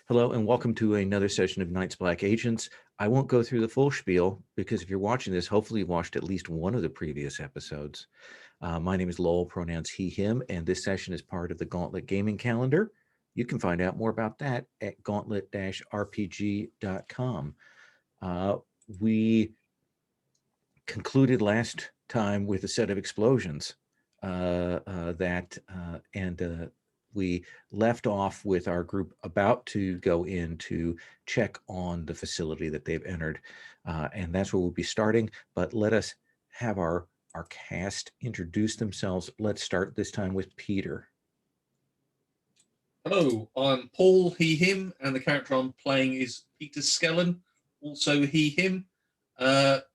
Hello and welcome to another session of Night's Black Agents. I won't go through the full spiel because if you're watching this, hopefully you've watched at least one of the previous episodes. My name is Lowell, pronouns he, him, and this session is part of the Gauntlet Gaming Calendar. You can find out more about that at gauntlet-rpg.com. We concluded last time with a set of explosions we left off with our group about to go in to check on the facility that they've entered. And that's where we'll be starting. But let us have our cast introduce themselves. Let's start this time with Peter. Hello, I'm Paul, he, him, and the character I'm playing is Peter Skellen, also he, him.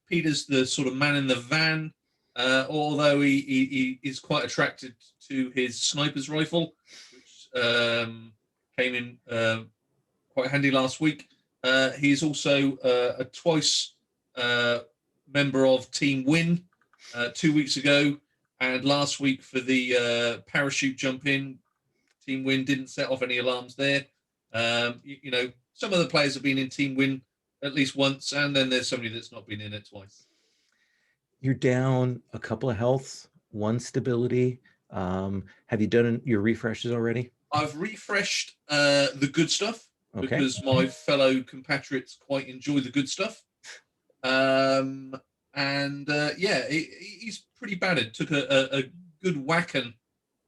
Peter's the sort of man in the van, although he is quite attracted to his sniper's rifle, which came in quite handy last week. He is also a twice member of Team Win 2 weeks ago, and last week for the parachute jump in. Team Win didn't set off any alarms there. You know, some of the players have been in Team Win at least once, and then there's somebody that's not been in it twice. You're down a couple of healths, one stability. Have you done your refreshes already? I've refreshed the good stuff because my fellow compatriots quite enjoy the good stuff. Yeah, he's pretty battered. Took a good whacking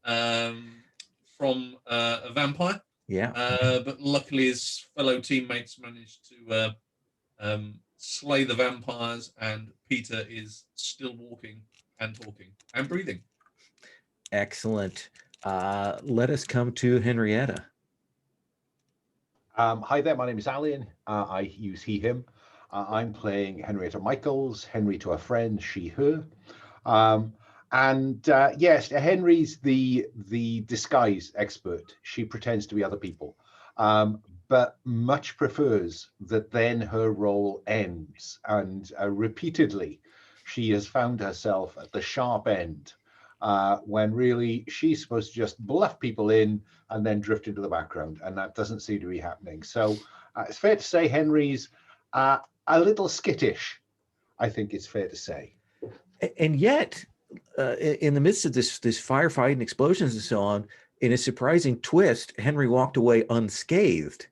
from a vampire. Yeah. But luckily his fellow teammates managed to slay the vampires, and Peter is still walking and talking and breathing. Excellent. Let us come to Henrietta. Hi there, my name is Alan. I use he, him. I'm playing Henrietta Michaels, Henry to a friend, she, her. Yes, Henry's the disguise expert. She pretends to be other people, but much prefers that then her role ends. And repeatedly, she has found herself at the sharp end when really she's supposed to just bluff people in and then drift into the background. And that doesn't seem to be happening. So it's fair to say Henry's a little skittish, I think it's fair to say. And yet, in the midst of this firefight and explosions and so on, in a surprising twist, Henry walked away unscathed.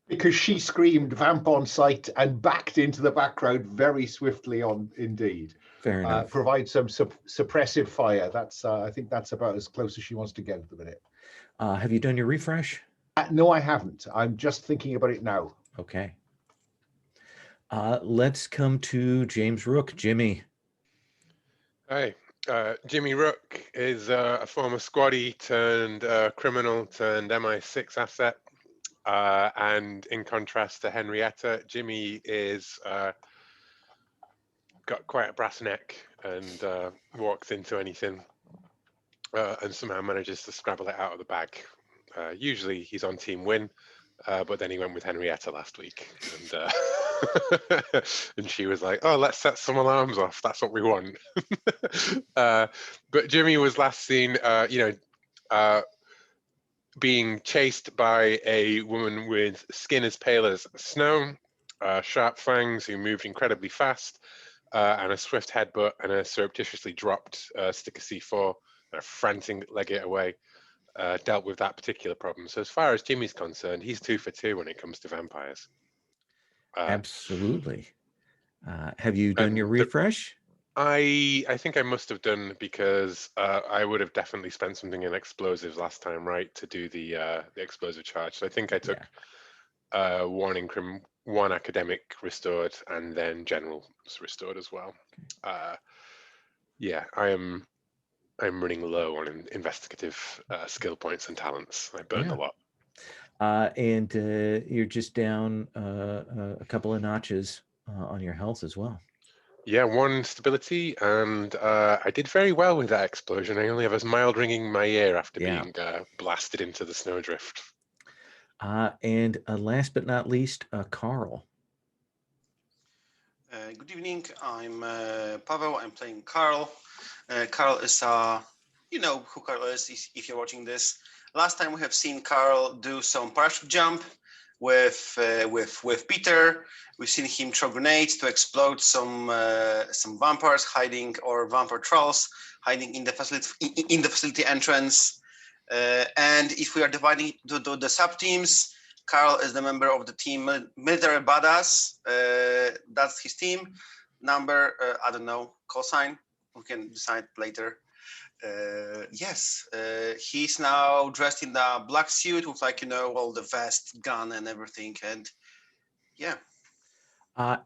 Because she screamed "vamp on sight" and backed into the background very swiftly. On indeed, fair enough. Provide some suppressive fire. That's I think that's about as close as she wants to get at the minute. Have you done your refresh? No, I haven't. I'm just thinking about it now. Okay. Let's come to James Rook. Jimmy. Hi. Jimmy Rook is a former squaddie turned criminal turned MI6 asset. And in contrast to Henrietta, Jimmy is got quite a brass neck and walks into anything and somehow manages to scrabble it out of the bag. Usually he's on Team Win, but then he went with Henrietta last week, and and she was like, "Oh, let's set some alarms off. That's what we want." But Jimmy was last seen, being chased by a woman with skin as pale as snow, sharp fangs who moved incredibly fast, and a swift headbutt and a surreptitiously dropped stick of C4 and a frantic leg it away. Dealt with that particular problem. So as far as Jimmy's concerned, he's 2 for 2 when it comes to vampires. Absolutely. Have you done your refresh? I think I must have done, because I would have definitely spent something in explosives last time, right, to do the explosive charge. So I think I took one academic restored and then general restored as well. Yeah, I'm running low on investigative skill points and talents. I burned a lot. And you're just down a couple of notches on your health as well. Yeah, 1 stability, and I did very well with that explosion. I only have a mild ringing in my ear after being blasted into the snowdrift. And last but not least, Carl. Good evening. I'm Pavel. I'm playing Carl. Carl is you know who Carl is if you're watching this. Last time we have seen Carl do some parachute jump with Peter. We've seen him throw grenades to explode some vampires hiding, or vampire trolls hiding in the facility entrance. And if we are dividing to the sub teams, Carl is the member of the team Military Badass. That's his team. Number, I don't know, cosine. We can decide later. Yes, he's now dressed in the black suit with, like, all the vest, gun, and everything. And yeah.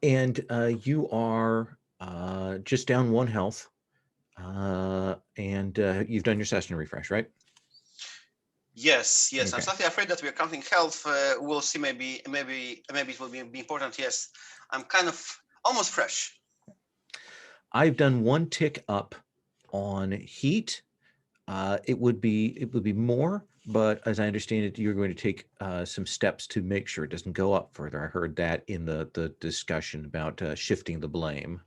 And you are just down 1 health. And you've done your session refresh, right? Yes. Okay. I'm slightly afraid that we are counting health. We'll see. Maybe it will be important. Yes, I'm kind of almost fresh. I've done 1 tick up on heat. It would be more, but as I understand it, you're going to take some steps to make sure it doesn't go up further. I heard that in the discussion about shifting the blame.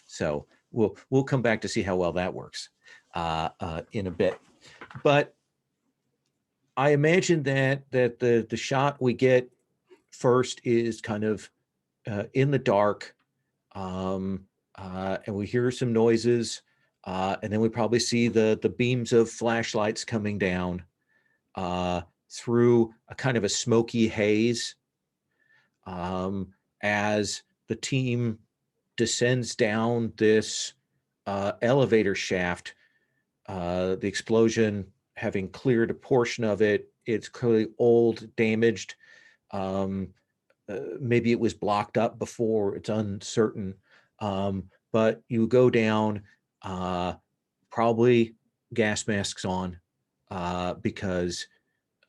So we'll come back to see how well that works in a bit. But I imagine that the shot we get first is kind of in the dark, and we hear some noises, and then we probably see the beams of flashlights coming down through a kind of a smoky haze as the team descends down this elevator shaft. The explosion having cleared a portion of it. It's clearly old, damaged. Maybe it was blocked up before, it's uncertain. But you go down, probably gas masks on, because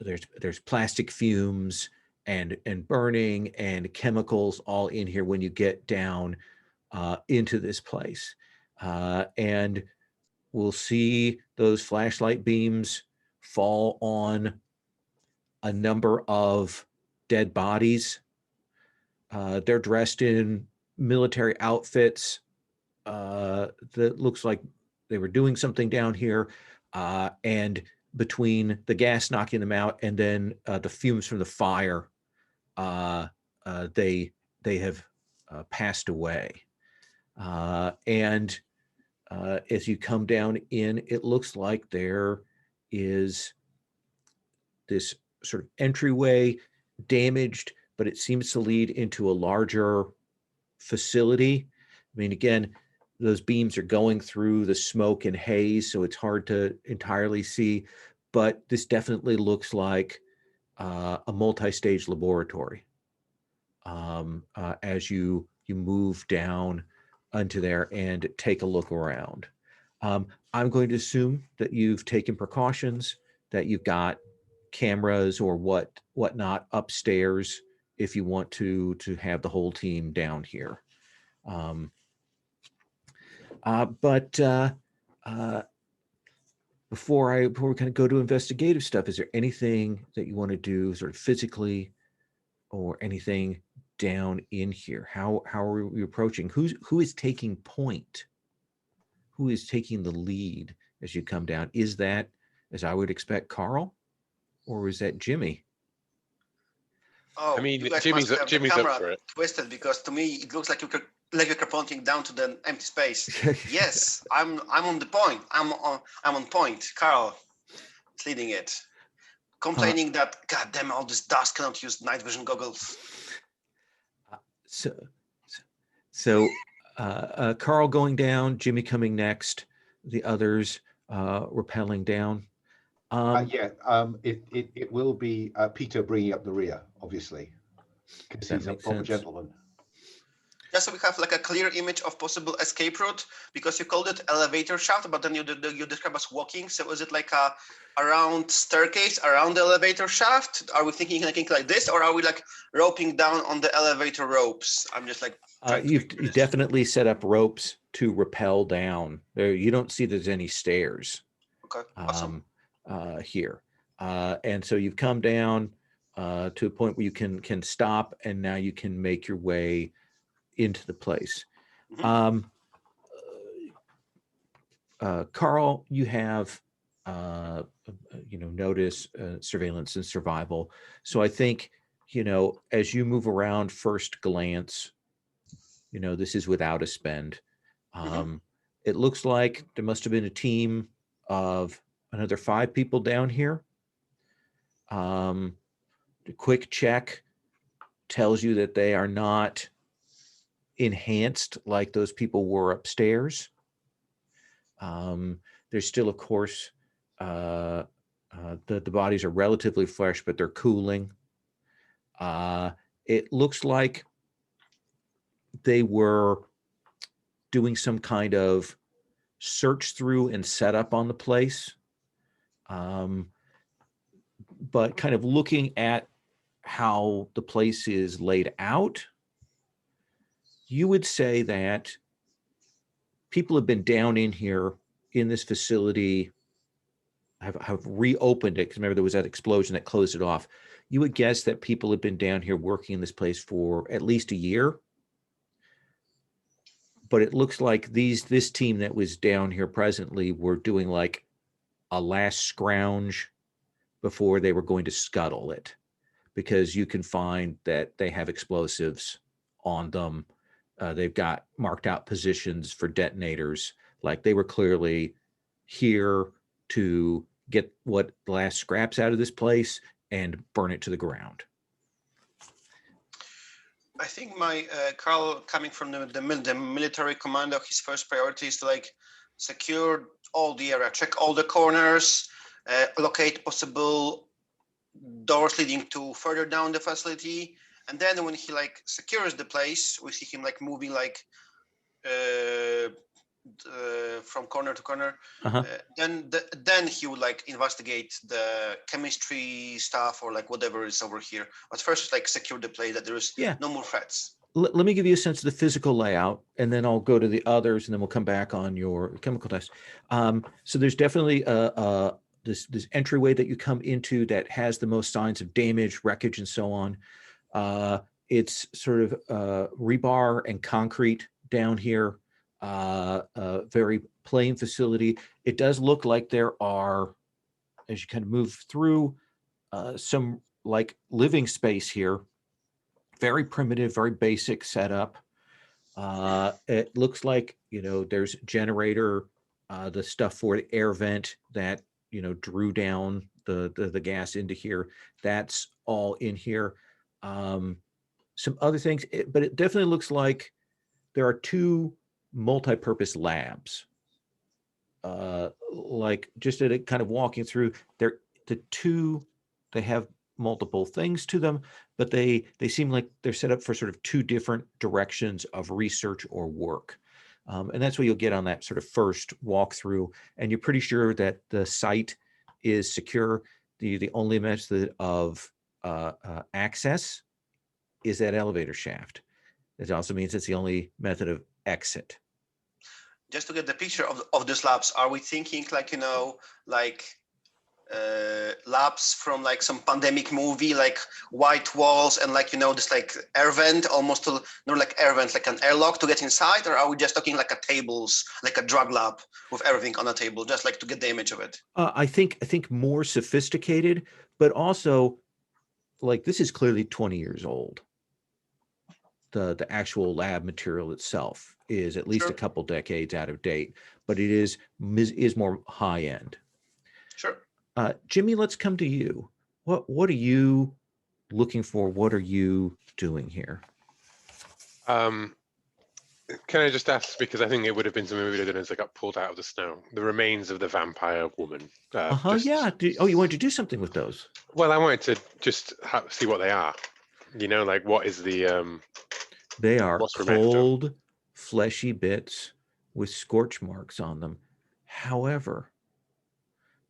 there's plastic fumes and burning and chemicals all in here when you get down into this place. And we'll see those flashlight beams fall on a number of dead bodies. They're dressed in military outfits that looks like they were doing something down here. And between the gas knocking them out and then the fumes from the fire, they have passed away. And as you come down in, it looks like there is this sort of entryway, damaged, but it seems to lead into a larger facility. I mean, again, those beams are going through the smoke and haze, so it's hard to entirely see, but this definitely looks like a multi-stage laboratory as you move down into there and take a look around. I'm going to assume that you've taken precautions, that you've got cameras or whatnot upstairs if you want to have the whole team down here. But before we kind of go to investigative stuff, is there anything that you want to do sort of physically or anything down in here? How are we approaching? Who is taking point? Who is taking the lead as you come down? Is that, as I would expect, Carl, or is that Jimmy? Oh, I mean, you guys Jimmy's must have Jimmy's the up camera for it. twisted, because to me it looks like you're pointing down to the empty space. Yes, I'm on the point. I'm on point. Carl is leading it, complaining that, God damn, all this dust, cannot use night vision goggles. So Carl going down, Jimmy coming next, the others rappelling down. It will be Peter bringing up the rear, obviously, because he's a proper gentleman. Just so we have like a clear image of possible escape route, because you called it elevator shaft, but then you describe us walking. So is it like a around staircase around the elevator shaft? Are we thinking like this, or are we like roping down on the elevator ropes? I'm just like you've definitely set up ropes to rappel down. There, you don't see there's any stairs. Okay, awesome. Here, and so you've come down to a point where you can stop, and now you can make your way into the place. Mm-hmm. Carl, you have notice, surveillance, and survival. So I think, as you move around first glance, this is without a spend. It looks like there must have been a team of another 5 people down here. A quick check tells you that they are not enhanced like those people were upstairs. There's still, of course, the bodies are relatively fresh, but they're cooling. It looks like they were doing some kind of search through and setup on the place. But kind of looking at how the place is laid out, you would say that people have been down in here in this facility, have reopened it, because remember there was that explosion that closed it off. You would guess that people have been down here working in this place for at least a year. But it looks like this team that was down here presently were doing like a last scrounge before they were going to scuttle it, because you can find that they have explosives on them. They've got marked out positions for detonators. Like they were clearly here to get what last scraps out of this place and burn it to the ground. I think my Carl, coming from the military commando, his first priority is to like secure all the area, check all the corners, locate possible doors leading to further down the facility, and then when he like secures the place, we see him like moving like from corner to corner. Then he would like investigate the chemistry stuff or like whatever is over here. But first, just like secure the place that there is no more threats. Let me give you a sense of the physical layout, and then I'll go to the others, and then we'll come back on your chemical test. So there's definitely this entryway that you come into that has the most signs of damage, wreckage, and so on. It's sort of rebar and concrete down here. A very plain facility. It does look like there are, as you kind of move through, some like living space here. Very primitive, very basic setup. It looks like, there's generator, the stuff for the air vent that, drew down the gas into here. That's all in here. Some other things, but it definitely looks like there are 2 multi-purpose labs. Like just at it kind of walking through there, they have multiple things to them, but they seem like they're set up for sort of 2 different directions of research or work. And that's what you'll get on that sort of first walkthrough. And you're pretty sure that the site is secure. The only method of access is that elevator shaft. It also means it's the only method of exit. Just to get the picture of these labs, are we thinking like, labs from like some pandemic movie, like white walls and like, this like air vent, almost to, not like air vent, like an airlock to get inside? Or are we just talking like a tables, like a drug lab with everything on a table, just like to get the image of it? I think more sophisticated, but also like this is clearly 20 years old. The actual lab material itself is at least a couple decades out of date, but it is more high end. Sure. Jimmy, let's come to you. What are you looking for? What are you doing here? Can I just ask, because I think it would have been something we would have done as I got pulled out of the snow, the remains of the vampire woman. Yeah. You wanted to do something with those? Well, I wanted to just see what they are. Like what is the They are cold, fleshy bits with scorch marks on them. However,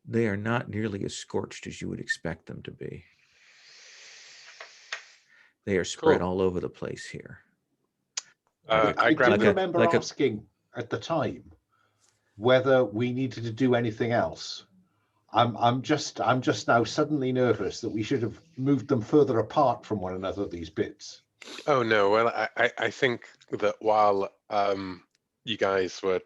they are not nearly as scorched as you would expect them to be. They are spread all over the place here. I remember asking at the time whether we needed to do anything else. I'm just now suddenly nervous that we should have moved them further apart from one another, these bits. Oh no, well I think that while you guys were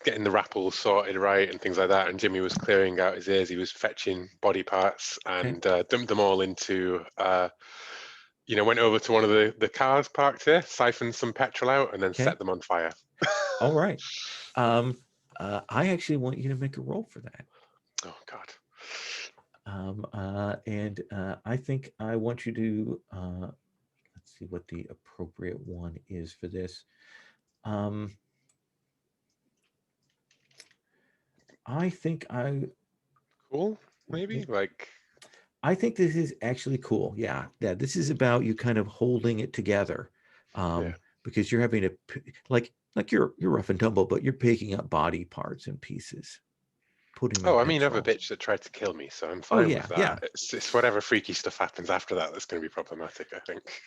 getting the rappel sorted right and things like that. And Jimmy was clearing out his ears. He was fetching body parts and dumped them all into, went over to one of the cars parked here, siphoned some petrol out, and then set them on fire. All right. I actually want you to make a roll for that. Oh, God. And I think I want you to, let's see what the appropriate one is for this. I think Cool, maybe? I think this is actually cool. Yeah. This is about you kind of holding it together, because you're having to, like you're rough and tumble, but you're picking up body parts and pieces, putting them. Oh, I mean, I have a bitch that tried to kill me, so I'm fine with that. Yeah. It's whatever freaky stuff happens after that that's going to be problematic, I think.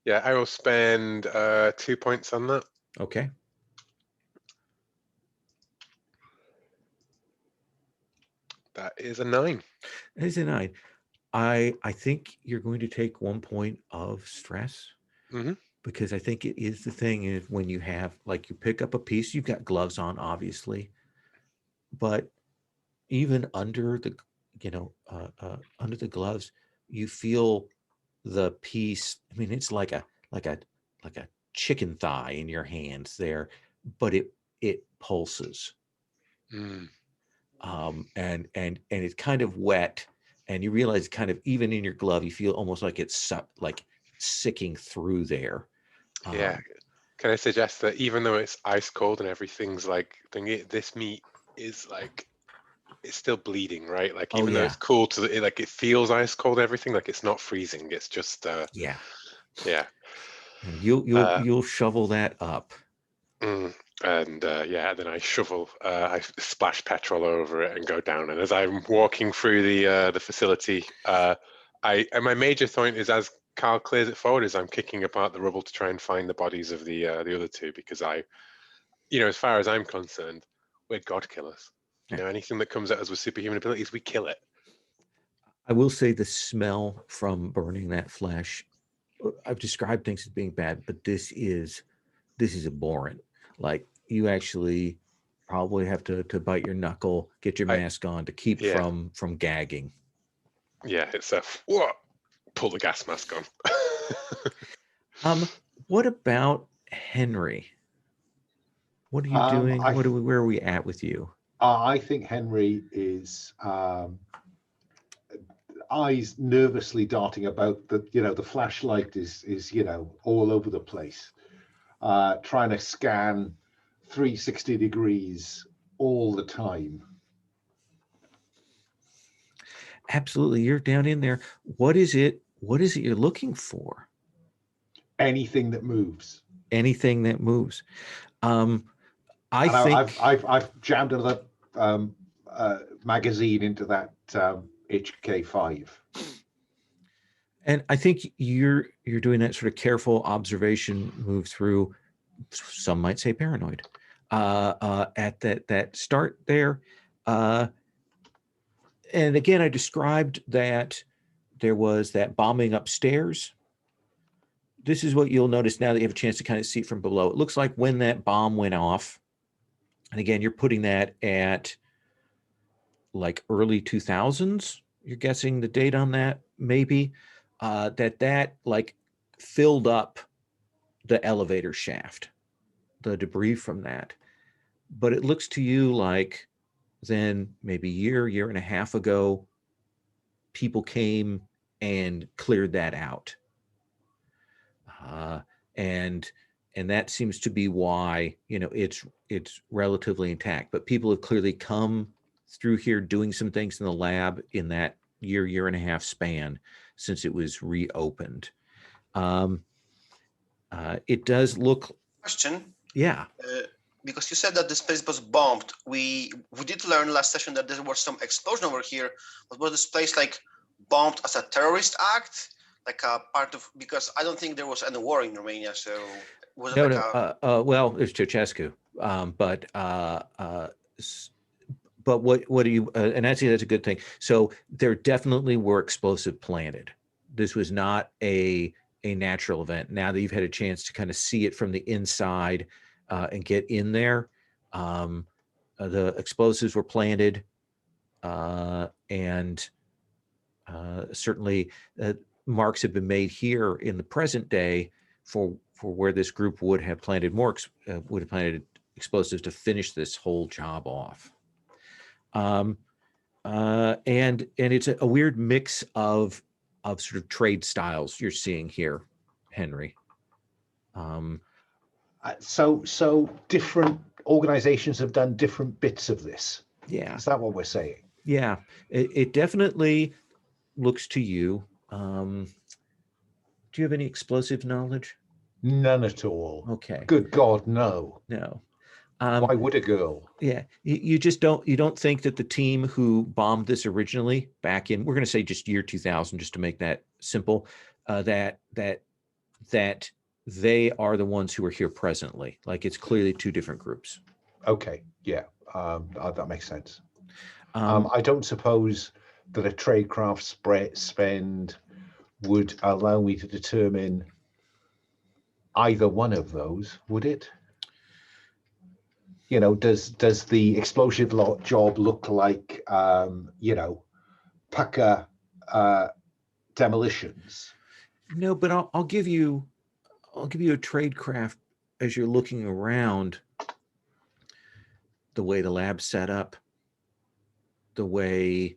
I will spend 2 points on that. Okay. That is a 9. It is a 9. I think you're going to take 1 point of stress, because I think it is the thing is when you have, like, you pick up a piece, you've got gloves on, obviously, but even under the, under the gloves, you feel the piece. I mean, it's like a chicken thigh in your hands there, but it pulses. And it's kind of wet, and you realize kind of even in your glove, you feel almost like it's like sicking through there. Can I suggest that even though it's ice cold and everything's like this meat is like, it's still bleeding, right? Like, even though it's cool it feels ice cold, everything, like it's not freezing. It's just And you'll you'll shovel that up. And then I splash petrol over it and go down. And as I'm walking through the facility, my major point is, as Carl clears it forward, is I'm kicking apart the rubble to try and find the bodies of the other two, because as far as I'm concerned, we're God killers. Anything that comes at us with superhuman abilities, we kill it. I will say the smell from burning that flesh, I've described things as being bad, but this is abhorrent. Like, you actually probably have to bite your knuckle, get your mask on to keep from gagging. Yeah, it's pull the gas mask on. What about Henry? What are you doing? Where are we at with you? I think Henry is eyes nervously darting about. The flashlight is all over the place, trying to scan 360 degrees all the time. Absolutely. You're down in there. What is it you're looking for? Anything that moves. Anything that moves. I've jammed another magazine into that HK5. And I think you're doing that sort of careful observation move through, some might say paranoid, at that start there. And again, I described that there was that bombing upstairs. This is what you'll notice now that you have a chance to kind of see it from below. It looks like when that bomb went off, and again, you're putting that at like early 2000s. You're guessing the date on that, maybe, that like filled up the elevator shaft, the debris from that. But it looks to you like then maybe year and a half ago, people came and cleared that out. And that seems to be why, it's relatively intact. But people have clearly come through here doing some things in the lab in that year and a half span since it was reopened. It does look. Question. Yeah. Because you said that this place was bombed. We did learn last session that there was some explosion over here. But was this place like bombed as a terrorist act? Like a part of, because I don't think there was any war in Romania, so was it well, it's Ceausescu, but what do you? And actually, that's a good thing. So there definitely were explosives planted. This was not a natural event. Now that you've had a chance to kind of see it from the inside and get in there, The explosives were planted, and certainly marks have been made here in the present day for where this group would have planted would have planted explosives to finish this whole job off. And it's a weird mix of sort of trade styles you're seeing here, Henry. So different organizations have done different bits of this. Yeah. Is that what we're saying? Yeah, it definitely looks to you. Do you have any explosive knowledge? None at all. Okay. Good God, no. No. Why would a girl? Yeah, you just don't think that the team who bombed this originally back in, we're going to say just year 2000, just to make that simple, that they are the ones who are here presently. Like, it's clearly two different groups. Okay, yeah, that makes sense. I don't suppose that a tradecraft spend would allow me to determine either one of those, would it? You know, does the explosive job look like, you know, Pucker demolitions? No, but I'll give you a tradecraft as you're looking around. The way the lab's set up, the way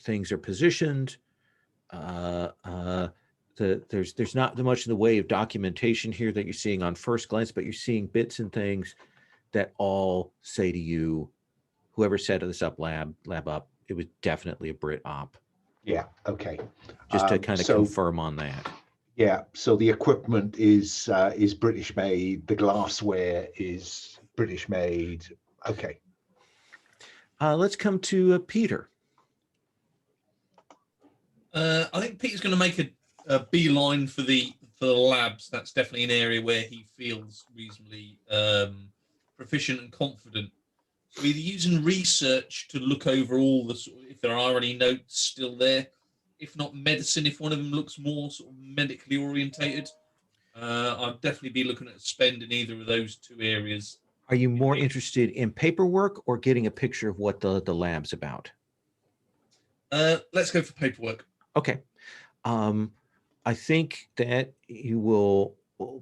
things are positioned, there's not much in the way of documentation here that you're seeing on first glance, but you're seeing bits and things that all say to you, whoever set this up, lab up, it was definitely a Brit op. Yeah, okay. Just to kind of confirm on that. Yeah, so the equipment is British made, the glassware is British made. Okay. Let's come to Peter. I think Peter's going to make a beeline for the labs. That's definitely an area where he feels reasonably proficient and confident. So either using research to look over all the if there are any notes still there, if not medicine, if one of them looks more sort of medically orientated, I'd definitely be looking at spend in either of those two areas. Are you more interested in paperwork or getting a picture of what the lab's about? Let's go for paperwork. Okay. I think that you will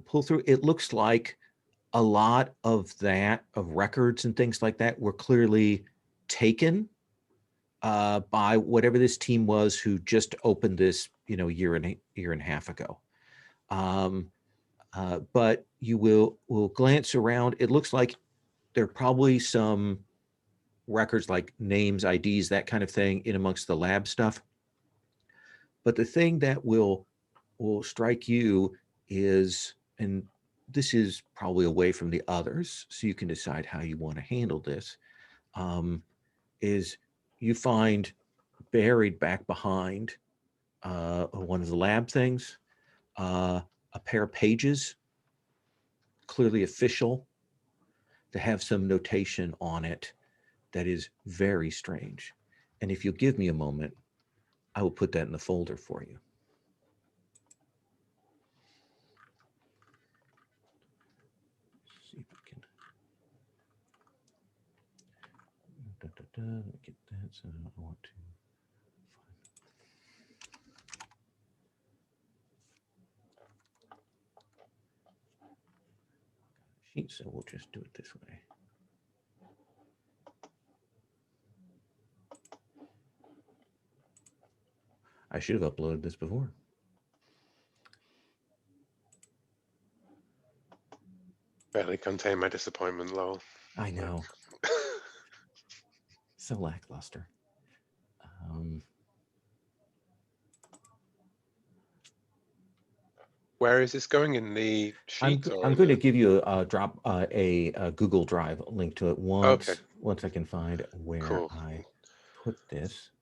pull through. It looks like a lot of records and things like that were clearly taken by whatever this team was who just opened this, year and a half ago. But you will glance around. It looks like there are probably some records like names, IDs, that kind of thing in amongst the lab stuff. But the thing that will strike you is, and this is probably away from the others, so you can decide how you want to handle this, is you find buried back behind one of the lab things, a pair of pages, clearly official, to have some notation on it that is very strange. And if you'll give me a moment, I will put that in the folder for you. See if we can get that. So I want to find sheet, so we'll just do it this way. I should have uploaded this before. Barely contain my disappointment, lol. I know. So lackluster. Where is this going in the sheet? I'm going to give you a drop a Google Drive link to it once I can find where I put this.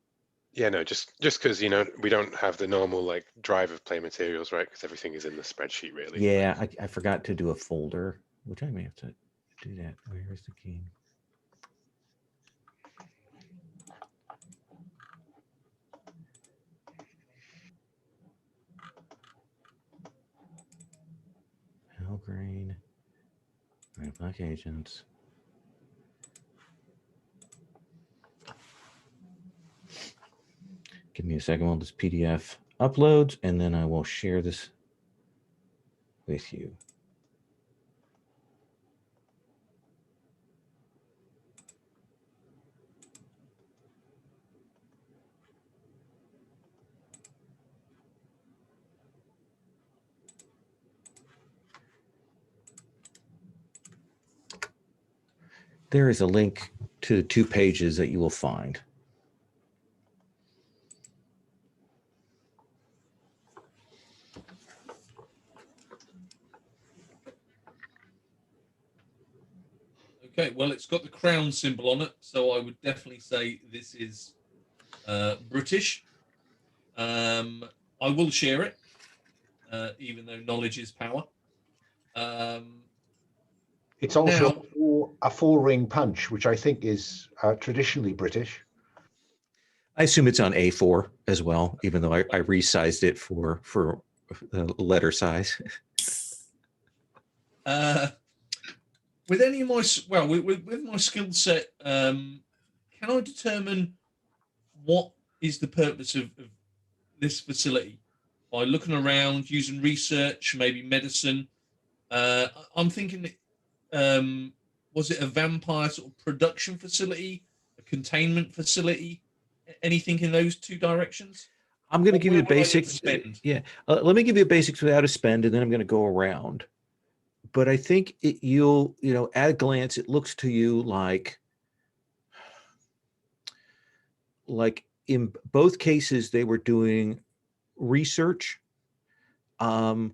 Yeah, no, just because we don't have the normal like drive of play materials, right? Because everything is in the spreadsheet, really. Yeah, I forgot to do a folder, which I may have to do that. Where is the key? Pelgrane, Red Black Agents. me a second while this PDF uploads, and then I will share this with you. There is a link to the 2 pages that you will find. Okay, well, it's got the crown symbol on it, so I would definitely say this is British. I will share it, even though knowledge is power. It's also Now, a 4-ring punch, which I think is traditionally British. I assume it's on A4 as well, even though I resized it for the letter size. With any of my with my skill set, can I determine what is the purpose of this facility by looking around, using research, maybe medicine? I'm thinking, was it a vampire sort of production facility, a containment facility, anything in those 2 directions? I'm going to give you the Where would I look to basics. spend? Yeah, let me give you the basics without a spend, and then I'm going to go around. But I think you'll, at a glance, it looks to you like in both cases they were doing research. On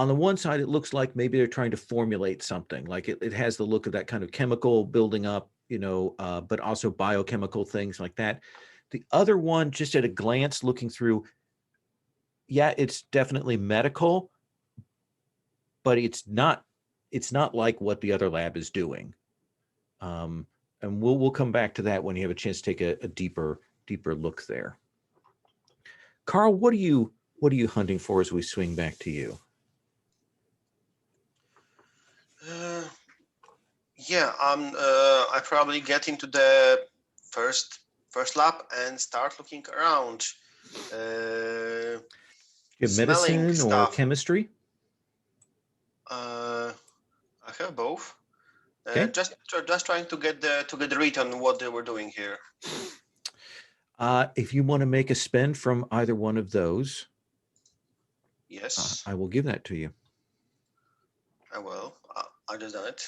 the one side, it looks like maybe they're trying to formulate something. Like it has the look of that kind of chemical building up, but also biochemical things like that. The other one, just at a glance, looking through, yeah, it's definitely medical, but it's not like what the other lab is doing. And we'll come back to that when you have a chance to take a deeper look there. Carl, what are you hunting for as we swing back to you? Yeah, I probably get into the first lab and start looking around. You have Smelling medicine or stuff. chemistry? I have both. Okay. Just trying to get the read on what they were doing here. If you want to make a spend from either one of those, Yes, I will give that to you. I will. I just done it.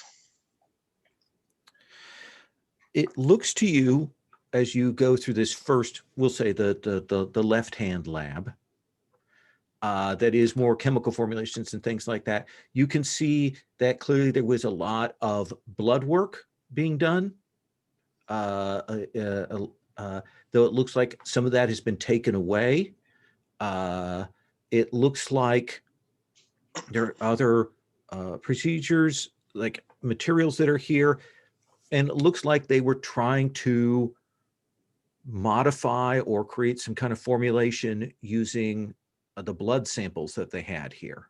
It looks to you as you go through this first, we'll say the left-hand lab, that is more chemical formulations and things like that. You can see that clearly there was a lot of blood work being done, though it looks like some of that has been taken away. It looks like there are other procedures, like materials that are here, and it looks like they were trying to modify or create some kind of formulation using the blood samples that they had here.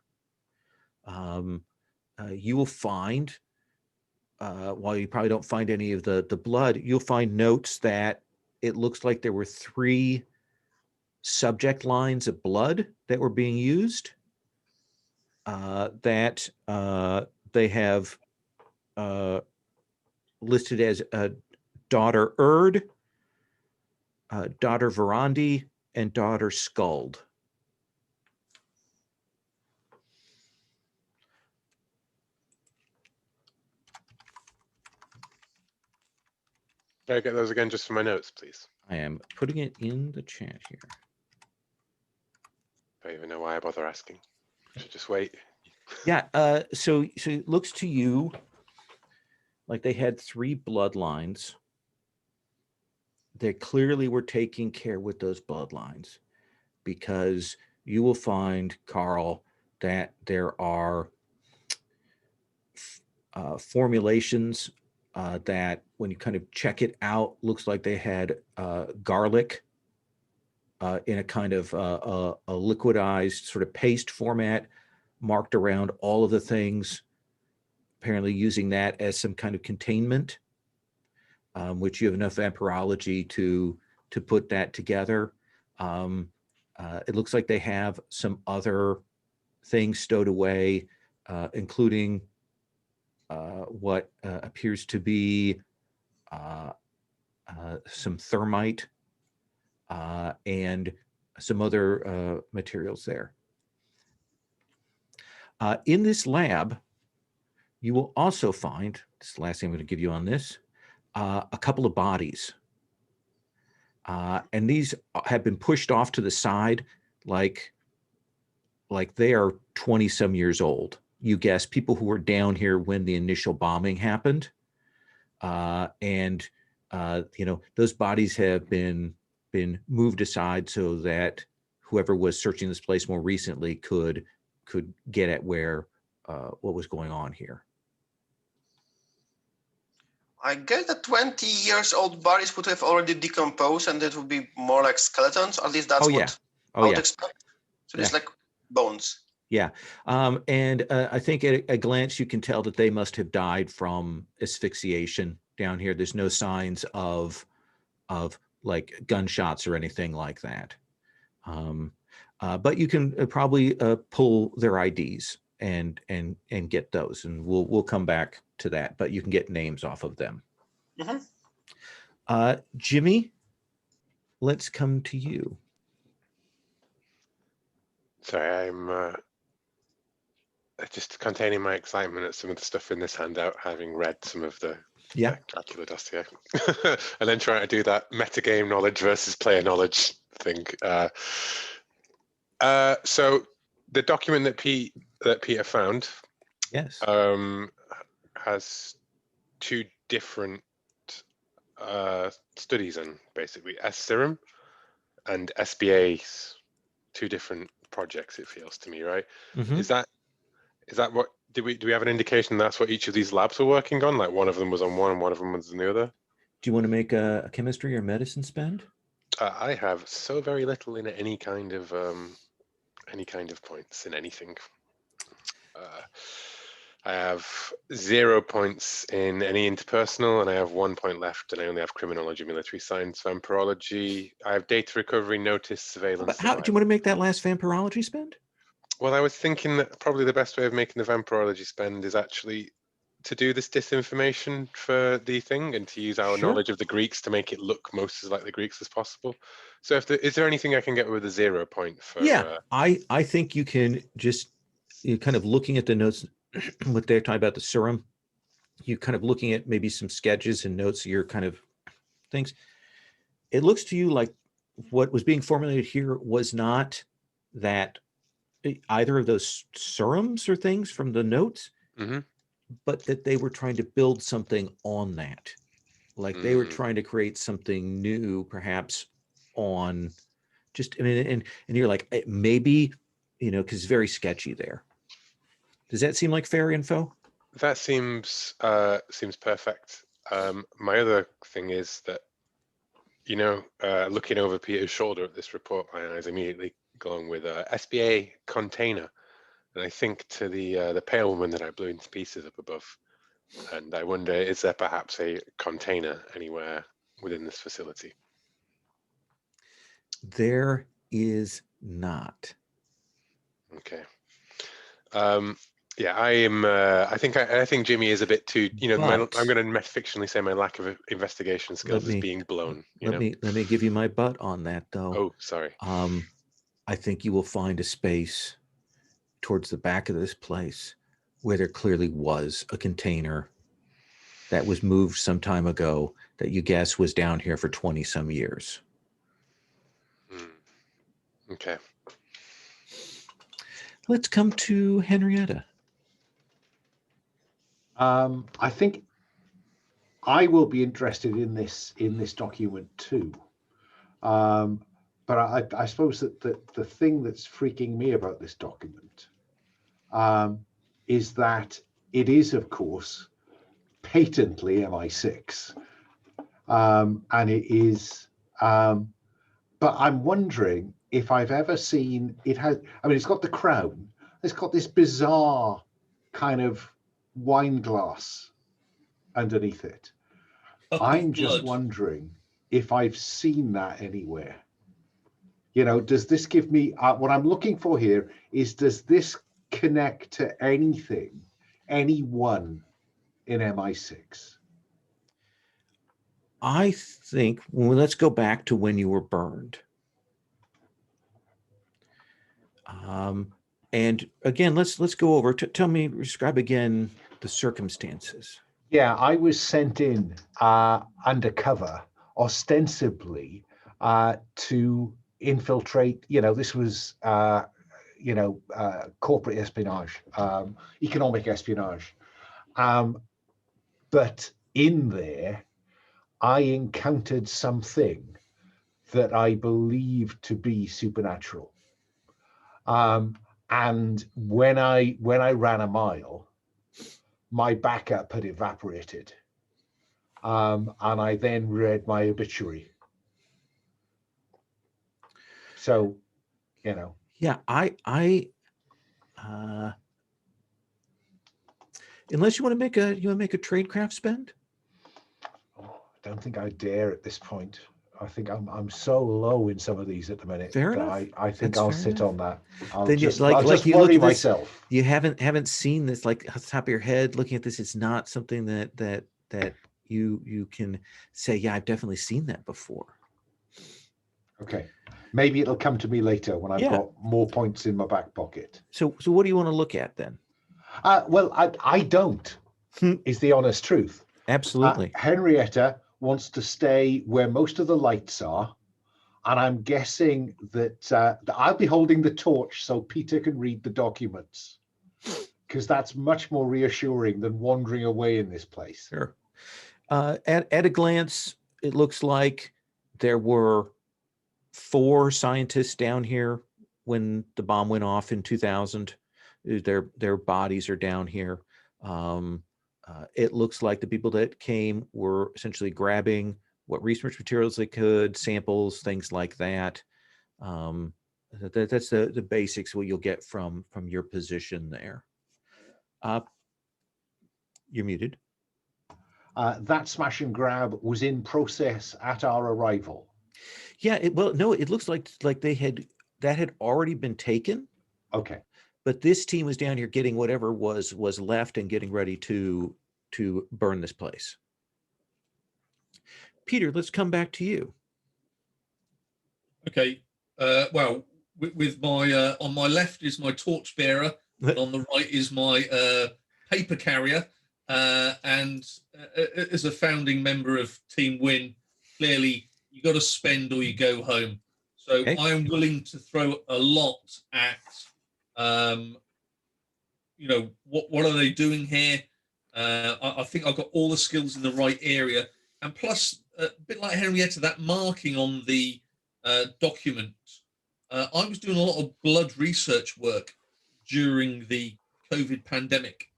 You will find, while you probably don't find any of the blood, you'll find notes that it looks like there were 3 subject lines of blood that were being used, that they have listed as daughter Erd, daughter Verandi, and daughter Skuld. Can I get those again just for my notes, please? I am putting it in the chat here. I don't even know why I bother asking. I should just wait. Yeah, so it looks to you like they had 3 bloodlines. They clearly were taking care with those bloodlines, because you will find, Carl, that there are formulations that when you kind of check it out, looks like they had garlic in a kind of a liquidized sort of paste format, marked around all of the things, apparently using that as some kind of containment, which you have enough vampirology to put that together. It looks like they have some other things stowed away, including what appears to be some thermite and some other materials there. In this lab, you will also find, this is the last thing I'm going to give you on this, a couple of bodies. And these have been pushed off to the side like they are 20 some years old. You guess people who were down here when the initial bombing happened. And those bodies have been moved aside so that whoever was searching this place more recently could get at what was going on here. I guess that 20 years old bodies would have already decomposed, and it would be more like skeletons. At least that's what I would expect. So it's like bones. Yeah. And I think at a glance, you can tell that they must have died from asphyxiation down here. There's no signs of like gunshots or anything like that. But you can probably pull their IDs and get those, and we'll come back to that, but you can get names off of them. Mm-hmm. Jimmy, let's come to you. Sorry, I'm just containing my excitement at some of the stuff in this handout, having read some of the Dracula dossier, and then trying to do that metagame knowledge versus player knowledge thing. So the document that Peter found, has two different studies in, basically S-serum and SBA's two different projects. It feels to me, right? Mm-hmm. Is that what do we have an indication that's what each of these labs are working on? Like one of them was on one and one of them was on the other? Do you want to make a chemistry or medicine spend? I have so very little in any kind of points in anything. I have 0 points in any interpersonal, and I have 1 point left, and I only have criminology, military science, vampirology. I have data recovery, notice, surveillance. But how do you want to make that last vampirology spend? Well, I was thinking that probably the best way of making the vampirology spend is actually to do this disinformation for the thing and to use our knowledge of the Greeks to make it look most as like the Greeks as possible. So is there anything I can get with a 0 point for? Yeah, I think you can just, you're kind of looking at the notes, what they're talking about the serum, you kind of looking at maybe some sketches and notes of your kind of things. It looks to you like what was being formulated here was not that either of those serums or things from the notes, but that they were trying to build something on that. Like they were trying to create something new, perhaps on just, I mean, and you're like, maybe, because it's very sketchy there. Does that seem like fair info? That seems perfect. My other thing is that, looking over Peter's shoulder at this report, my eyes immediately going with SBA container, and I think to the pale woman that I blew into pieces up above, and I wonder, is there perhaps a container anywhere within this facility? There is not. Okay. Yeah, I am. I think Jimmy is a bit too. I'm going to fictionally say my lack of investigation skills is being blown. Let me give you my butt on that, though. Oh, sorry. I think you will find a space towards the back of this place where there clearly was a container that was moved some time ago that you guess was down here for 20 some years. Okay. Let's come to Henrietta. I think I will be interested in this document too. But I suppose that the thing that's freaking me about this document is that it is, of course, patently MI6, and it is. But I'm wondering if I've ever seen it has. I mean, it's got the crown. It's got this bizarre kind of wine glass underneath it. I'm just wondering if I've seen that anywhere. You know, does this give me what I'm looking for here is, does this connect to anything, anyone in MI6? I think, well, let's go back to when you were burned. And again, let's go over. Tell me, describe again the circumstances. Yeah, I was sent in undercover, ostensibly to infiltrate. You know, this was corporate espionage, economic espionage. But in there, I encountered something that I believed to be supernatural. And when I ran a mile, my backup had evaporated. And I then read my obituary. So, you know. Yeah, unless you want to make a tradecraft spend. Oh, I don't think I dare at this point. I think I'm so low in some of these at the minute. Fair that enough. I think That's I'll fair sit enough. on that. I'll Then just you look worry at this, myself. you haven't seen this, like off the top of your head, looking at this, it's not something that you can say, yeah, I've definitely seen that before. Okay. Maybe it'll come to me later when I've Yeah. got more points in my back pocket. So what do you want to look at then? Well, I don't, is the honest truth. Absolutely. Henrietta wants to stay where most of the lights are. And I'm guessing that I'll be holding the torch so Peter can read the documents, because that's much more reassuring than wandering away in this place. Sure. At a glance, it looks like there were 4 scientists down here when the bomb went off in 2000. Their bodies are down here. It looks like the people that came were essentially grabbing what research materials they could, samples, things like that. That's the basics, what you'll get from your position there. You're muted. That smash and grab was in process at our arrival. Yeah, it looks like that had already been taken. Okay. But this team was down here getting whatever was left and getting ready to burn this place. Peter, let's come back to you. Okay. Well, with my on my left is my torchbearer, and on the right is my paper carrier. And as a founding member of Team Win, clearly you got to spend or you go home. So Okay. I am willing to throw a lot at, what are they doing here? I think I've got all the skills in the right area, and plus, a bit like Henrietta, that marking on the document. I was doing a lot of blood research work during the COVID pandemic.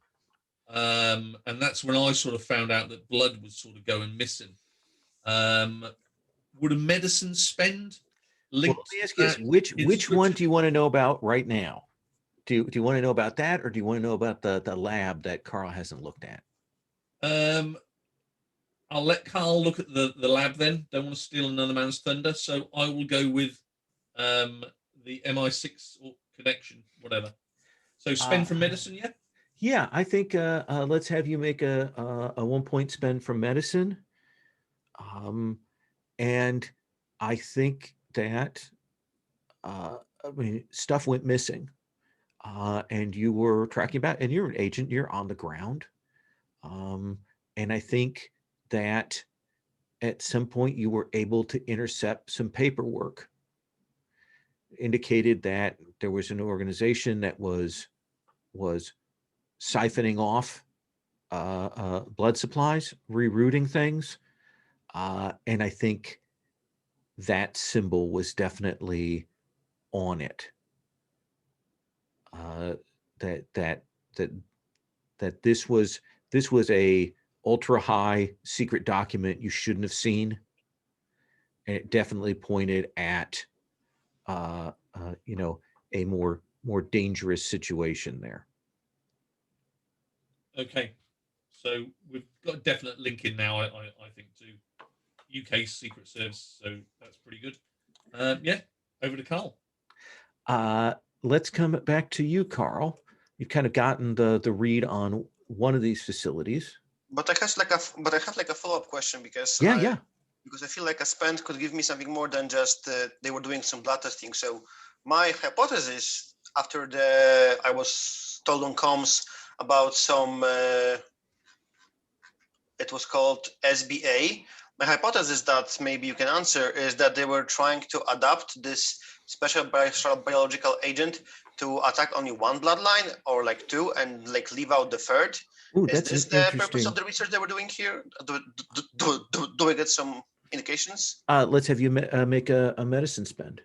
And that's when I sort of found out that blood was sort of going missing. Would a medicine spend linked? Well, let me ask you this: which one do you want to know about right now? Do you want to know about that, or do you want to know about the lab that Carl hasn't looked at? I'll let Carl look at the lab then. Don't want to steal another man's thunder, so I will go with the MI6 or connection, whatever. So spend from medicine, yeah. Yeah, I think let's have you make a 1 point spend from medicine. And I think that stuff went missing, and you were tracking back, and you're an agent, you're on the ground. And I think that at some point you were able to intercept some paperwork, indicated that there was an organization that was siphoning off blood supplies, rerouting things. And I think that symbol was definitely on it. That this was a ultra high secret document you shouldn't have seen, and it definitely pointed at a more dangerous situation there. Okay, so we've got a definite link in now. I think to UK Secret Service, so that's pretty good. Yeah. Over to Carl. Let's come back to you, Carl. You've kind of gotten the read on one of these facilities. But I have like a follow-up question because Yeah. because I feel like a spend could give me something more than just they were doing some blood testing. So my hypothesis after I was told on comms about some it was called SBA. My hypothesis that maybe you can answer is that they were trying to adapt this special biological agent to attack only one bloodline or like two and like leave out the third. Ooh, Is that's this the purpose of the research they were doing here? Do we get some indications? Let's have you make a medicine spend.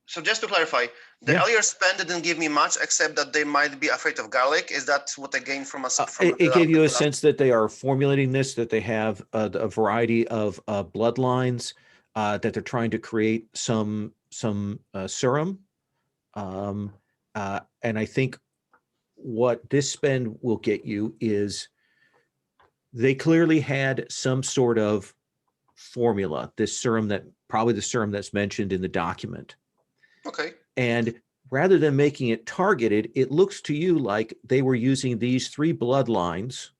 So just to clarify, the earlier spend didn't give me much except that they might be afraid of garlic. Is that what I gained from us? It gave you a sense that they are formulating this, that they have a variety of bloodlines, that they're trying to create some serum. And I think what this spend will get you is they clearly had some sort of formula, this serum probably the serum that's mentioned in the document. Okay. And rather than making it targeted, it looks to you like they were using these 3 bloodlines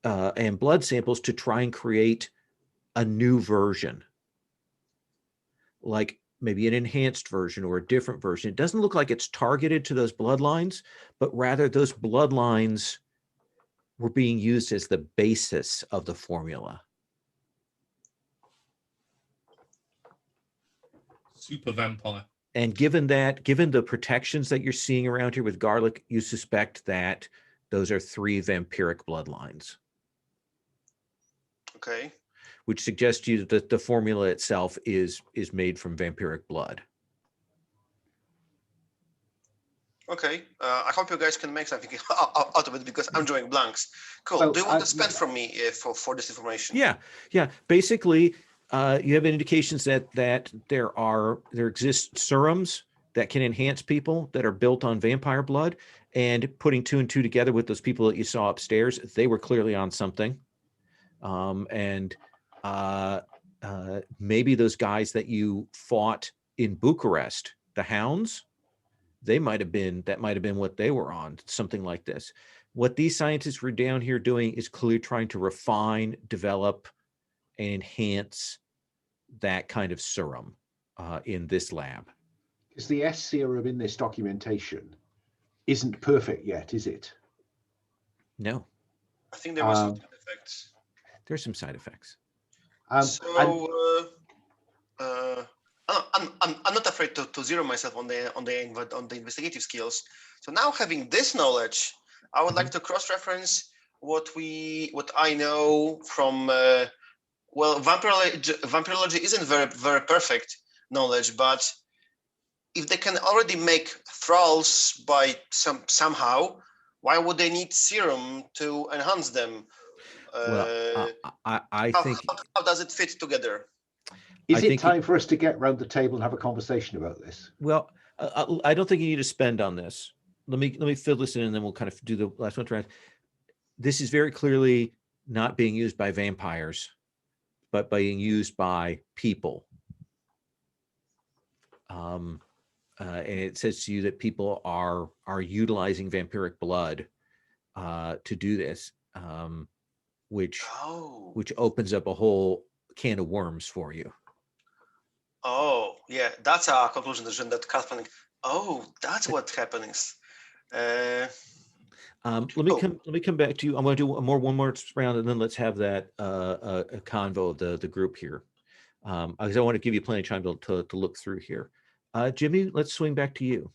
and blood samples to try and create a new version, like maybe an enhanced version or a different version. It doesn't look like it's targeted to those bloodlines, but rather those bloodlines were being used as the basis of the formula. Super vampire. And given the protections that you're seeing around here with garlic, you suspect that those are 3 vampiric bloodlines. Okay. Which suggests to you that the formula itself is made from vampiric blood. Okay. I hope you guys can make something out of it because I'm drawing blanks. Cool. Well, do you want to spend from me for this information? Yeah. Basically, you have indications that there exist serums that can enhance people that are built on vampire blood, and putting 2 and 2 together with those people that you saw upstairs, they were clearly on something. Maybe those guys that you fought in Bucharest, the Hounds, that might have been what they were on, something like this. What these scientists were down here doing is clearly trying to refine, develop, and enhance that kind of serum in this lab. Because the S serum in this documentation isn't perfect yet, is it? No. I think there were some side effects. There's some side effects. I'm not afraid to zero myself on the investigative skills. So now having this knowledge, I would like to cross-reference what I know from vampirology isn't very perfect knowledge, but if they can already make thralls by somehow, why would they need serum to enhance them? I think how does it fit together? Is it time for us to get around the table and have a conversation about this? Well, I don't think you need to spend on this. Let me fill this in, and then we'll kind of do the last one. This is very clearly not being used by vampires, but being used by people. And it says to you that people are utilizing vampiric blood to do this, which opens up a whole can of worms for you. Oh, yeah, that's our conclusion. That Kathleen. Oh, that's what's happening. Let me come back to you. I'm going to do one more round, and then let's have that a convo of the group here, because I want to give you plenty of time to look through here. Jimmy, let's swing back to you.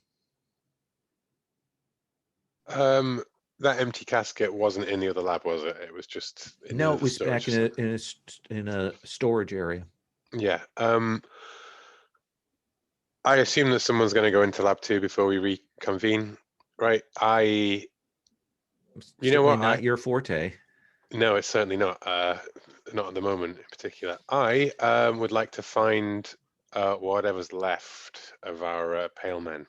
That empty casket wasn't in the other lab, was it? It was just no. It was back in a storage area. Yeah. I assume that someone's going to go into lab 2 before we reconvene, right? You know what? Not your forte. No, it's certainly not. Not at the moment in particular. I would like to find whatever's left of our pale men.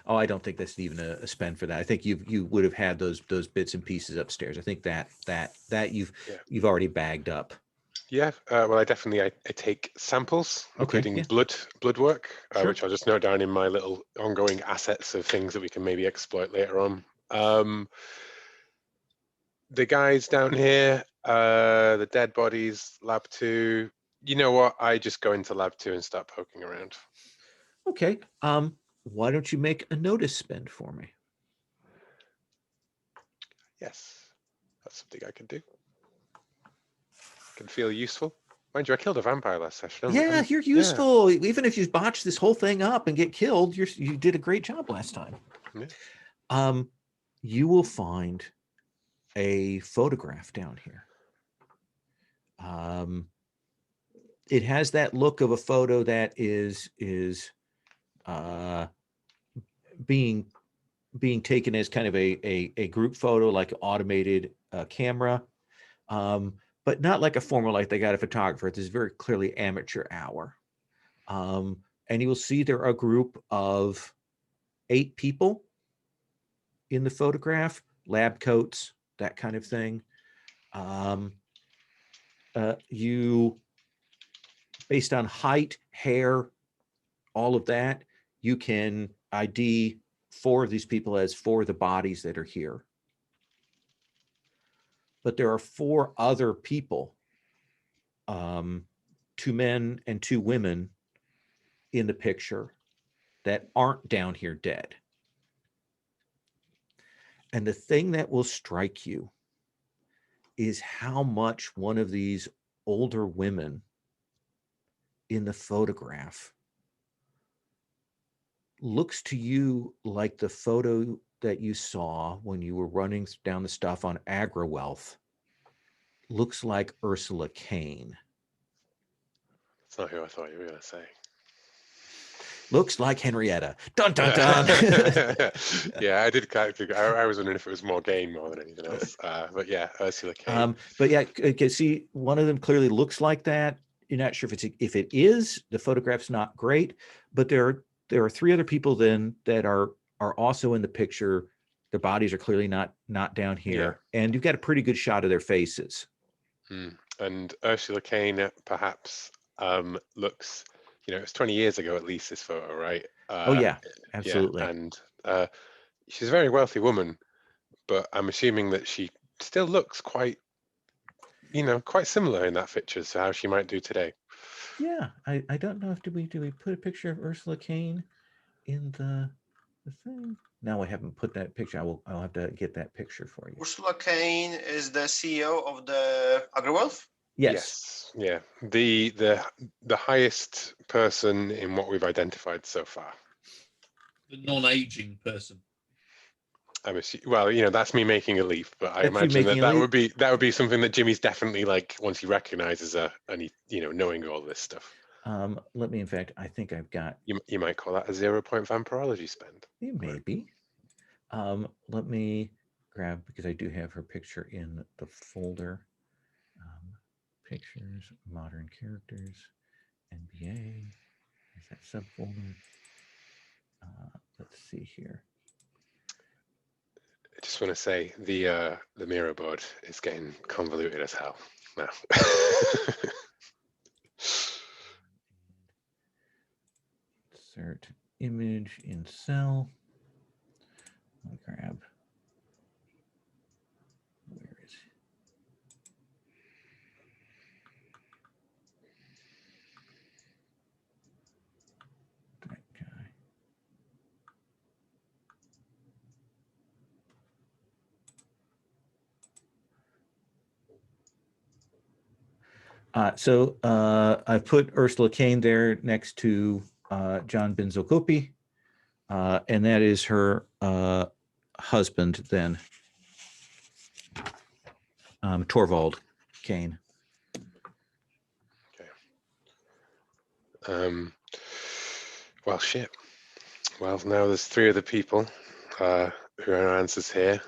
Oh, I don't think that's even a spend for that. I think you would have had those bits and pieces upstairs. I think that you've already bagged up. Yeah, well, I take samples, Okay, including yeah. blood work, Sure. which I'll just note down in my little ongoing assets of things that we can maybe exploit later on. The guys down here, the dead bodies, lab 2. You know what? I just go into lab 2 and start poking around. Okay. Why don't you make a notice spend for me? Yes, that's something I can do. Can feel useful. Mind you, I killed a vampire last session. Yeah, you're useful. Even if you botch this whole thing up and get killed, you did a great job last time. Yeah. You will find a photograph down here. It has that look of a photo that is being taken as kind of a group photo, like automated camera, but not like a formal, like they got a photographer. This is very clearly amateur hour. And you will see there are a group of 8 people in the photograph, lab coats, that kind of thing. You, based on height, hair, all of that, you can ID 4 of these people as 4 of the bodies that are here. But there are 4 other people, 2 men and 2 women in the picture that aren't down here dead. And the thing that will strike you is how much one of these older women in the photograph looks to you like the photo that you saw when you were running down the stuff on AgriWealth. Looks like Ursula Kane. That's not who I thought you were going to say. Looks like Henrietta. Dun, dun, dun. Yeah, I did kind of think, I was wondering if it was Morgaine more than anything else. But yeah, Ursula Kane. But yeah, okay, see, one of them clearly looks like that. You're not sure if it is. The photograph's not great, but there are 3 other people then that are also in the picture. Their bodies are clearly not down here, and you've got a pretty good shot of their faces. And Ursula Kane perhaps looks, it's 20 years ago at least, this photo, right? Oh yeah, absolutely. Yeah, and she's a very wealthy woman, but I'm assuming that she still looks quite similar in that picture to how she might do today. Yeah, I don't know if do we put a picture of Ursula Kane in the thing? No, I haven't put that picture. I'll have to get that picture for you. Ursula Kane is the CEO of the Underworld? Yes. Yeah. The highest person in what we've identified so far. The non-aging person. I'm assuming, well, that's me making a leap, but I imagine that would be something that Jimmy's definitely like once he recognizes her and he knowing all this stuff. Let me, in fact, I think I've got. You might call that a 0-point vampirology spend. Maybe. Let me grab, because I do have her picture in the folder. Pictures, modern characters, NBA. Is that subfolder? Let's see here. I just want to say the mirror board is getting convoluted as hell now. Insert image in cell. I'll grab. Where is it? That guy. So I've put Ursula Kane there next to John Benzokopi, and that is her husband then, Torvald Kane. Okay. Well, shit. Well, now there's 3 other people who are our answers here.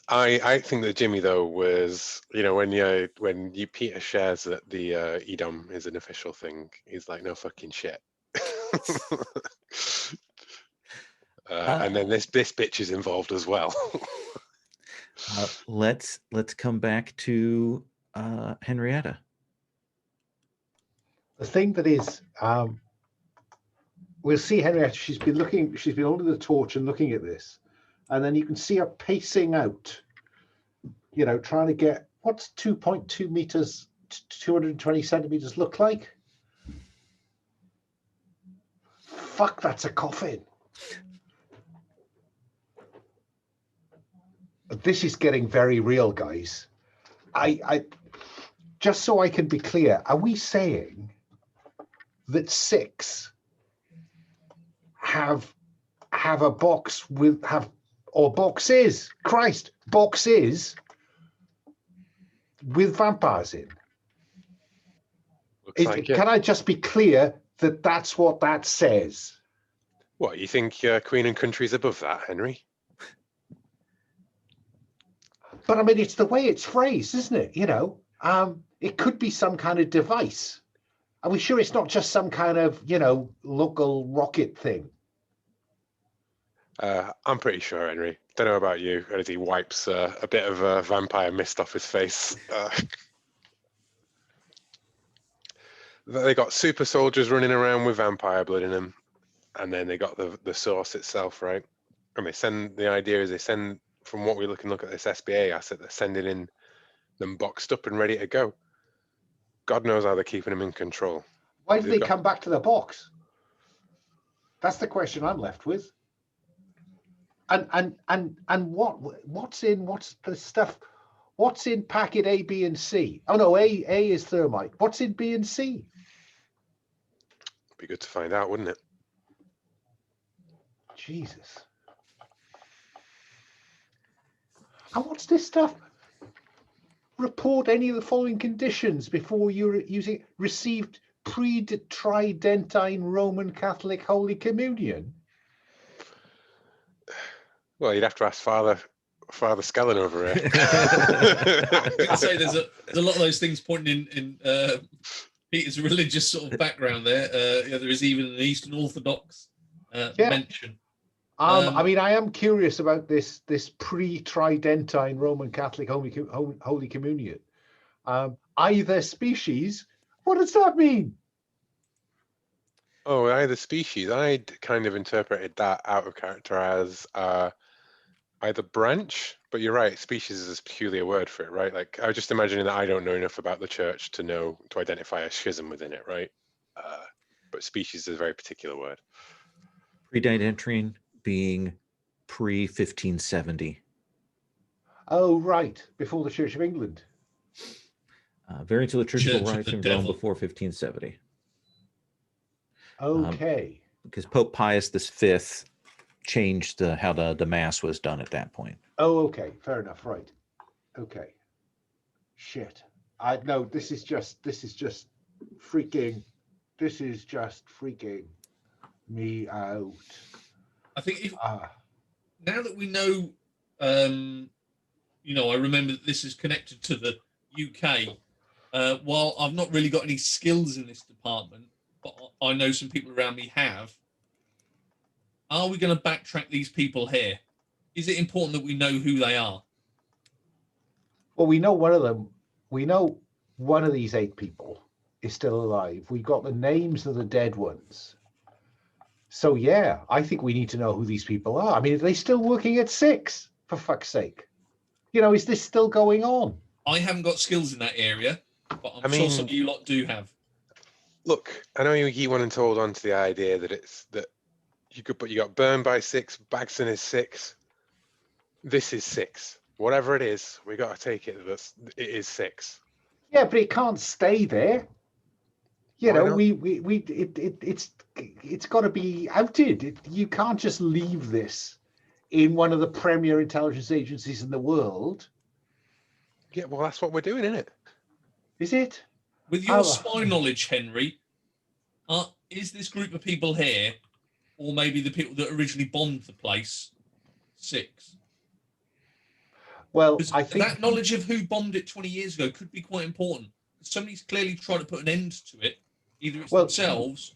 I think that Jimmy though was when Peter shares that the EDOM is an official thing, he's like, no fucking shit. And then this bitch is involved as well. Let's come back to Henrietta. The thing that is, we'll see Henrietta. She's been holding the torch and looking at this, and then you can see her pacing out. You know, trying to get what's 2.2 meters, 220 centimeters look like. Fuck, that's a coffin. This is getting very real, guys. I just so I can be clear, are we saying that 6 have a box with boxes with vampires in? Looks like it. Can I just be clear that that's what that says? What, you think Queen and Country's above that, Henry? But I mean, it's the way it's phrased, isn't it? You know, it could be some kind of device. Are we sure it's not just some kind of, you know, local rocket thing? I'm pretty sure, Henry. Don't know about you, as he wipes a bit of vampire mist off his face. They got super soldiers running around with vampire blood in them, and then they got the source itself, right? And the idea is they send, from what we look at this SBA asset, they're sending in them boxed up and ready to go. God knows how they're keeping them in control. Why did they come back to the box? That's the question I'm left with. And what's the stuff? What's in packet A, B, and C? Oh no, A is thermite. What's in B and C? Be good to find out, wouldn't it? Jesus. And what's this stuff? Report any of the following conditions before you're using received pre-tridentine Roman Catholic Holy Communion. Well, you'd have to ask Father Skellen over here. I'd say there's a lot of those things pointing in Peter's religious sort of background there. There is even an Eastern Orthodox mention. I mean, I am curious about this pre-tridentine Roman Catholic Holy Communion. Either species. What does that mean? Oh, either species. I'd kind of interpreted that out of character as either branch, but you're right, species is a peculiar word for it, right? Like, I was just imagining that I don't know enough about the church to identify a schism within it, right? But species is a very particular word. Pre-tridentine being pre-1570. Oh, right, before the Church of England. Variants of liturgical Church of rites the in Rome Devil. before 1570. Okay. Because Pope Pius V changed how the mass was done at that point. Oh, okay, fair enough. Right. Okay. Shit. No. This is just freaking me out. I think now that we know, I remember that this is connected to the UK. While I've not really got any skills in this department, but I know some people around me have. Are we going to backtrack these people here? Is it important that we know who they are? Well, we know one of them. We know one of these 8 people is still alive. We got the names of the dead ones. So yeah, I think we need to know who these people are. I mean, are they still working at 6? For fuck's sake. You know, is this still going on? I haven't got skills in that area, but I'm sure some of you lot do have. Look, I know you keep wanting to hold on to the idea that you got burned by 6, Bagson is 6. This is 6. Whatever it is, we got to take it. It is 6. Yeah, but it can't stay there. You Why know, not? it's got to be outed. You can't just leave this in one of the premier intelligence agencies in the world. Yeah, well, that's what we're doing, isn't it? Is it? With your spy knowledge, Henry, is this group of people here, or maybe the people that originally bombed the place, 6? Well, I think that knowledge of who bombed it 20 years ago could be quite important. Somebody's clearly trying to put an end to it. Either it's themselves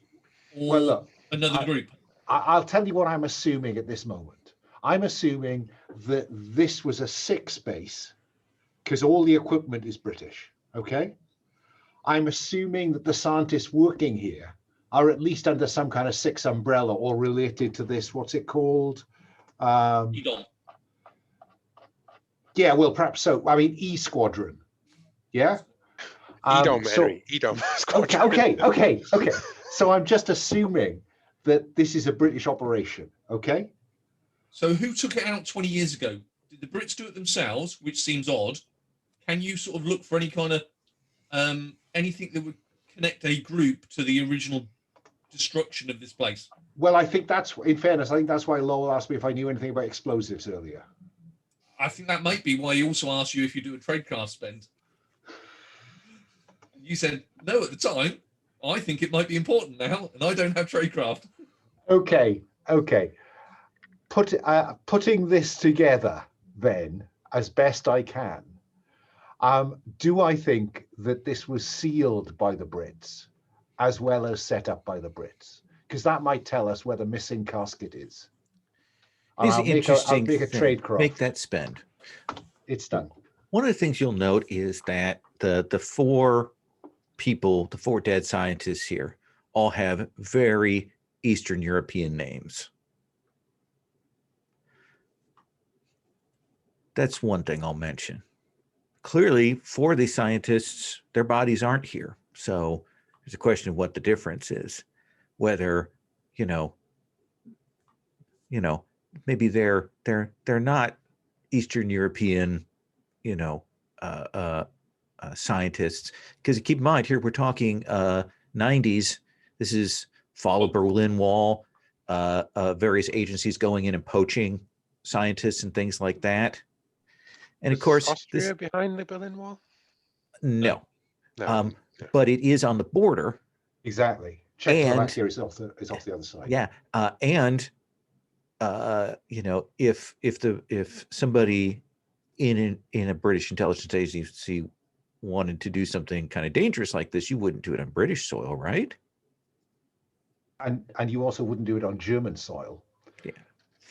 or another group. I'll tell you what I'm assuming at this moment. I'm assuming that this was a 6 base because all the equipment is British. Okay. I'm assuming that the scientists working here are at least under some kind of six umbrella or related to this. What's it called? Edom. Yeah, well, perhaps so. I mean, E Squadron. Yeah. Edom, So Henry. Edom. okay. So I'm just assuming that this is a British operation. Okay. So who took it out 20 years ago? Did the Brits do it themselves, which seems odd? Can you sort of look for any kind of anything that would connect a group to the original destruction of this place? Well, I think that's, in fairness, I think that's why Lowell asked me if I knew anything about explosives earlier. I think that might be why he also asked you if you do a tradecraft spend. You said no at the time. I think it might be important now, and I don't have tradecraft. Okay. Putting this together then as best I can. Do I think that this was sealed by the Brits as well as set up by the Brits? Because that might tell us where the missing casket is. And It's interesting. I'll make a trade craft. Make that spend. It's done. One of the things you'll note is that the four people, the four dead scientists here, all have very Eastern European names. That's one thing I'll mention. Clearly, for these scientists, their bodies aren't here. So there's a question of what the difference is. Whether, maybe they're not Eastern European, scientists. Because keep in mind, here we're talking 90s. This is fall of Berlin Wall, various agencies going in and poaching scientists and things like that. And of course, Austria behind the Berlin Wall? No. No. But it is on the border. Exactly. Czechoslovakia is off the other side. Yeah. If somebody in a British intelligence agency wanted to do something kind of dangerous like this, you wouldn't do it on British soil, right? And you also wouldn't do it on German soil. Yeah.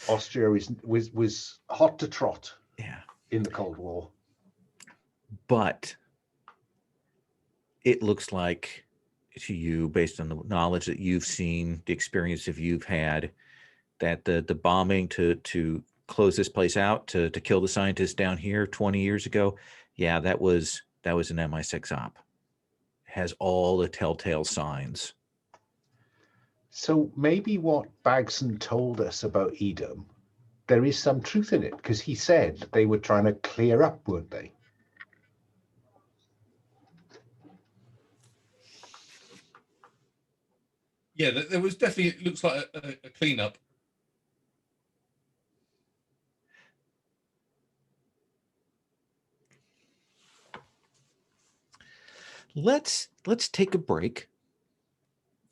Austria was hot to trot. Yeah. In the Cold War. But it looks like to you, based on the knowledge that you've seen, the experience that you've had, that the bombing to close this place out, to kill the scientists down here 20 years ago, yeah, that was an MI6 op. Has all the telltale signs. So maybe what Bagson told us about Edom, there is some truth in it, because he said they were trying to clear up, weren't they? Yeah, there was definitely, it looks like a cleanup. Let's take a break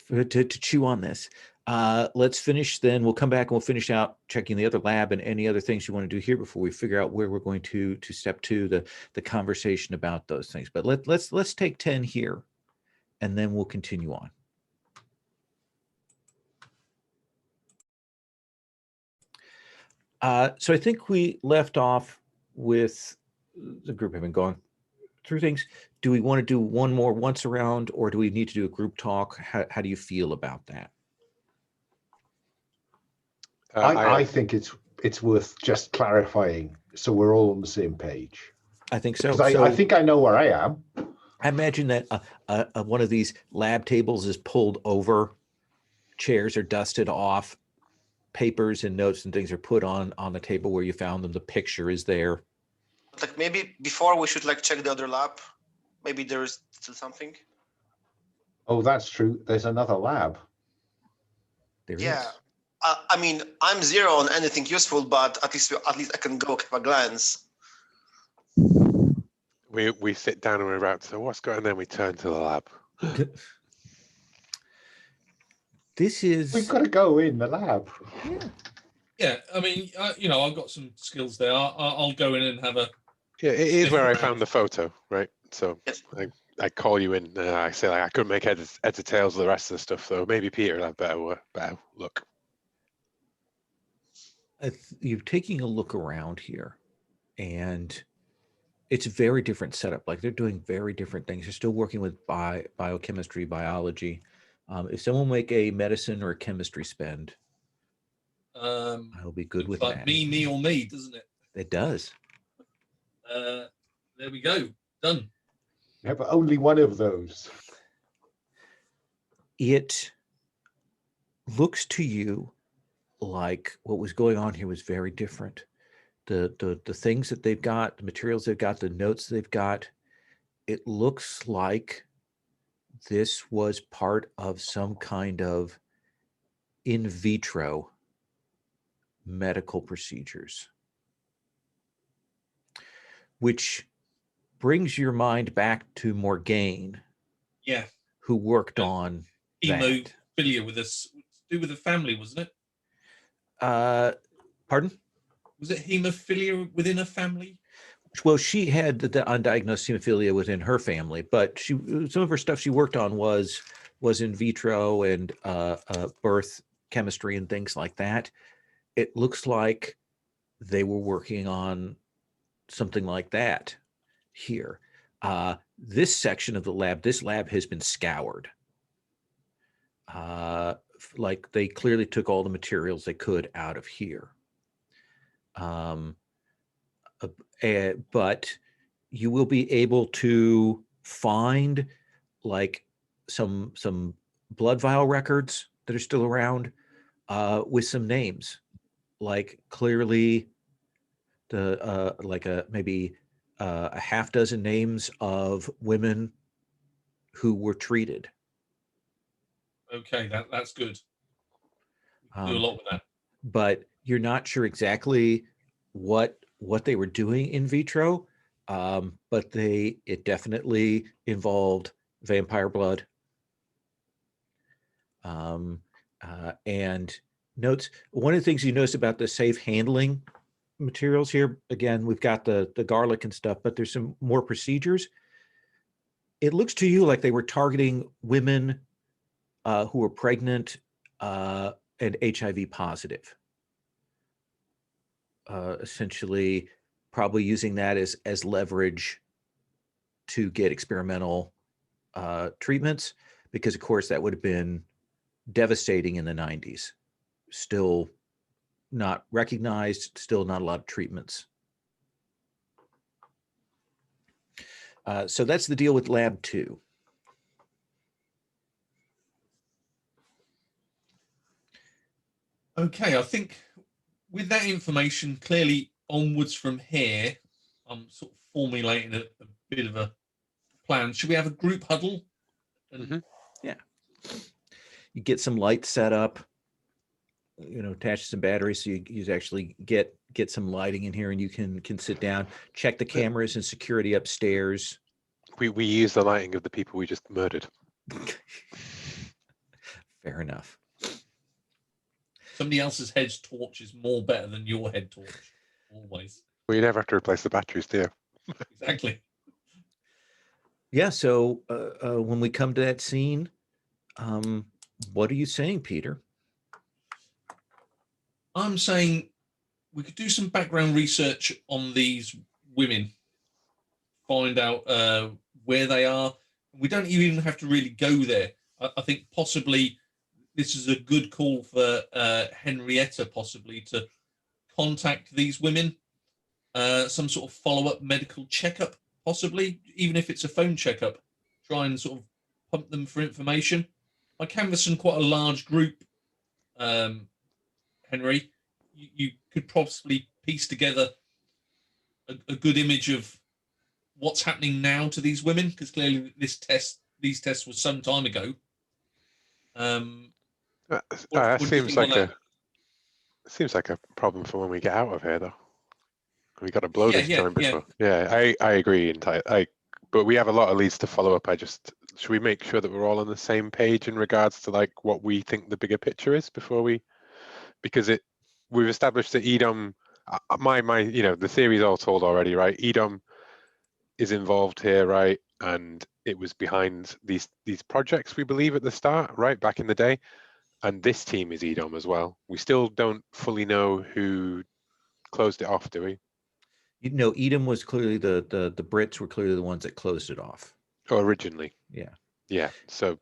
to chew on this. Let's finish, then we'll come back and we'll finish out checking the other lab and any other things you want to do here before we figure out where we're going to step to the conversation about those things. But let's take 10 here and then we'll continue on. So I think we left off with the group having gone through things. Do we want to do one more once around, or do we need to do a group talk? How do you feel about that? I think it's worth just clarifying so we're all on the same page. I think so. I think I know where I am. I imagine that one of these lab tables is pulled over, chairs are dusted off, papers and notes and things are put on the table where you found them. The picture is there. Like maybe before we should check the other lab. Maybe there is still something. Oh, that's true. There's another lab. There Yeah. is. I mean, I'm zero on anything useful, but at least I can go have a glance. We sit down and we're about to, what's going on? And then we turn to the lab. This is. We've got to go in the lab. Yeah, I mean, I've got some skills there. I'll go in and have a. Yeah, it is where I found the photo, right? So Yes. I call you in. I say I couldn't make heads or tails of the rest of the stuff, so maybe Peter will have better look. You're taking a look around here, and it's a very different setup. Like they're doing very different things. They're still working with biochemistry, biology. If someone make a medicine or a chemistry spend, I'll be good with like that. me or me, doesn't it? It does. There we go. Done. You have only one of those. It looks to you like what was going on here was very different. The things that they've got, the materials they've got, the notes they've got, it looks like this was part of some kind of in vitro medical procedures, which brings your mind back to Morgaine, Yeah. who worked on that. Hemophilia with us, to do with the family, wasn't it? Pardon? Was it hemophilia within a family? Well, she had the undiagnosed hemophilia within her family, but some of her stuff she worked on was in vitro and birth chemistry and things like that. It looks like they were working on something like that here. This section of the lab, this lab has been scoured. Like they clearly took all the materials they could out of here. But you will be able to find like some blood vial records that are still around with some names, like clearly the like maybe a half dozen names of women who were treated. Okay, that's good. We can do a lot with that. But you're not sure exactly what they were doing in vitro, but it definitely involved vampire blood. And notes, one of the things you notice about the safe handling materials here, again, we've got the garlic and stuff, but there's some more procedures. It looks to you like they were targeting women who were pregnant and HIV positive. Essentially, probably using that as leverage to get experimental treatments, because of course that would have been devastating in the 90s. Still not recognized, still not a lot of treatments. So that's the deal with Lab 2. Okay, I think with that information clearly onwards from here, I'm sort of formulating a bit of a plan. Should we have a group huddle? Yeah. You get some lights set up, attach some batteries so you actually get some lighting in here, and you can sit down, check the cameras and security upstairs. We use the lighting of the people we just murdered. Fair enough. Somebody else's head torch is more better than your head torch, always. Well, you never have to replace the batteries, do you? Exactly. Yeah, so when we come to that scene, what are you saying, Peter? I'm saying we could do some background research on these women, find out where they are. We don't even have to really go there. I think possibly this is a good call for Henrietta, possibly to contact these women, some sort of follow-up medical checkup, possibly, even if it's a phone checkup, try and sort of pump them for information. By canvassing quite a large group, Henry, you could possibly piece together a good image of what's happening now to these women, because clearly these tests were some time ago. That seems like a problem for when we get out of here, though. We got to blow this joint before. Yeah, I agree entirely. But we have a lot of leads to follow up. Should we make sure that we're all on the same page in regards to like what we think the bigger picture is before because we've established that Edom, the theory's all told already, right? Edom is involved here, right? And it was behind these projects, we believe, at the start, right, back in the day. And this team is Edom as well. We still don't fully know who closed it off, do we? You know, Edom was clearly the Brits were clearly the ones that closed it off. Oh, originally. Yeah. Yeah. So,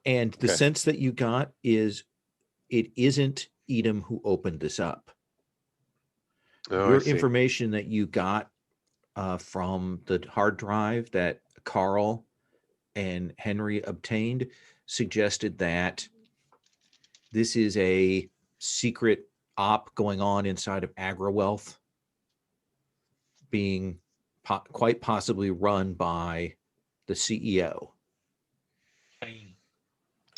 And the okay. sense that you got is it isn't Edom who opened this up. Oh, I Your see. information that you got from the hard drive that Carl and Henry obtained suggested that this is a secret op going on inside of AgriWealth, being quite possibly run by the CEO. Kane.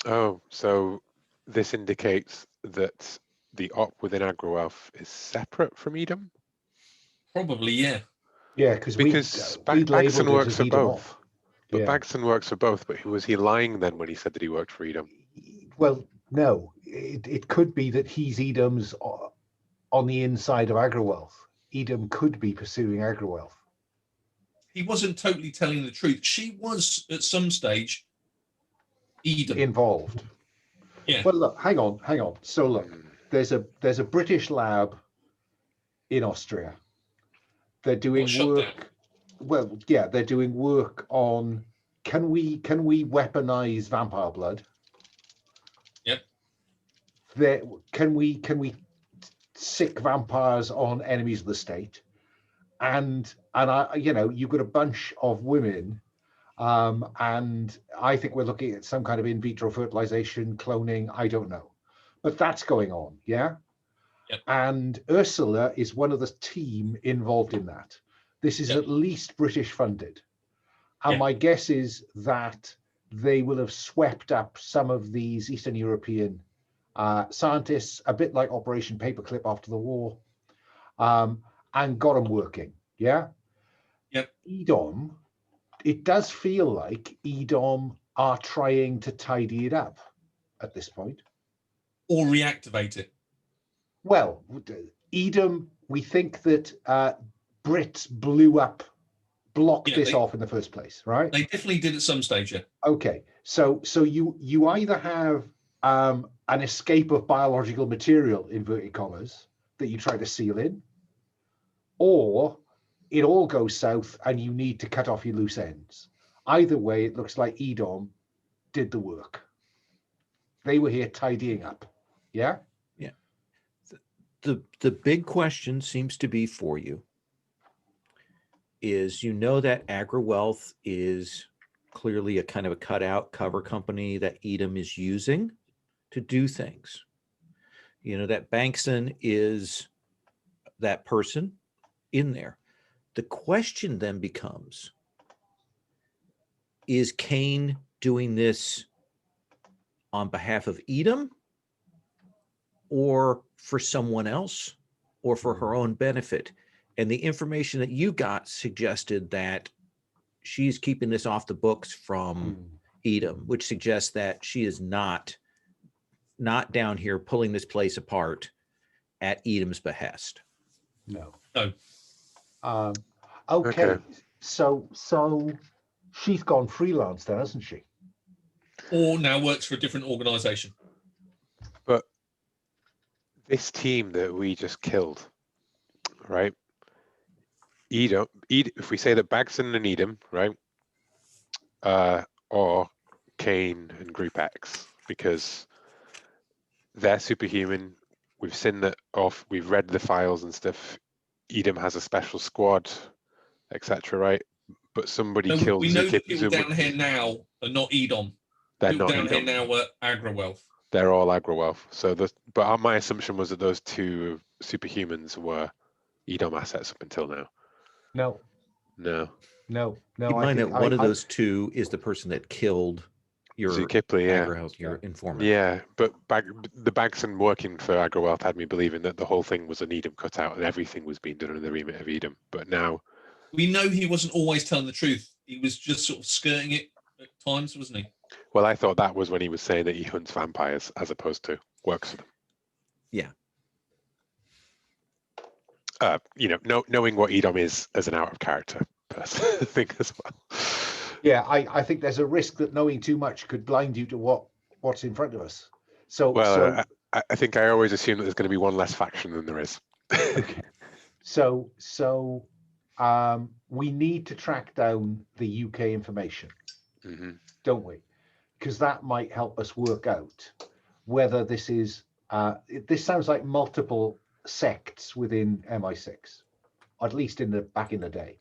Oh, so this indicates that the op within AgriWealth is separate from Edom? Probably, yeah. Yeah, because Because we'd Bagson labelled it works as for Edom both. Op. But Yeah. Bagson works for both. But was he lying then when he said that he worked for Edom? Well, no, it could be that he's Edom's on the inside of AgriWealth. Edom could be pursuing AgriWealth. He wasn't totally telling the truth. She was at some stage Edom. Involved. Yeah. Well, look, hang on. So look, there's a British lab in Austria. They're doing work. Well, yeah, they're doing work on can we weaponize vampire blood? Yep. Can we sick vampires on enemies of the state? And I, you've got a bunch of women, and I think we're looking at some kind of in vitro fertilization, cloning. I don't know, but that's going on, yeah. Yep. And Ursula is one of the team involved in that. This is at least British funded, and my guess is that they will have swept up some of these Eastern European scientists, a bit like Operation Paperclip after the war, and got them working. Yeah. Yep. Edom, it does feel like Edom are trying to tidy it up at this point. Or reactivate it. Well, Edom, we think that Brits blocked this off in the first place, right? They definitely did at some stage, yeah. Okay, so you either have an escape of biological material, inverted commas, that you try to seal in, or it all goes south and you need to cut off your loose ends. Either way, it looks like Edom did the work. They were here tidying up. Yeah? Yeah. The big question seems to be for you is, that AgriWealth is clearly a kind of a cutout cover company that Edom is using to do things. That Bankson is that person in there. The question then becomes, is Kane doing this on behalf of Edom or for someone else or for her own benefit? And the information that you got suggested that she's keeping this off the books from Edom, which suggests that she is not down here pulling this place apart at Edom's behest. No. No. Okay. So she's gone freelance then, hasn't she? Or now works for a different organization. But this team that we just killed, right? Edom, if we say that Bagson and Edom, right? Or Kane and Group X, because they're superhuman. We've seen that off. We've read the files and stuff. Edom has a special squad, etc. Right? But somebody killed. We know that people down here now are not Edom. They're people not down Edom. here now are AgriWealth. They're all AgriWealth. So, but my assumption was that those two superhumans were Edom assets up until now. No. Keep in mind that one of those two is the person that killed your AgriWealth, your informant. Yeah, but the Bagson working for AgriWealth had me believing that the whole thing was an Edom cutout and everything was being done in the remit of Edom. But now we know he wasn't always telling the truth. He was just sort of skirting it at times, wasn't he? Well, I thought that was when he was saying that he hunts vampires as opposed to works for them. Yeah. Knowing what Edom is as an out of character person, I think as well. Yeah, I think there's a risk that knowing too much could blind you to what's in front of us. I think I always assume that there's going to be one less faction than there is. Okay. So we need to track down the UK information, don't we? Because that might help us work out whether this is, this sounds like multiple sects within MI6, at least back in the day.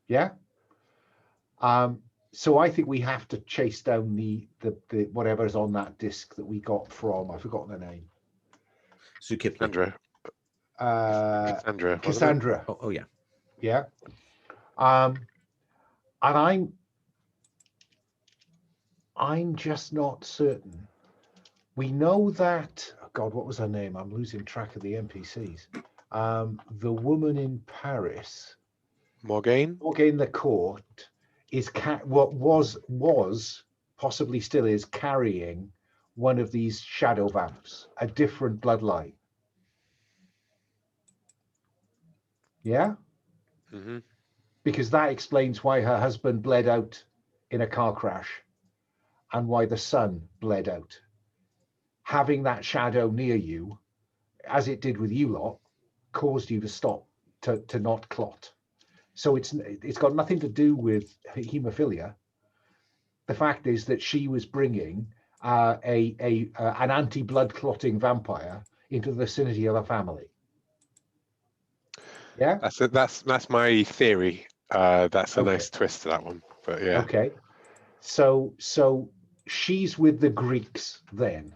Yeah. So I think we have to chase down the whatever's on that disc that we got from, I've forgotten the name. Zukipli. Cassandra. Cassandra. Oh yeah. Yeah. And I'm just not certain. We know that, oh God, what was her name? I'm losing track of the NPCs. The woman in Paris, Morgaine the court, is what was possibly still is carrying one of these shadow vamps, a different bloodline. Yeah. Because that explains why her husband bled out in a car crash and why the son bled out. Having that shadow near you, as it did with you lot, caused you to stop, to not clot. So it's got nothing to do with haemophilia. The fact is that she was bringing an anti-blood clotting vampire into the vicinity of the family. Yeah, that's my theory. That's a Okay. nice twist to that one, but yeah. Okay. So she's with the Greeks then,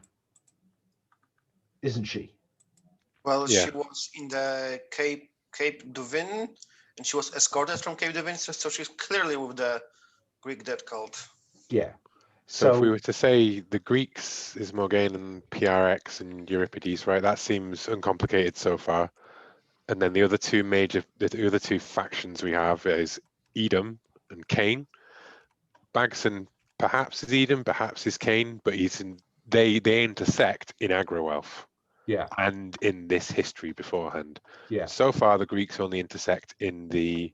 isn't she? Well, Yeah. she was in the Cape Duvin, and she was escorted from Cape Duvin, so she's clearly with the Greek death cult. Yeah. So if we were to say the Greeks is Morgaine and PRX and Euripides, right? That seems uncomplicated so far. And then the other two factions we have is Edom and Cain. Bagson perhaps is Edom, perhaps is Cain, but they intersect in Agrowelf. Yeah. And in this history beforehand. Yeah. So far, the Greeks only intersect in the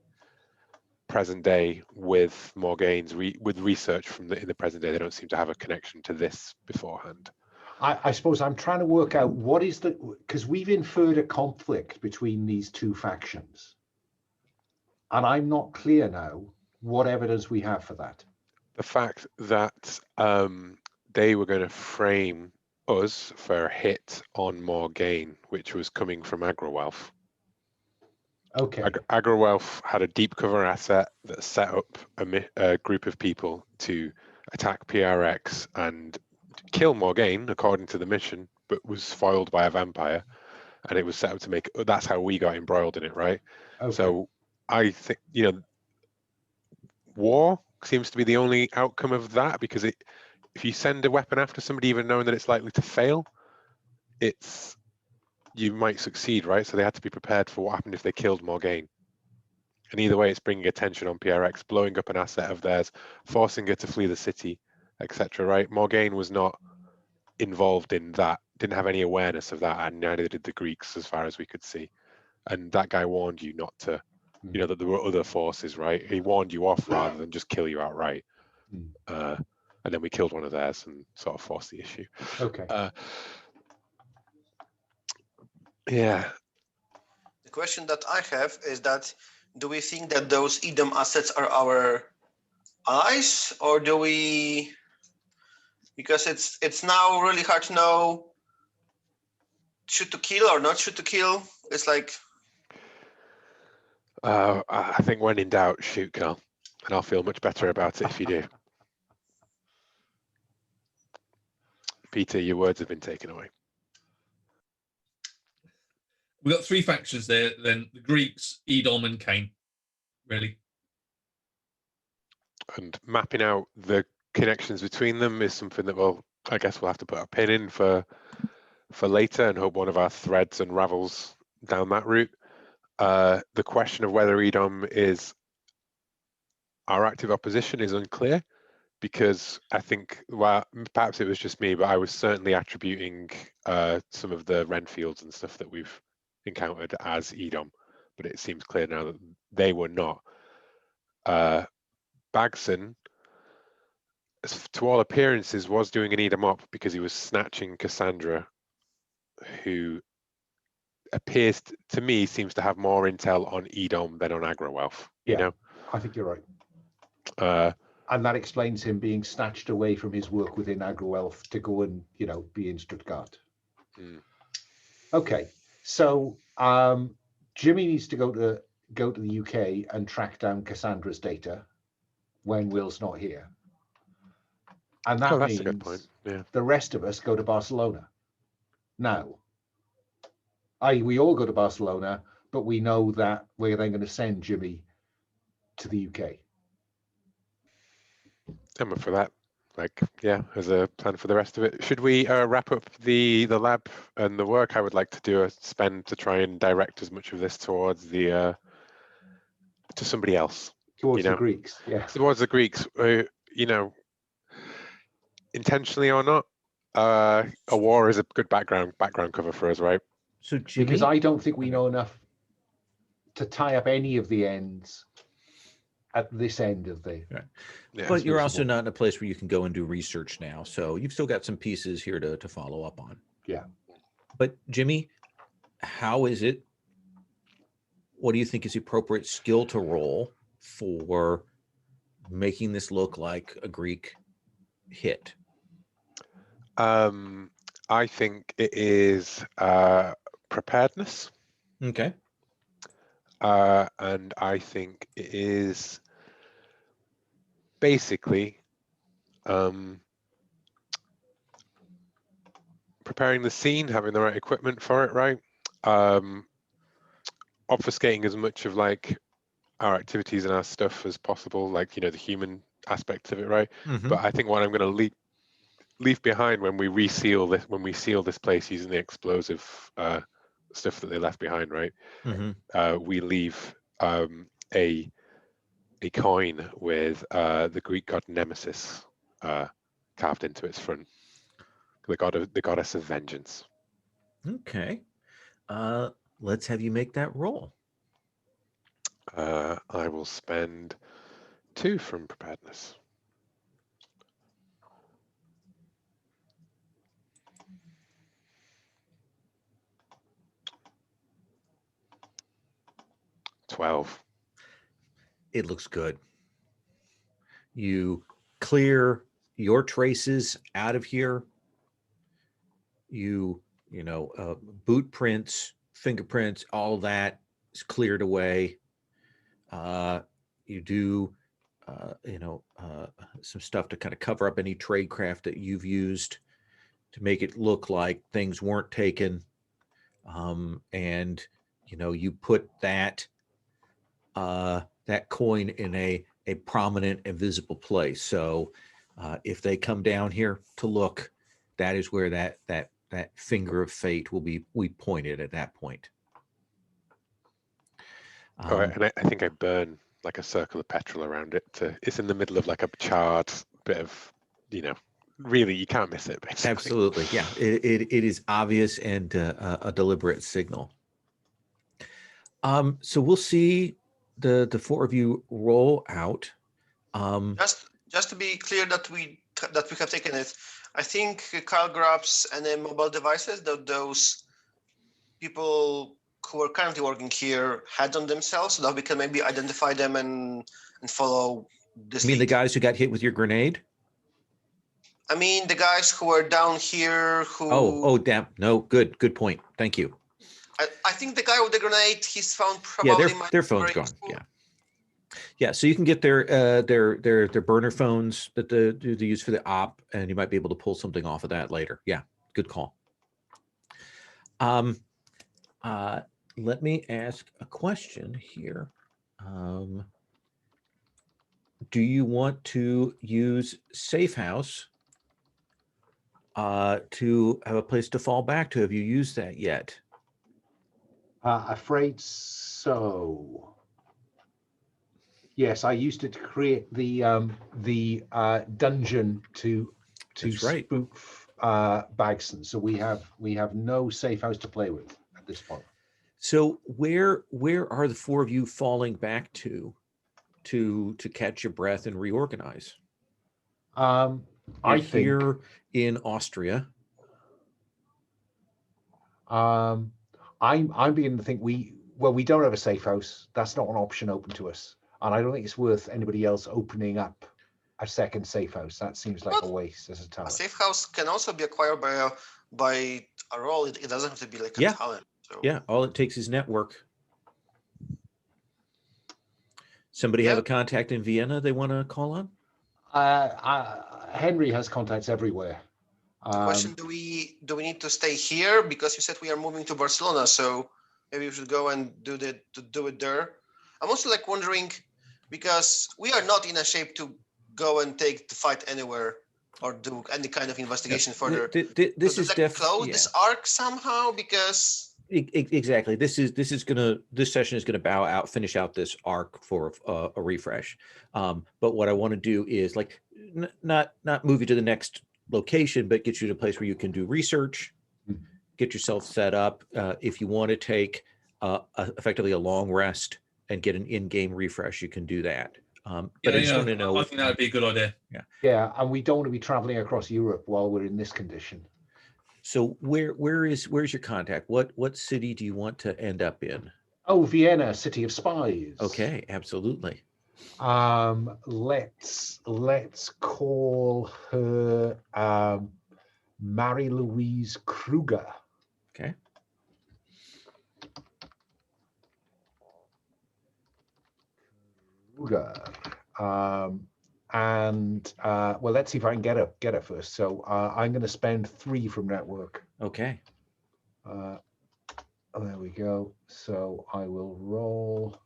present day with Morgaine's with research from in the present day. They don't seem to have a connection to this beforehand. I suppose I'm trying to work out what is because we've inferred a conflict between these two factions. And I'm not clear now what evidence we have for that. The fact that they were going to frame us for a hit on Morgaine, which was coming from Agrowelf. Okay. Agrowelf had a deep cover asset that set up a group of people to attack PRX and kill Morgaine according to the mission, but was foiled by a vampire, and it was set up to make. That's how we got embroiled in it, right? Okay. So I think war seems to be the only outcome of that, because if you send a weapon after somebody, even knowing that it's likely to fail, you might succeed, right? So they had to be prepared for what happened if they killed Morgaine. And either way, it's bringing attention on PRX, blowing up an asset of theirs, forcing her to flee the city, etc. Right? Morgaine was not involved in that, didn't have any awareness of that, and neither did the Greeks, as far as we could see. And that guy warned you not to, that there were other forces, right? He warned you off rather than just kill you outright. And then we killed one of theirs and sort of forced the issue. Okay. The question that I have is that, do we think that those Edom assets are our allies, or do we? Because it's now really hard to know shoot to kill or not shoot to kill. It's like. I think when in doubt, shoot, Carl, and I'll feel much better about it if you do. Peter, your words have been taken away. We've got three factions there, then: the Greeks, Edom, and Cain. Really. And mapping out the connections between them is something that I guess we'll have to put a pin in for later, and hope one of our threads unravels down that route. The question of whether Edom is our active opposition is unclear, because I think, well, perhaps it was just me, but I was certainly attributing some of the Renfields and stuff that we've encountered as Edom, but it seems clear now that they were not. Bagson, to all appearances, was doing an Edom op because he was snatching Cassandra, who appears to me seems to have more intel on Edom than on Agro-Wealth. You Yeah. know, I think you're right. And that explains him being snatched away from his work within Agro-Wealth to go and, be in Stuttgart. Okay, so Jimmy needs to go to the UK and track down Cassandra's data when Will's not here, and that that's a good point. means Yeah. the rest of us go to Barcelona. Now, we all go to Barcelona, but we know that we're then going to send Jimmy to the UK. I'm up for that. Like, yeah, as a plan for the rest of it. Should we wrap up the lab and the work? I would like to do a spend to try and direct as much of this towards the to somebody else. Towards the Greeks, yes. Towards the Greeks, intentionally or not. A war is a good background cover for us, right? So Jimmy, Because I don't think we know enough to tie up any of the ends at this end of the. right. Yeah. But you're also not in a place where you can go and do research now, so you've still got some pieces here to follow up on. Yeah. But Jimmy, how is it? What do you think is the appropriate skill to roll for making this look like a Greek hit? I think it is preparedness. Okay. And I think it is basically preparing the scene, having the right equipment for it, right? Obfuscating as much of like our activities and our stuff as possible, like the human aspects of it, right? Mm-hmm. But I think what I'm going to leave behind when we seal this place using the explosive stuff that they left behind, right? Mm-hmm. We leave a coin with the Greek god Nemesis carved into its front, the goddess of vengeance. Okay. Let's have you make that roll. I will spend 2 from preparedness. $12. It looks good. You clear your traces out of here. Boot prints, fingerprints, all that is cleared away. You do, some stuff to kind of cover up any tradecraft that you've used to make it look like things weren't taken. And you put that coin in a prominent and visible place. So if they come down here to look, that is where that finger of fate will be pointed at that point. All right, and I think I burn like a circle of petrol around it. It's in the middle of like a charred bit of, really you can't miss it. Basically. Absolutely, yeah. It is obvious and a deliberate signal. So we'll see the 4 of you roll out. Just to be clear that we have taken it, I think Carl grabs any mobile devices that those people who are currently working here had on themselves, so that we can maybe identify them and follow this. You mean the guys who got hit with your grenade? I mean the guys who are down here who. Oh, damn! No, good point. Thank you. I think the guy with the grenade, his phone probably. Yeah, their phone's gone. Yeah. So you can get their burner phones that they use for the op, and you might be able to pull something off of that later. Yeah, good call. Let me ask a question here. Do you want to use Safe House to have a place to fall back to? Have you used that yet? Afraid so. Yes, I used it to create the dungeon to spoof Bagson. So we have no safe house to play with at this point. So where are the 4 of you falling back to catch your breath and reorganize? I think here in Austria. I'm beginning to think we don't have a safe house. That's not an option open to us, and I don't think it's worth anybody else opening up a second safe house. That seems like a waste as a A talent. safe house can also be acquired by a role. It doesn't have to be like a Yeah. talent. So. Yeah, all it takes is network. Somebody have a contact in Vienna they want to call on? Henry has contacts everywhere. Question: Do we need to stay here because you said we are moving to Barcelona? So maybe we should go and do it there. I'm also like wondering because we are not in a shape to go and take the fight anywhere or do any kind of investigation further. This is definitely close this arc somehow because exactly this session is gonna finish out this arc for a refresh. But what I want to do is like not move you to the next location, but get you to a place where you can do research, get yourself set up. If you want to take effectively a long rest and get an in-game refresh, you can do that. But I just want to know. I think that would be a good idea. Yeah, and we don't want to be traveling across Europe while we're in this condition. So where's your contact? What city do you want to end up in? Oh, Vienna, city of spies. Okay, absolutely. Let's call her Marie-Louise Kruger. Okay. Kruger. Well, let's see if I can get her first. So I'm going to spend 3 from network. Okay. There we go. So I will roll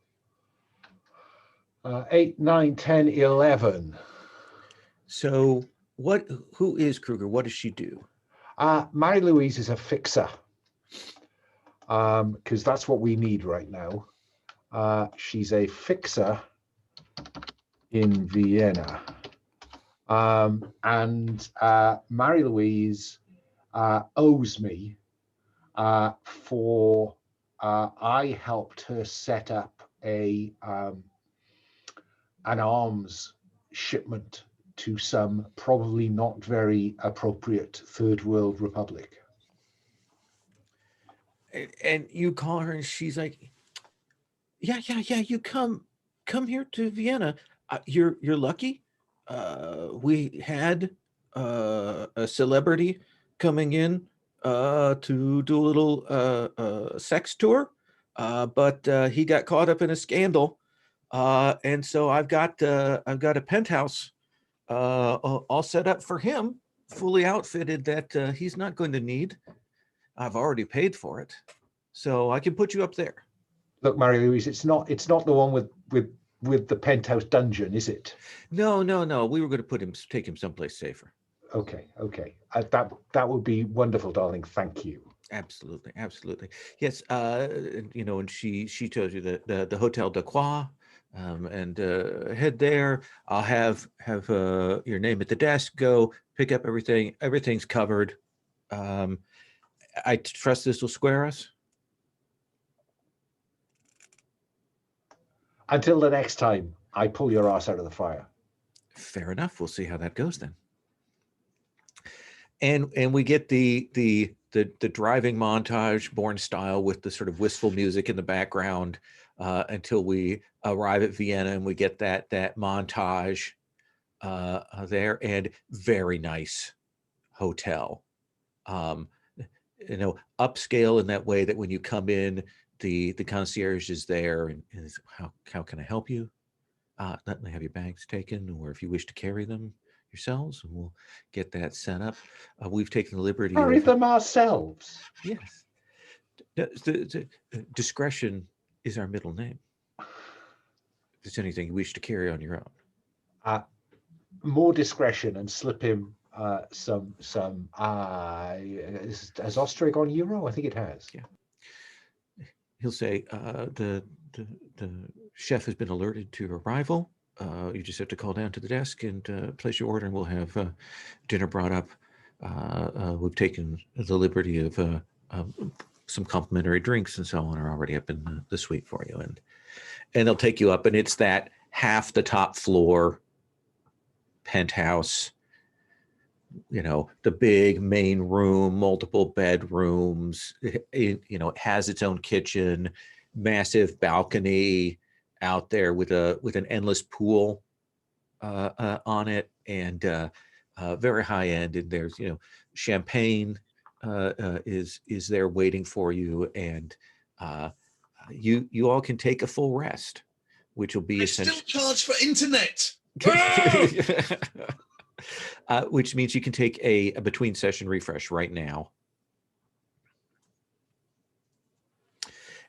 8, 9, 10, 11. So who is Kruger? What does she do? Marie-Louise is a fixer. Because that's what we need right now. She's a fixer in Vienna. And Marie-Louise owes me for I helped her set up an arms shipment to some probably not very appropriate third world republic. And you call her and she's like, yeah, you come here to Vienna. You're lucky. We had a celebrity coming in to do a little sex tour, but he got caught up in a scandal, and so I've got a penthouse all set up for him, fully outfitted that he's not going to need. I've already paid for it, so I can put you up there. Look, Marie-Louise, it's not the one with the penthouse dungeon, is it? No. We were going to take him someplace safer. Okay. That would be wonderful, darling. Thank you. Absolutely. Yes. And she tells you that the Hotel de Croix, and head there. I'll have your name at the desk. Go pick up everything. Everything's covered. I trust this will square us. Until the next time I pull your ass out of the fire. Fair enough. We'll see how that goes then. And we get the driving montage, Bourne style, with the sort of wistful music in the background until we arrive at Vienna, and we get that montage there, and very nice hotel. Upscale in that way that when you come in, the concierge is there and is, how can I help you? Let me have your bags taken, or if you wish to carry them yourselves, and we'll get that set up. We've taken the liberty Carry them ourselves. Yes. The discretion is our middle name. If there's anything you wish to carry on your own. More discretion and slip him some. Has Austria gone euro? I think it has. Yeah. He'll say the chef has been alerted to your arrival. You just have to call down to the desk and place your order, and we'll have dinner brought up. We've taken the liberty of some complimentary drinks and so on are already up in the suite for you, and they'll take you up, and it's that half the top floor penthouse, the big main room, multiple bedrooms. It has its own kitchen, massive balcony out there with an endless pool on it, and very high end. And there's champagne is there waiting for you, and you all can take a full rest, which will be They still essentially charge for internet. Whoa! which means you can take a between session refresh right now.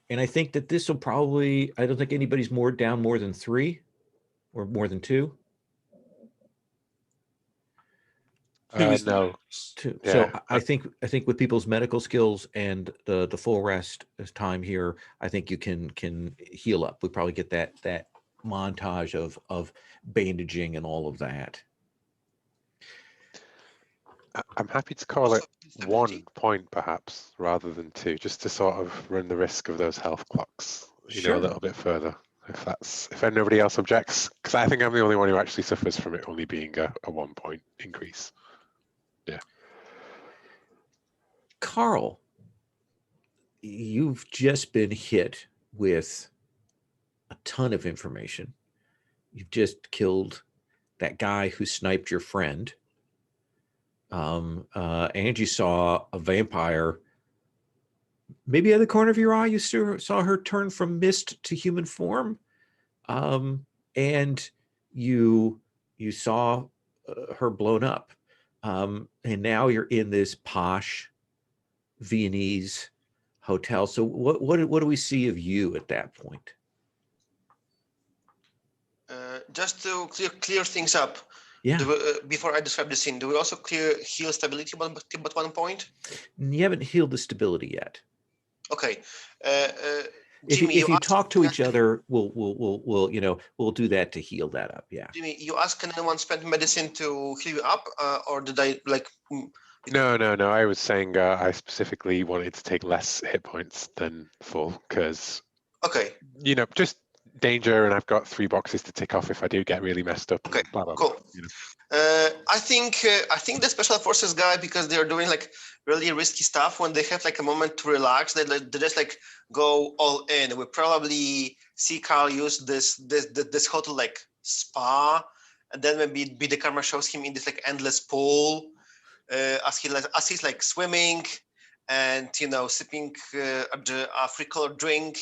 And I think that this will probably, I don't think anybody's down more than 3 or more than 2. Who is the No. max? 2. Yeah. So I think with people's medical skills and the full rest time here, I think you can heal up. We probably get that montage of bandaging and all of that. I'm happy to call it Stability. 1 point perhaps rather than 2, just to sort of run the risk of those health clocks, Sure. a little bit further. If nobody else objects, because I think I'm the only one who actually suffers from it only being a 1 point increase. Yeah. Carl, you've just been hit with a ton of information. You've just killed that guy who sniped your friend. And you saw a vampire. Maybe at the corner of your eye, you saw her turn from mist to human form. And you saw her blown up. And now you're in this posh Viennese hotel. So what do we see of you at that point? Just to clear things up, Yeah. before I describe the scene, do we also clear heal stability but 1 point? You haven't healed the stability yet. Okay. If Jimmy, you asked- talk to each other, we'll do that to heal that up. Yeah. Jimmy, you asked, can anyone spend medicine to heal you up, or did I like? No. I was saying I specifically wanted to take less hit points than full because, Okay. Just danger, and I've got 3 boxes to tick off if I do get really messed up. Okay, Blah, blah, cool. blah, I think the special forces guy, because they're doing like really risky stuff, when they have like a moment to relax, they just like go all in. We probably see Carl use this hotel like spa, and then maybe the camera shows him in this like endless pool as he's like swimming and sipping a free colored drink.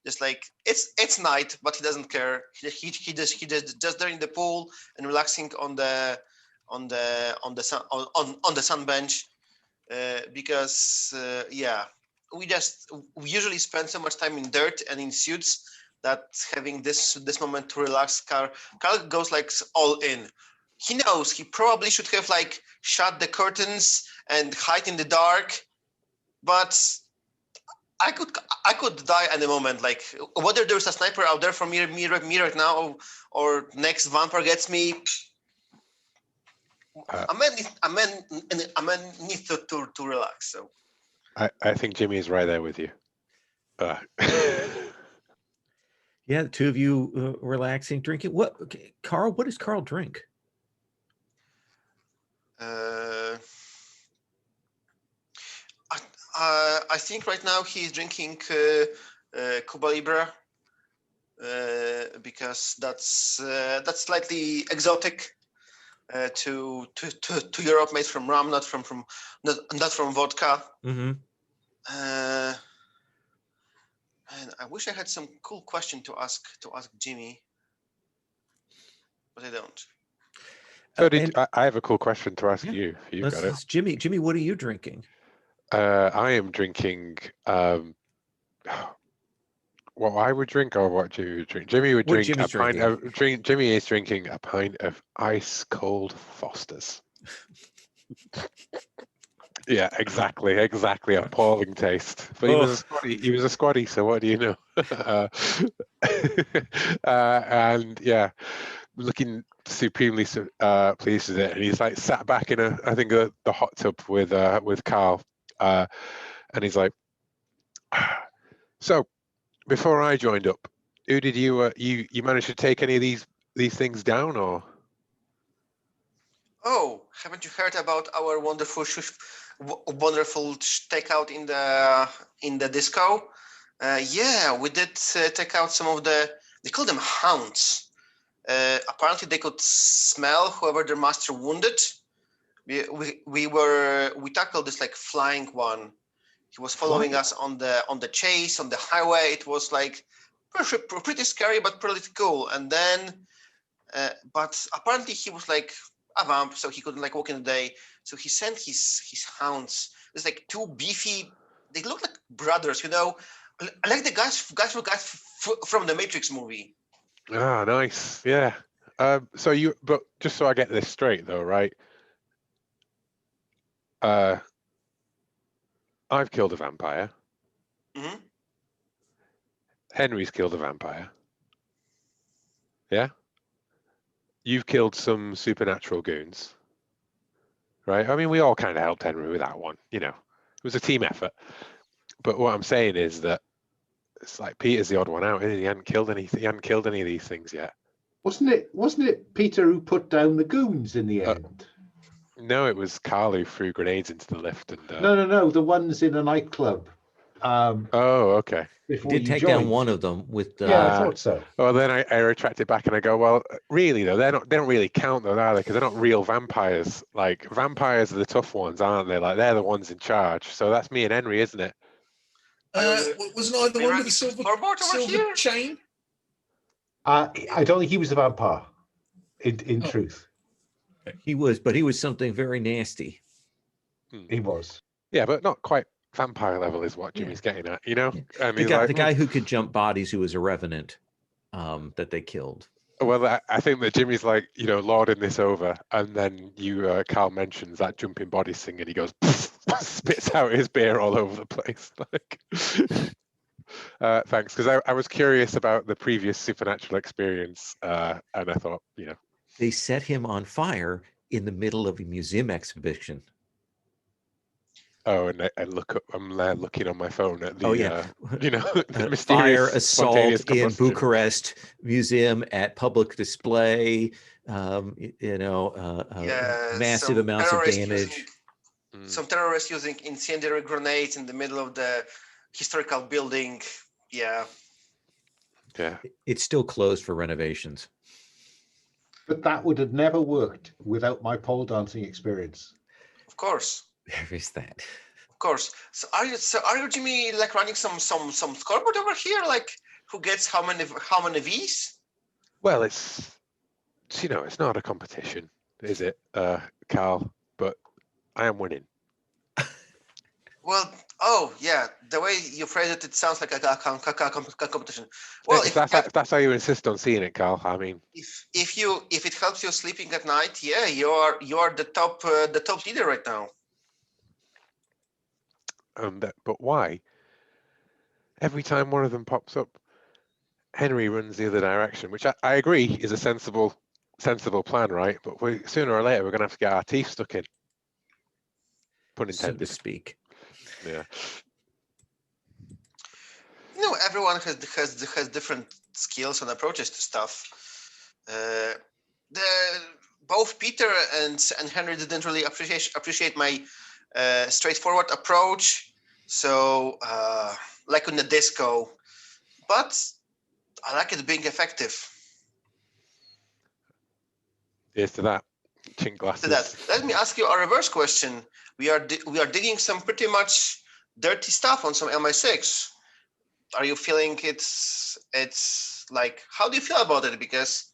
Just like it's night, but he doesn't care. He just there in the pool and relaxing on the sun bench, because we usually spend so much time in dirt and in suits that having this moment to relax, Carl goes like all in. He knows he probably should have like shut the curtains and hide in the dark, but I could die at the moment. Like whether there's a sniper out there for me right now, or next vampire gets me. A man needs to relax. So I think Jimmy is right there with you. Yeah, the two of you relaxing, drinking. Carl? What does Carl drink? I think right now he's drinking Cuba Libre, because that's slightly exotic to Europe, made from rum, not from vodka. Mm-hmm. And I wish I had some cool question to ask Jimmy, but I don't. So I have a cool question to ask you. You've got it. Jimmy, what are you drinking? I am drinking what I would drink, or what Jimmy would drink. Jimmy would drink a pint of Jimmy is drinking a pint of ice cold Foster's. Yeah, exactly. Appalling taste. But he was a squatty. So what do you know? And yeah, looking supremely pleased with it. And he's like sat back in the hot tub with Carl, and he's like, so before I joined up, who did you manage to take any of these things down, or? Oh, haven't you heard about our wonderful takeout in the disco? Yeah, we did take out some of they call them hounds. Apparently they could smell whoever their master wounded. We tackled this like flying one. He was following us on the chase on the highway. It was like pretty scary but pretty cool. And then but apparently he was like a vamp, so he couldn't like walk in the day. So he sent his hounds. It's like two beefy. They look like brothers, you know, like the guys from the Matrix movie. Ah, nice. Yeah. But just so I get this straight, though, right? I've killed a vampire. Mm-hmm. Henry's killed a vampire. Yeah. You've killed some supernatural goons, right? I mean, we all kind of helped Henry with that one. You know, it was a team effort. But what I'm saying is that it's like Peter's the odd one out, isn't he? He hadn't killed anything. He hadn't killed any of these things yet. Wasn't it Peter who put down the goons in the end? No, it was Carl who threw grenades into the lift. And No, the ones in a nightclub. Oh, okay. He Before did you take joined. down one of them with. Yeah, I thought so. Well, then I retract it back and I go, well, really though, they don't really count though, are they? Because they're not real vampires. Like vampires are the tough ones, aren't they? Like they're the ones in charge. So that's me and Henry, isn't it? Wasn't I the one with the silver chain? I don't think he was a vampire. In truth, He was, but he was something very nasty. he was. Yeah, but not quite vampire level is what Jimmy's getting at, you know? Yeah. I mean, the guy who could jump bodies, who was a revenant that they killed. Well, I think that Jimmy's like, you know, lording this over, and then Carl mentions that jumping bodies thing, and he goes, spits out his beer all over the place. Like, thanks, because I was curious about the previous supernatural experience, and I thought, you know, They set him on fire in the middle of a museum exhibition. oh, and I'm looking on my phone at the, you know, the mysterious fire assault in combustion. Bucharest museum at public display. Massive amounts of damage. Some terrorists using incendiary grenades in the middle of the historical building. Yeah. It's still closed for renovations. But that would have never worked without my pole dancing experience. Of course. There is that. Of course. So are you Jimmy like running some scoreboard over here? Like who gets how many V's? Well, it's you know, it's not a competition, is it, Carl? But I am winning. Well, oh yeah, the way you phrase it, it sounds like a competition. Well, if that's how you insist on seeing it, Carl. I mean, if it helps you sleeping at night, yeah, you are the top leader right now. But why? Every time one of them pops up, Henry runs the other direction, which I agree is a sensible plan, right? But sooner or later we're going to have to get our teeth stuck in. Pun intended. So to speak. Yeah. You know, everyone has different skills and approaches to stuff. Both Peter and Henry didn't really appreciate my straightforward approach. So, like in the disco, but I like it being effective. Here's to that. Chink glasses. To that, let me ask you a reverse question. We are digging some pretty much dirty stuff on some MI6. Are you feeling it's like, how do you feel about it? Because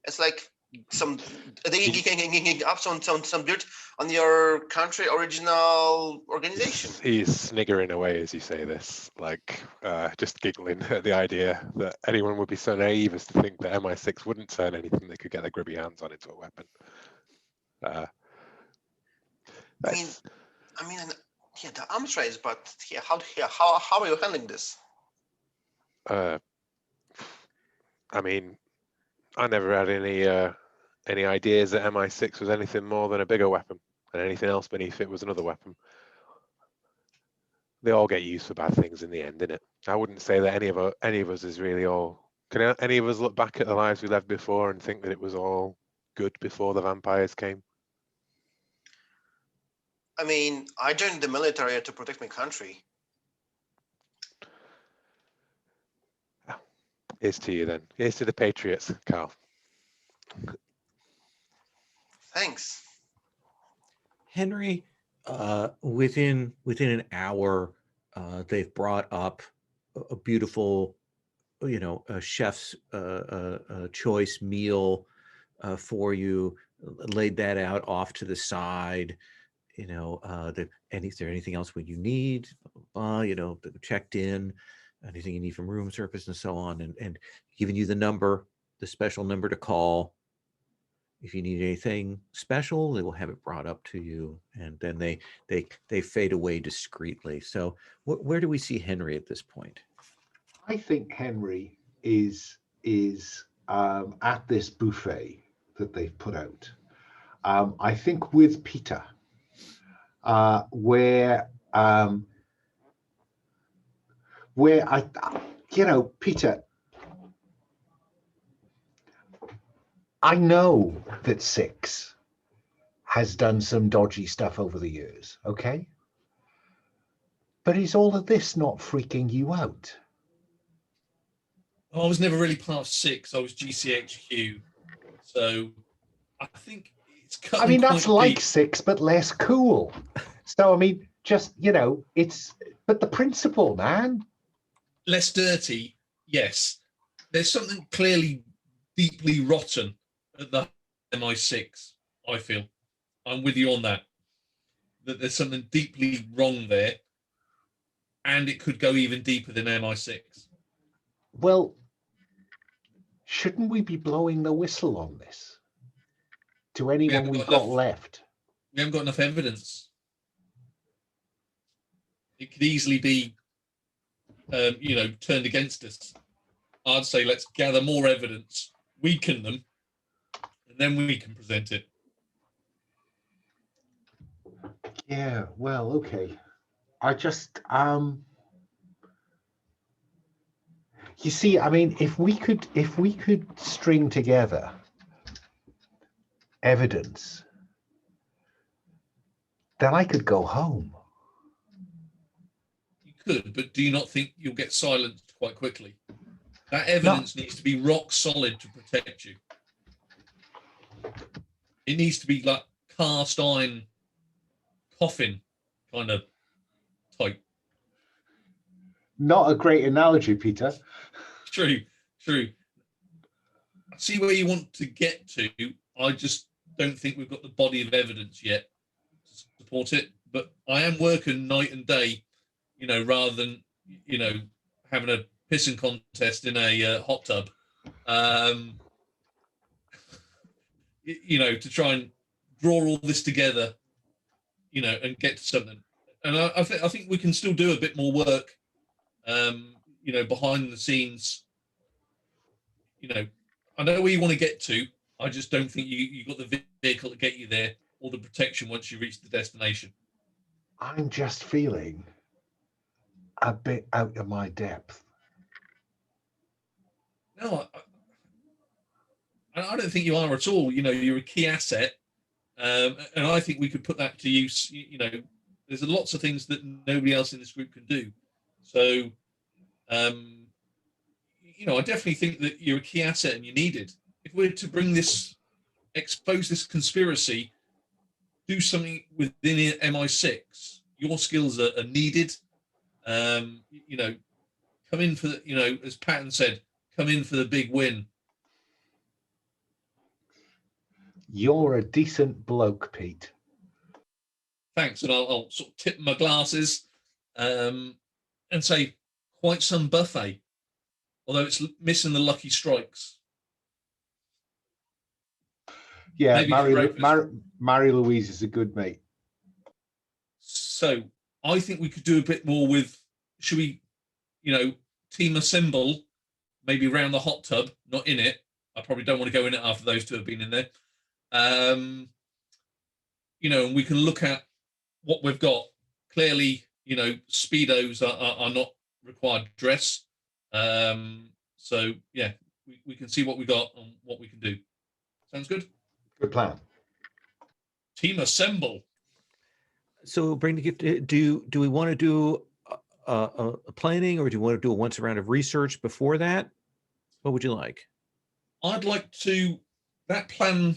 it's like some digging up some dirt on your country original organization. He's sniggering away as you say this, like just giggling at the idea that anyone would be so naive as to think that MI6 wouldn't turn anything they could get their grubby hands on into a weapon. I mean, yeah, the arms race, but yeah, how are you handling this? I mean, I never had any ideas that MI6 was anything more than a bigger weapon, and anything else beneath it was another weapon. They all get used for bad things in the end, innit? I wouldn't say that any of us is really all. Can any of us look back at the lives we lived before and think that it was all good before the vampires came? I mean, I joined the military to protect my country. Here's to you then. Here's to the Patriots, Carl. Thanks. Henry, within an hour, they've brought up a beautiful, a chef's choice meal for you. Laid that out off to the side. Is there anything else you need? Checked in. Anything you need from room service and so on, and giving you the special number to call. If you need anything special, they will have it brought up to you, and then they fade away discreetly. So where do we see Henry at this point? I think Henry is at this buffet that they've put out. I think with Peter, where Peter, I know that Six has done some dodgy stuff over the years, okay? But is all of this not freaking you out? I was never really part of Six. I was GCHQ. So I think it's cut. I mean, that's like deep. Six, but less cool. So, I mean, just, but the principle, man. Less dirty, yes. There's something clearly deeply rotten at the MI6, I feel. I'm with you on that. That there's something deeply wrong there, and it could go even deeper than MI6. Well, shouldn't we be blowing the whistle on this? To anyone we've got left? We haven't got enough evidence. It could easily be, turned against us. I'd say let's gather more evidence, weaken them, and then we can present it. Yeah, well, okay. I just, you see, I mean, if we could string together evidence, then I could go home. You could, but do you not think you'll get silenced quite quickly? That evidence needs to be rock solid to protect you. It needs to be like cast iron coffin kind of type. Not a great analogy, Peter. True. I see where you want to get to. I just don't think we've got the body of evidence yet to support it. But I am working night and day, rather than, having a pissing contest in a hot tub, to try and draw all this together, and get to something. And I think we can still do a bit more work, behind the scenes. I know where you want to get to. I just don't think you got the vehicle to get you there, or the protection once you reach the destination. I'm just feeling a bit out of my depth. No, I don't think you are at all. You're a key asset, and I think we could put that to use. There's lots of things that nobody else in this group can do. So, I definitely think that you're a key asset and you're needed. If we're to expose this conspiracy, do something within MI6, your skills are needed. Come in for, as Patton said, come in for the big win. You're a decent bloke, Pete. Thanks, and I'll sort of tip my glasses and say quite some buffet, although it's missing the lucky strikes. Yeah, Mary Louise is a good mate. So I think we could do a bit more with, should we, team assemble, maybe around the hot tub, not in it. I probably don't want to go in it after those two have been in there. And we can look at what we've got. Clearly, Speedos are not required dress. So yeah, we can see what we got and what we can do. Sounds good? Good plan. Team assemble. So bring the gift. Do we want to do a planning, or do you want to do a once round of research before that? What would you like? I'd like to that plan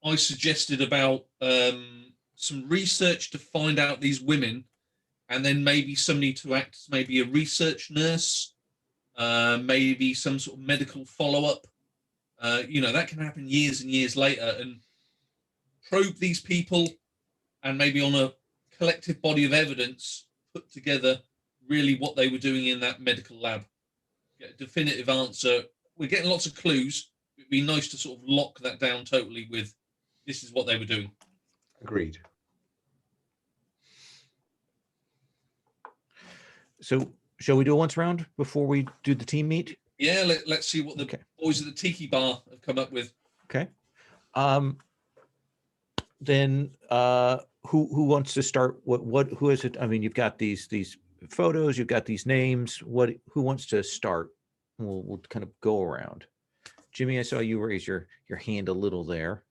I suggested about some research to find out these women, and then maybe somebody to act as maybe a research nurse, maybe some sort of medical follow-up. That can happen years and years later, and probe these people, and maybe on a collective body of evidence, put together really what they were doing in that medical lab. Get a definitive answer. We're getting lots of clues. It'd be nice to sort of lock that down totally with this is what they were doing. Agreed. So shall we do a once round before we do the team meet? Yeah, let's see what the boys at the Tiki Bar have come up with. Okay. Then who wants to start? Who is it? I mean, you've got these photos, you've got these names. Who wants to start? We'll kind of go around. Jimmy, I saw you raise your hand a little there.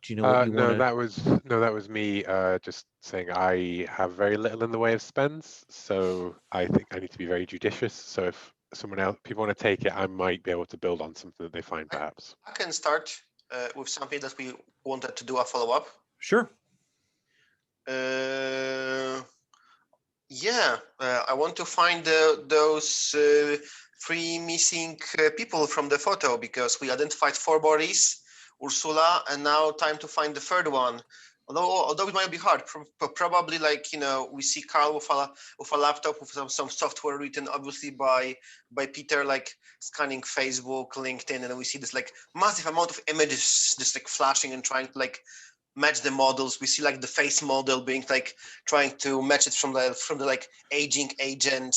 Do you know what you want to? That was me just saying I have very little in the way of spends, so I think I need to be very judicious. So if people want to take it, I might be able to build on something that they find perhaps. I can start with something that we wanted to do a follow-up. Sure. I want to find those 3 missing people from the photo, because we identified 4 bodies, Ursula, and now time to find the 3rd one. Although it might be hard, probably we see Carl with a laptop with some software written obviously by Peter, scanning Facebook, LinkedIn, and we see this massive amount of images just flashing and trying to match the models. We see the face model being trying to match it from the aging agent,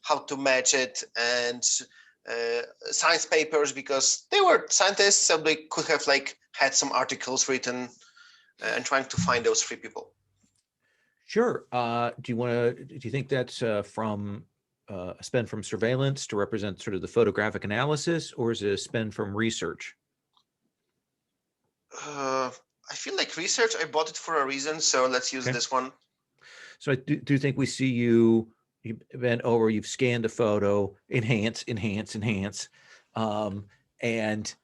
how to match it, and science papers, because they were scientists, so they could have had some articles written. And trying to find those 3 people. Sure. Do you think that's from a spend from surveillance to represent sort of the photographic analysis, or is it a spend from research? I feel like research. I bought it for a reason, so let's use this one. So I do think we see you bent over, you've scanned the photo, enhance, and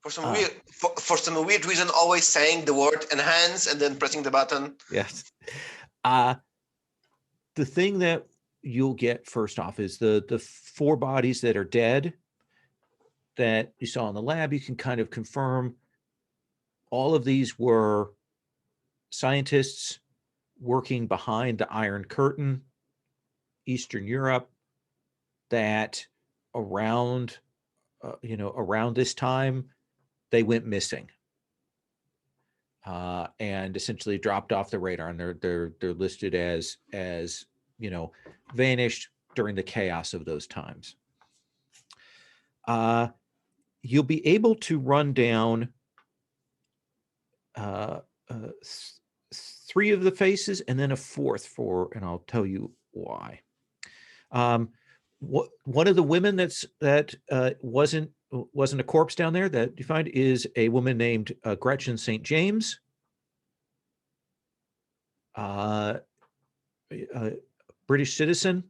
for some weird reason, always saying the word enhance and then pressing the button. Yes. The thing that you'll get first off is the 4 bodies that are dead that you saw in the lab. You can kind of confirm all of these were scientists working behind the Iron Curtain, Eastern Europe, that around this time they went missing and essentially dropped off the radar, and they're listed as vanished during the chaos of those times. You'll be able to run down 3 of the faces and then a 4th and I'll tell you why. One of the women that wasn't a corpse down there that you find is a woman named Gretchen St. James. British citizen,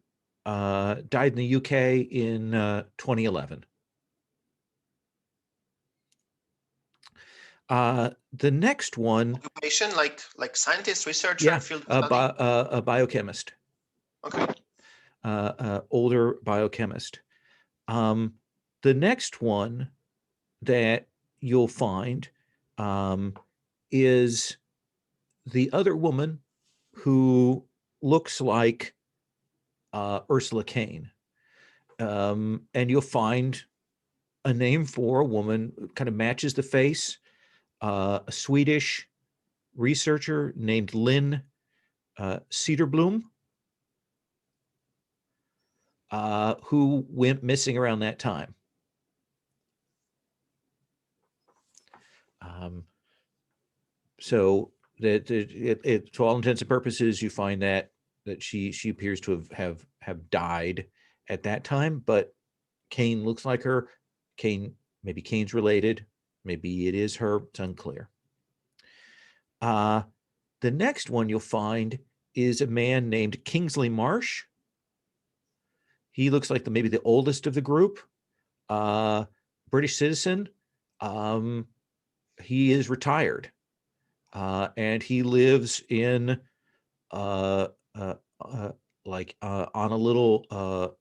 died in the UK in 2011. The next one, occupation, like scientist, researcher, yeah, field a biochemist. Okay. Older biochemist. The next one that you'll find is the other woman who looks like Ursula Kane. And you'll find a name for a woman, kind of matches the face, a Swedish researcher named Lynn Cederblom, who went missing around that time. So that to all intents and purposes, you find that she appears to have died at that time, but Kane looks like her. Maybe Kane's related, maybe it is her, it's unclear. The next one you'll find is a man named Kingsley Marsh. He looks like maybe the oldest of the group. British citizen. He is retired, and he lives in on a little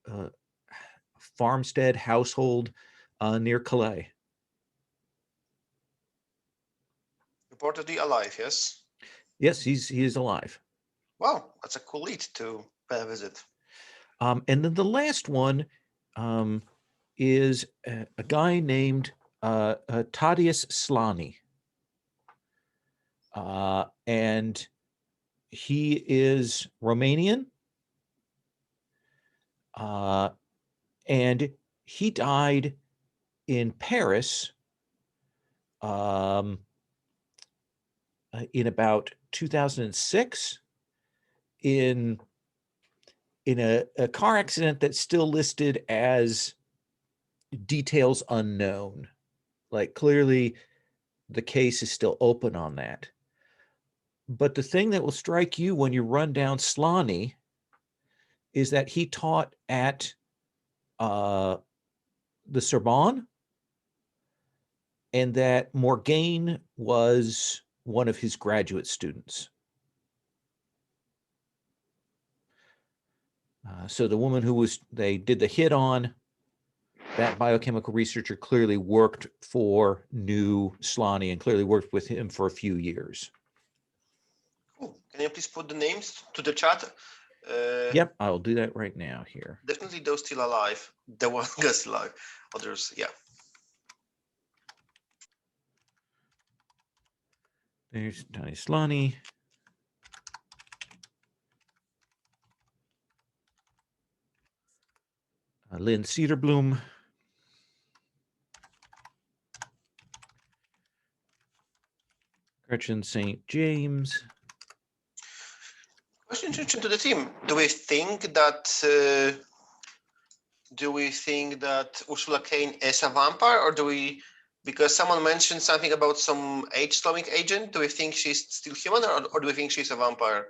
farmstead household near Calais. Reportedly alive, yes? Yes, he is alive. Wow, that's a cool lead to pay a visit. And then the last one is a guy named Tadius Slani. And he is Romanian. And he died in Paris in about 2006 in a car accident that's still listed as details unknown. Like clearly the case is still open on that. But the thing that will strike you when you run down Slani is that he taught at the Sorbonne, and that Morgaine was one of his graduate students. So the woman who they did the hit on, that biochemical researcher clearly worked for New Slani and clearly worked with him for a few years. Cool. Can you please put the names to the chat? Yep, I'll do that right now here. Definitely those still alive. The one guy's alive. Others, yeah. There's Tony Slani. Lynn Cedarblum. Gretchen St. James. Question to the team. Do we think that Ursula Kane is a vampire, or do we, because someone mentioned something about some age slowing agent, do we think she's still human, or do we think she's a vampire?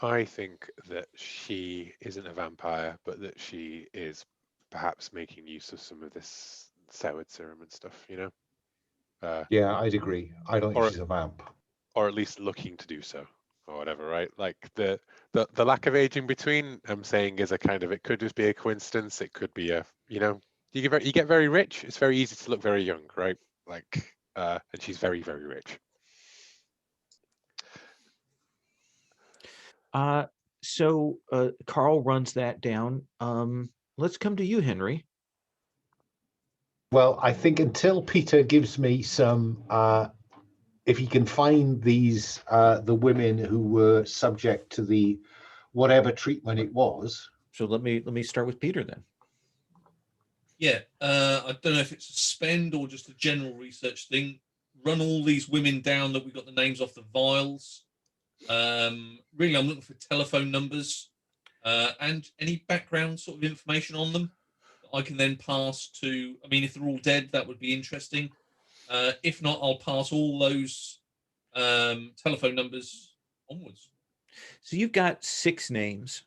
I think that she isn't a vampire, but that she is perhaps making use of some of this Soward serum and stuff, you know? Yeah, I'd agree. I don't think Or- she's a vamp. Or at least looking to do so, or whatever, right? Like the lack of age in between, I'm saying, is a kind of, it could just be a coincidence. It could be you know, you get very rich. It's very easy to look very young, right? Like, and she's very, very rich. So Carl runs that down. Let's come to you, Henry. Well, I think until Peter gives me some, if he can find these, the women who were subject to the whatever treatment it was. So let me start with Peter then. Yeah, I don't know if it's a spend or just a general research thing. Run all these women down that we got the names off the vials. Really, I'm looking for telephone numbers and any background sort of information on them that I can then pass to. I mean, if they're all dead, that would be interesting. If not, I'll pass all those telephone numbers onwards. So you've got 6 names.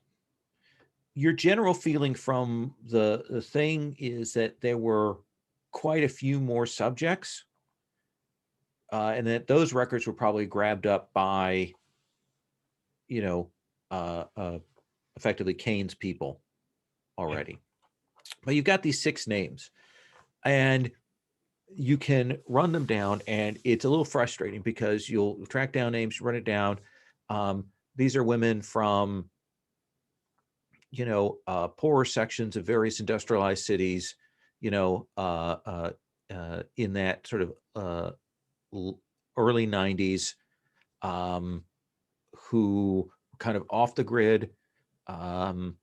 Your general feeling from the thing is that there were quite a few more subjects, and that those records were probably grabbed up by, you know, effectively Kane's people already. Yeah. But you've got these 6 names, and you can run them down, and it's a little frustrating because you'll track down names, run it down. These are women from, you know, poorer sections of various industrialized cities, you know, in that sort of early 90s, who kind of off the grid, and,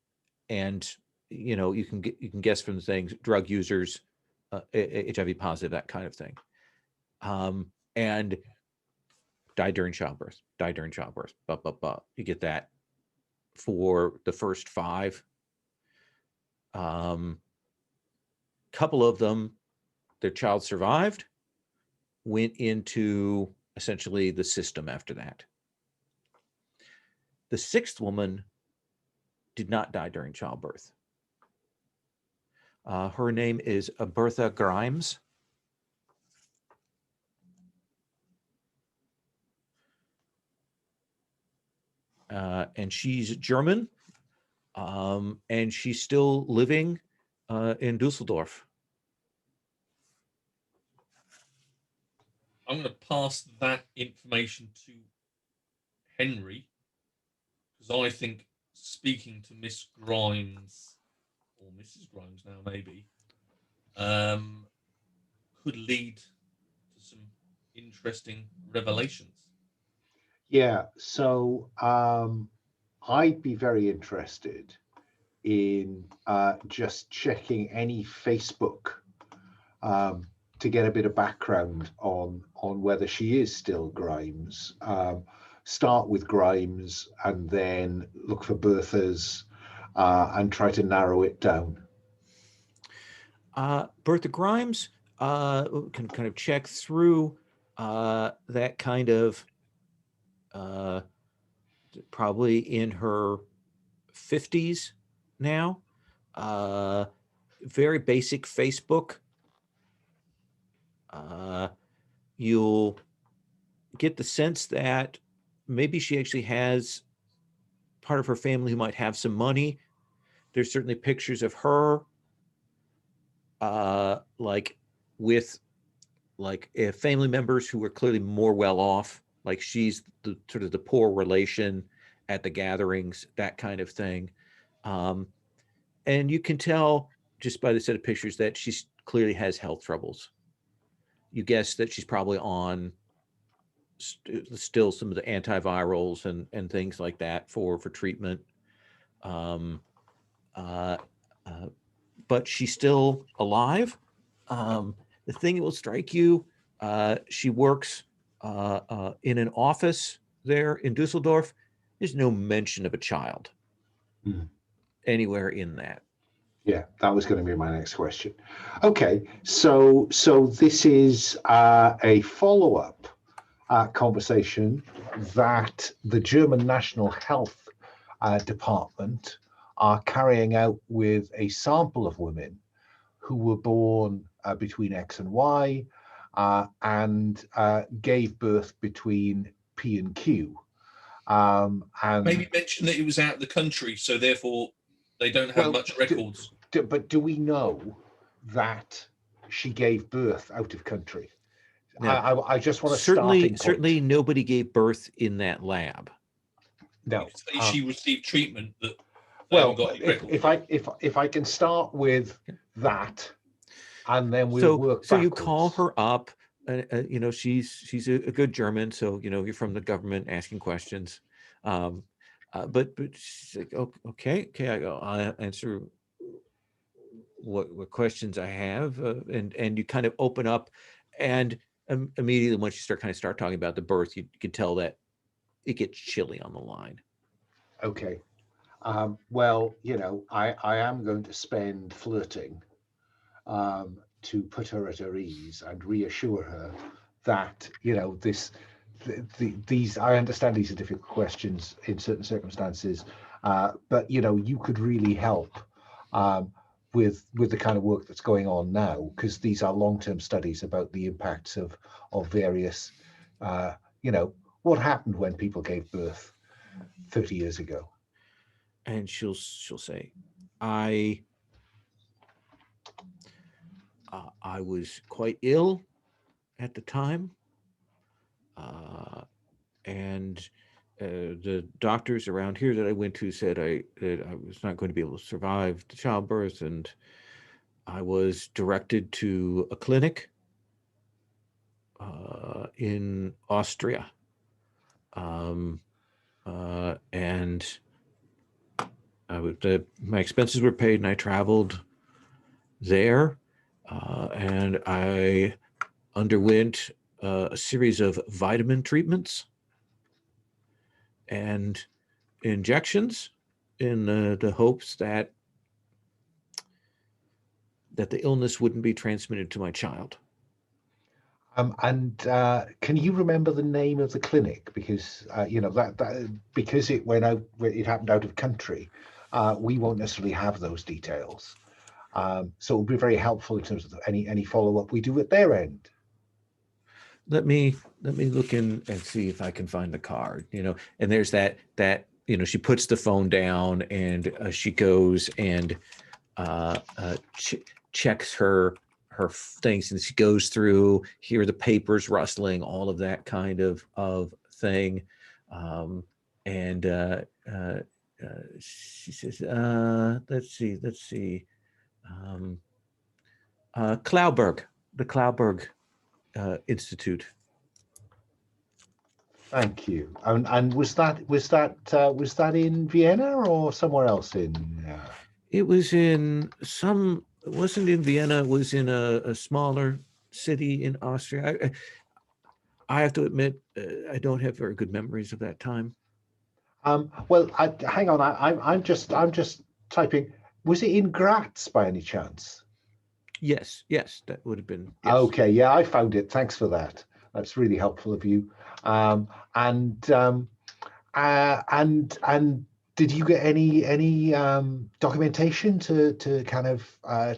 you know, you can guess from the things, drug users, HIV positive, that kind of thing, and died during childbirth. You get that for the first 5. Couple of them, their child survived, went into essentially the system after that. The sixth woman did not die during childbirth. Her name is Bertha Grimes. And she's German, and she's still living in Dusseldorf. I'm going to pass that information to Henry, because I think speaking to Miss Grimes, or Mrs. Grimes now maybe, could lead to some interesting revelations. Yeah, so I'd be very interested in just checking any Facebook to get a bit of background on whether she is still Grimes. Start with Grimes and then look for Bertha's and try to narrow it down. Bertha Grimes can kind of check through that kind of probably in her 50s now. Very basic Facebook. You'll get the sense that maybe she actually has part of her family who might have some money. There's certainly pictures of her like with like family members who are clearly more well off, like she's the sort of the poor relation at the gatherings, that kind of thing. And you can tell just by the set of pictures that she clearly has health troubles. You guess that she's probably on still some of the antivirals and things like that for treatment. But she's still alive. The thing that will strike you, she works in an office there in Dusseldorf. There's no mention of a child anywhere in that. Yeah, that was going to be my next question. Okay, so this is a follow-up conversation that the German National Health Department are carrying out with a sample of women who were born between X and Y and gave birth between P and Q. And maybe mention that it was out of the country, so therefore they don't have much records. But do we know that she gave birth out of country? No. I just want to certainly nobody gave birth in that lab. No, she received treatment that. Well, if I can start with that, and then we'll work backwards. So you call her up. You know, she's a good German, so you know you're from the government asking questions. But she's like, okay, I'll answer what questions I have, and you kind of open up, and immediately once you start talking about the birth, you can tell that it gets chilly on the line. Okay. Well, you know, I am going to spend flirting to put her at her ease and reassure her that, you know, these, I understand these are difficult questions in certain circumstances, but, you know, you could really help with the kind of work that's going on now, because these are long-term studies about the impacts of various, you know, what happened when people gave birth 30 years ago. And she'll say, I was quite ill at the time, and the doctors around here that I went to said that I was not going to be able to survive the childbirth, and I was directed to a clinic in Austria, and my expenses were paid, and I traveled there, and I underwent a series of vitamin treatments and injections in the hopes that the illness wouldn't be transmitted to my child. And can you remember the name of the clinic? Because you know that because it went out, it happened out of country. We won't necessarily have those details. So it would be very helpful in terms of any follow up we do at their end. Let me look in and see if I can find the card. And there's that she puts the phone down and she goes and checks her things, and she goes through, hear the papers rustling, all of that kind of thing, and she says, let's see, Klauberg, the Klauberg Institute. Thank you. And was that in Vienna or somewhere else in? It was in some. It wasn't in Vienna. It was in a smaller city in Austria. I have to admit, I don't have very good memories of that time. Well, hang on. I'm just typing. Was it in Graz by any chance? Yes, that would have been. Yes. Okay, yeah, I found it. Thanks for that. That's really helpful of you. And did you get any documentation to kind of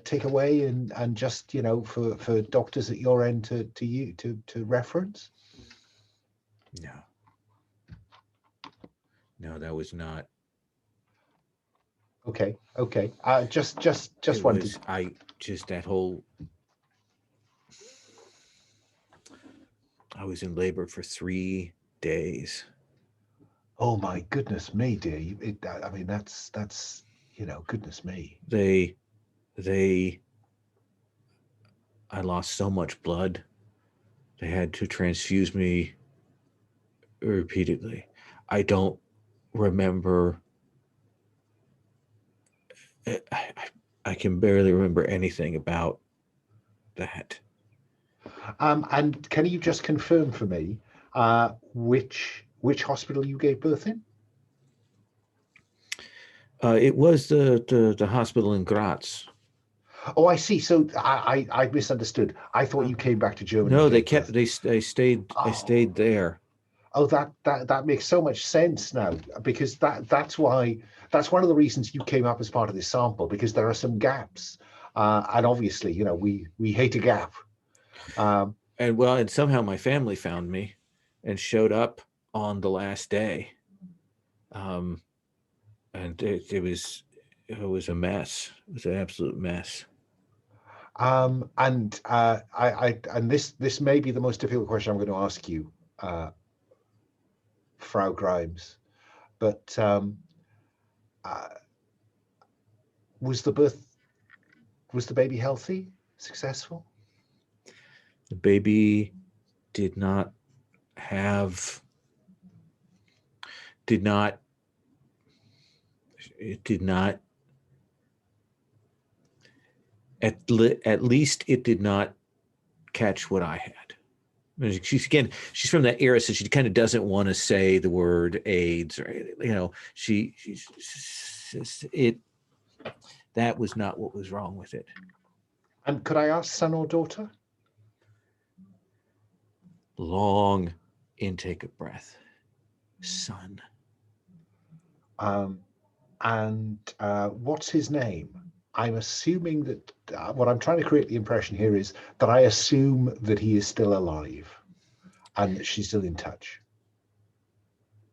take away and just for doctors at your end to reference? No, that was not. Okay. Just wanted. I was in labor for 3 days. Oh my goodness me, dear! I mean, that's goodness me. I lost so much blood. They had to transfuse me repeatedly. I don't remember. I can barely remember anything about that. And can you just confirm for me which hospital you gave birth in? It was the hospital in Graz. Oh, I see. So I misunderstood. I thought you came back to Germany. No, they stayed. Oh. I stayed there. Oh, that makes so much sense now, because that's one of the reasons you came up as part of this sample, because there are some gaps, and obviously, we hate a gap. And somehow my family found me and showed up on the last day. And it was a mess. It was an absolute mess. And this may be the most difficult question I'm going to ask you, Frau Grimes, but was the baby healthy, successful? The baby did not at least it did not catch what I had. She's from that era, so she kind of doesn't want to say the word AIDS, or that was not what was wrong with it. And could I ask, son or daughter? Long intake of breath. Son. And what's his name? I'm assuming that what I'm trying to create the impression here is that I assume that he is still alive and that she's still in touch.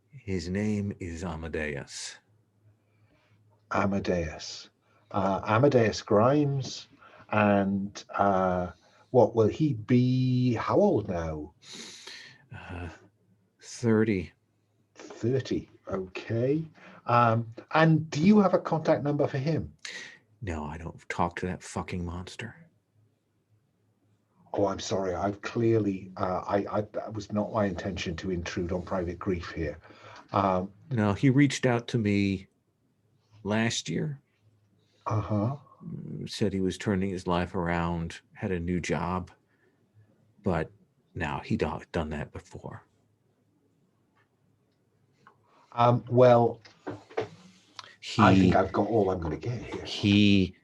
His name is Amadeus. Amadeus Grimes. And what will he be? How old now? 30. 30. Okay. And do you have a contact number for him? No, I don't talk to that fucking monster. Oh, I'm sorry. I've clearly, that was not my intention to intrude on private grief here. No, he reached out to me last year. Said he was turning his life around, had a new job, but now he'd done that before. Well, I think I've got all I'm going to get here. He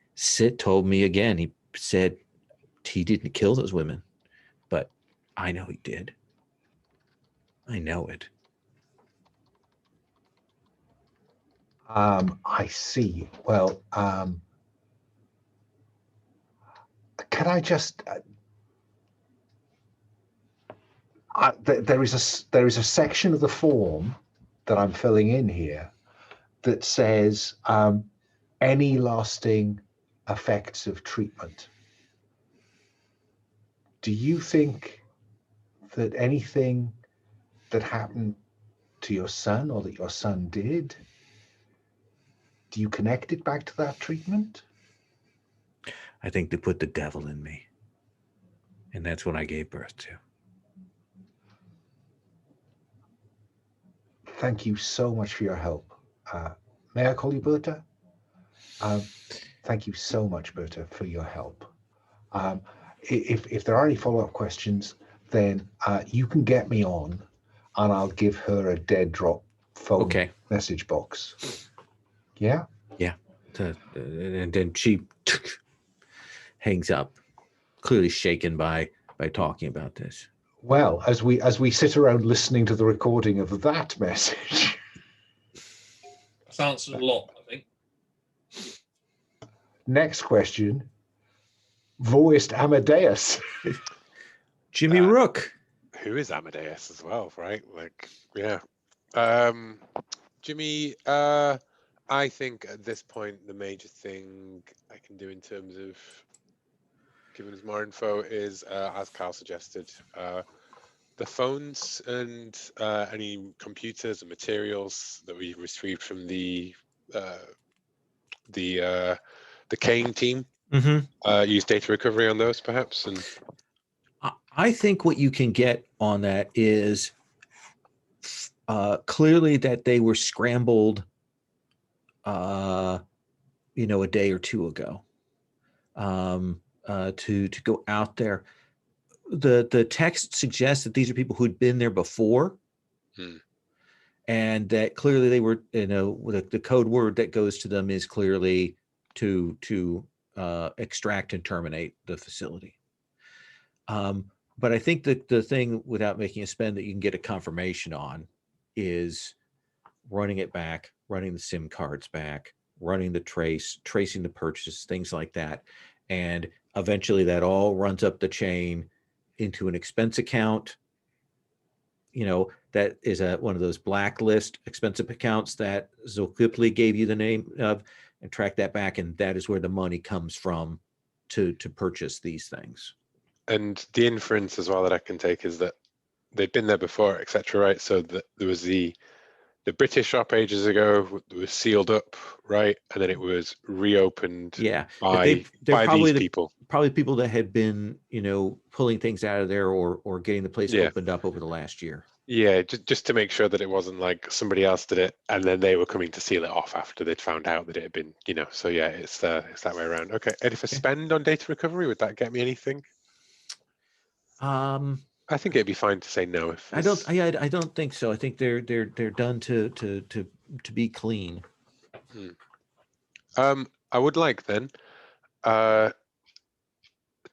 told me again, he said he didn't kill those women, but I know he did. I know it. I see. Well, can I just? There is a section of the form that I'm filling in here that says any lasting effects of treatment. Do you think that anything that happened to your son or that your son did, do you connect it back to that treatment? I think they put the devil in me. And that's what I gave birth to. Thank you so much for your help. May I call you Berta? Thank you so much, Berta, for your help. If there are any follow-up questions, then you can get me on and I'll give her a dead drop phone message box. Yeah? Yeah. And then she hangs up, clearly shaken by talking about this. Well, as we sit around listening to the recording of that message. That's answered a lot, I think. Next question. Voiced Amadeus. Jimmy Rook. Who is Amadeus as well, right? Like, yeah. Jimmy, I think at this point, the major thing I can do in terms of giving us more info is, as Carl suggested, the phones and any computers and materials that we received from the Kane team. Use data recovery on those, perhaps. And I think what you can get on that is clearly that they were scrambled, a day or two ago, to go out there. The text suggests that these are people who'd been there before, and that clearly they were, the code word that goes to them is clearly to extract and terminate the facility. But I think that the thing, without making a spend, that you can get a confirmation on is running it back, running the SIM cards back, running the tracing the purchase, things like that. And eventually that all runs up the chain into an expense account, that is one of those blacklist expensive accounts that Zolkipli gave you the name of, and track that back. And that is where the money comes from to purchase these things. And the inference as well that I can take is that they've been there before, etc. Right? So that there was the British shop ages ago. It was sealed up, right, and then it was reopened. Yeah, by probably these people. Probably people that had been, pulling things out of there or getting the place opened up over the last year. Yeah, just to make sure that it wasn't like somebody else did it and then they were coming to seal it off after they'd found out that it had been, So yeah, it's that way around. Okay, and if I spend on data recovery, would that get me anything? I think it'd be fine to say no. If I don't think so. I think they're done to be clean. I would like then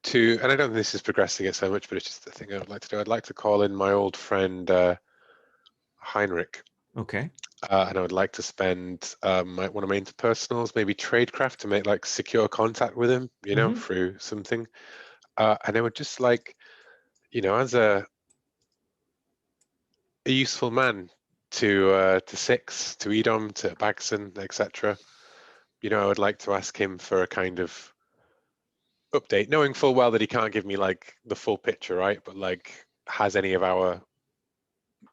to, and I don't think this is progressing it so much, but it's just a thing I would like to do. I'd like to call in my old friend Heinrich. Okay. And I would like to spend one of my interpersonals, maybe tradecraft, to make like secure contact with him, through something. And I would just like, as a useful man to Six, to Edom, to Bagson, etc. I would like to ask him for a kind of update, knowing full well that he can't give me like the full picture, right? But like, has any of our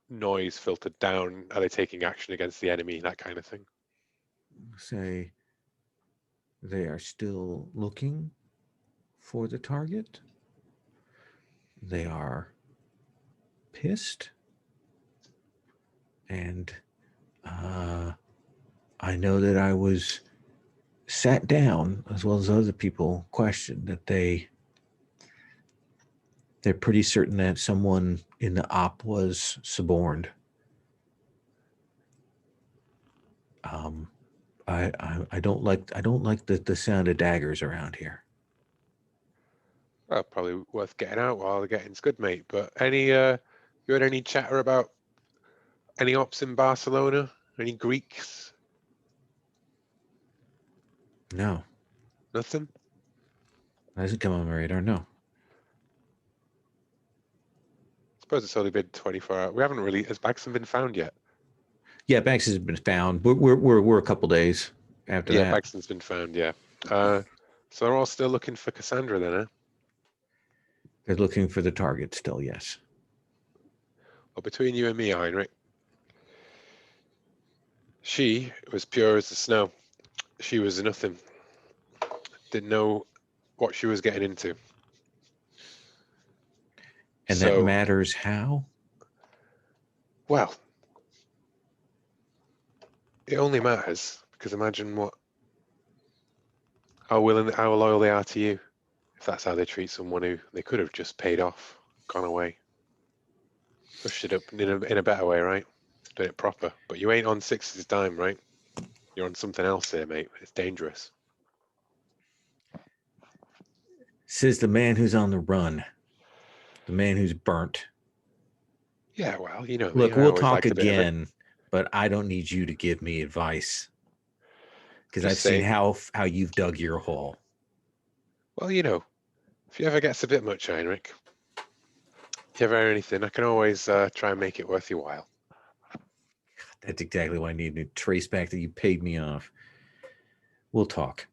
noise filtered down? Are they taking action against the enemy? That kind of thing. Say they are still looking for the target. They are pissed. And I know that I was sat down, as well as other people questioned, that they're pretty certain that someone in the op was suborned. I don't like the sound of daggers around here. Well, probably worth getting out while the getting's good, mate. But any, you had any chatter about any ops in Barcelona? Any Greeks? No, Nothing? hasn't come on my radar. No. Suppose it's only been 24 hours. We haven't really, has Baxton been found yet? Yeah, Banks has been found. We're a couple days after Yeah, that. Baxton's been found, yeah. So they're all still looking for Cassandra then, huh? They're looking for the target still. Yes. Well, between you and me, Heinrich, she was pure as the snow. She was nothing. Didn't know what she was getting into. And that So, matters how? well, it only matters because imagine how willing, how loyal they are to you. If that's how they treat someone who they could have just paid off, gone away, pushed it up in a better way, right? Done it proper. But you ain't on Six's dime, right? You're on something else here, mate. It's dangerous. Says the man who's on the run, the man who's burnt. Yeah, well, you know me. Look, I we'll always talk liked a bit of it. again, but I don't need you to give me advice because Just I've seen saying. how you've dug your hole. Well, you know, if you ever gets a bit much, Heinrich, if you ever hear anything, I can always try and make it worth your while. That's exactly what I need to trace back that you paid me off. We'll talk.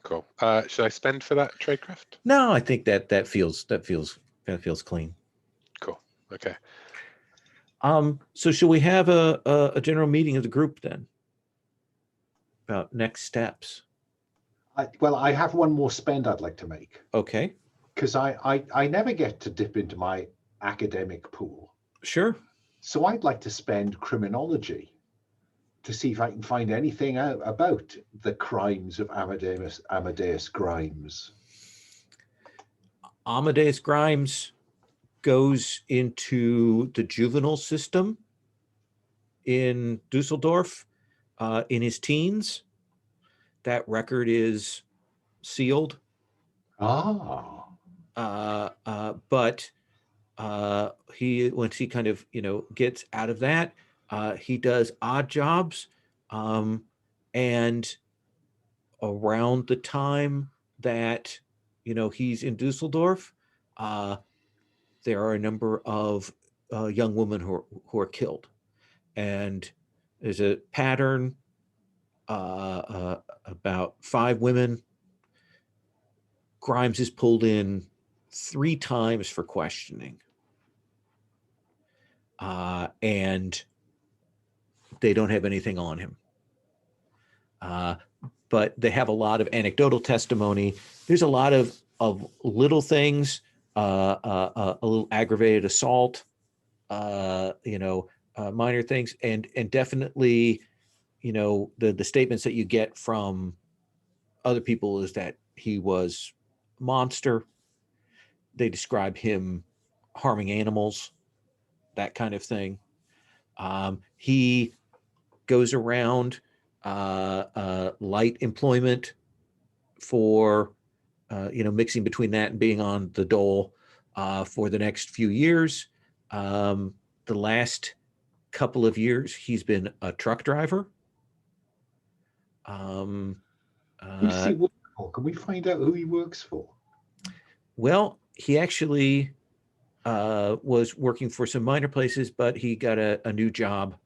Cool. Should I spend for that tradecraft? No, I think that feels clean. Cool. Okay. So should we have a general meeting of the group then about next steps? Well, I have one more spend I'd like to make Okay, because I never get to dip into my academic pool. sure. So I'd like to spend criminology to see if I can find anything out about the crimes of Amadeus Grimes. Amadeus Grimes goes into the juvenile system in Dusseldorf in his teens. That record is sealed. Ah. But he once he kind of gets out of that, he does odd jobs, and around the time that he's in Dusseldorf, there are a number of young women who are killed, and there's a pattern. About 5 women. Grimes is pulled in 3 times for questioning, and they don't have anything on him. But they have a lot of anecdotal testimony. There's a lot of little things, a little aggravated assault, minor things, and definitely, the statements that you get from other people is that he was a monster. They describe him harming animals, that kind of thing. He goes around light employment for mixing between that and being on the dole for the next few years. The last couple of years, he's been a truck driver. Who's he work for? Can we find out who he works for? Well, he actually was working for some minor places, but he got a new job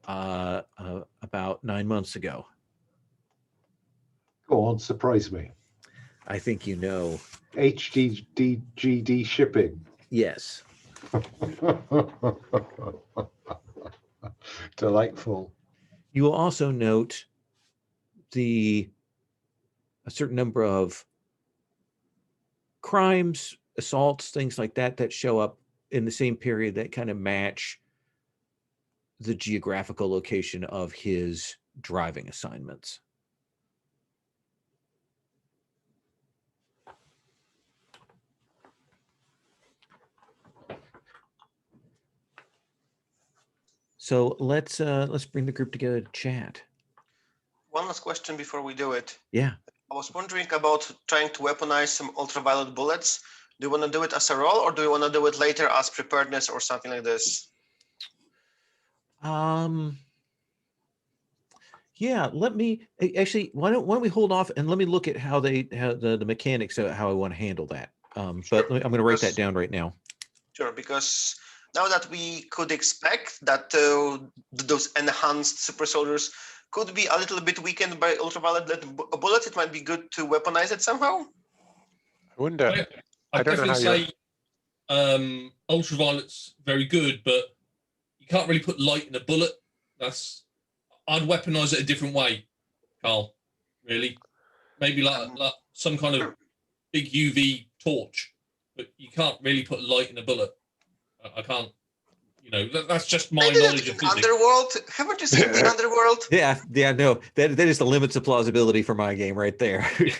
about 9 months ago. Go on, surprise me. I think you know. HDGD shipping. Yes. Delightful. You will also note a certain number of crimes, assaults, things like that show up in the same period that kind of match the geographical location of his driving assignments. So let's bring the group together to chat. One last question before we do it. Yeah. I was wondering about trying to weaponize some ultraviolet bullets. Do you want to do it as a roll, or do you want to do it later as preparedness or something like this? Yeah, let me actually. Why don't we hold off and let me look at how the mechanics of how I want to handle that. But Sure, I'm going to write that because- down right now. Sure, because now that we could expect that those enhanced super soldiers could be a little bit weakened by ultraviolet bullets, it might be good to weaponize it somehow. I wonder. I don't know definitely how you're- say ultraviolet's very good, but you can't really put light in a bullet. I'd weaponize it a different way, Carl. Really, maybe like some kind of big UV torch, but you can't really put light in a bullet. I can't. That's just my They did knowledge it of in physics. Underworld. Haven't you seen the Underworld? Yeah, no, that is the limits of plausibility for my game right there. We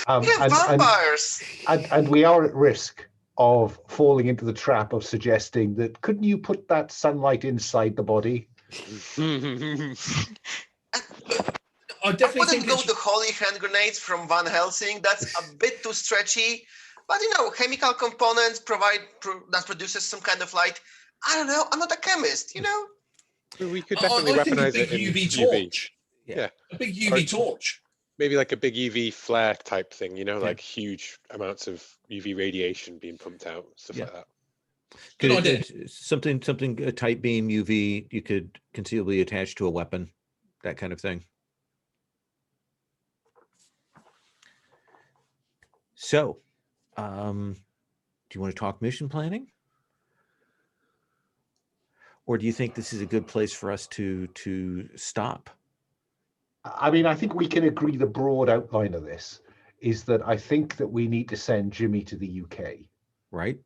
have vampires. And we are at risk of falling into the trap of suggesting that couldn't you put that sunlight inside the body? I definitely wouldn't think go to holy hand grenades from Van Helsing. That's a bit too stretchy. But chemical components that produces some kind of light. I don't know. I'm not a chemist. We could definitely I think a weaponize big it in UV UV. torch. Yeah. A big UV torch. Maybe like a big UV flare type thing, like Yeah. huge amounts of UV radiation being pumped out, stuff Yeah. like that. Good idea. Something a tight beam UV you could conceivably attach to a weapon, that kind of thing. So, do you want to talk mission planning? Or do you think this is a good place for us to stop? I mean, I think we can agree the broad outline of this is that I think that we need to send Jimmy to the UK. Right?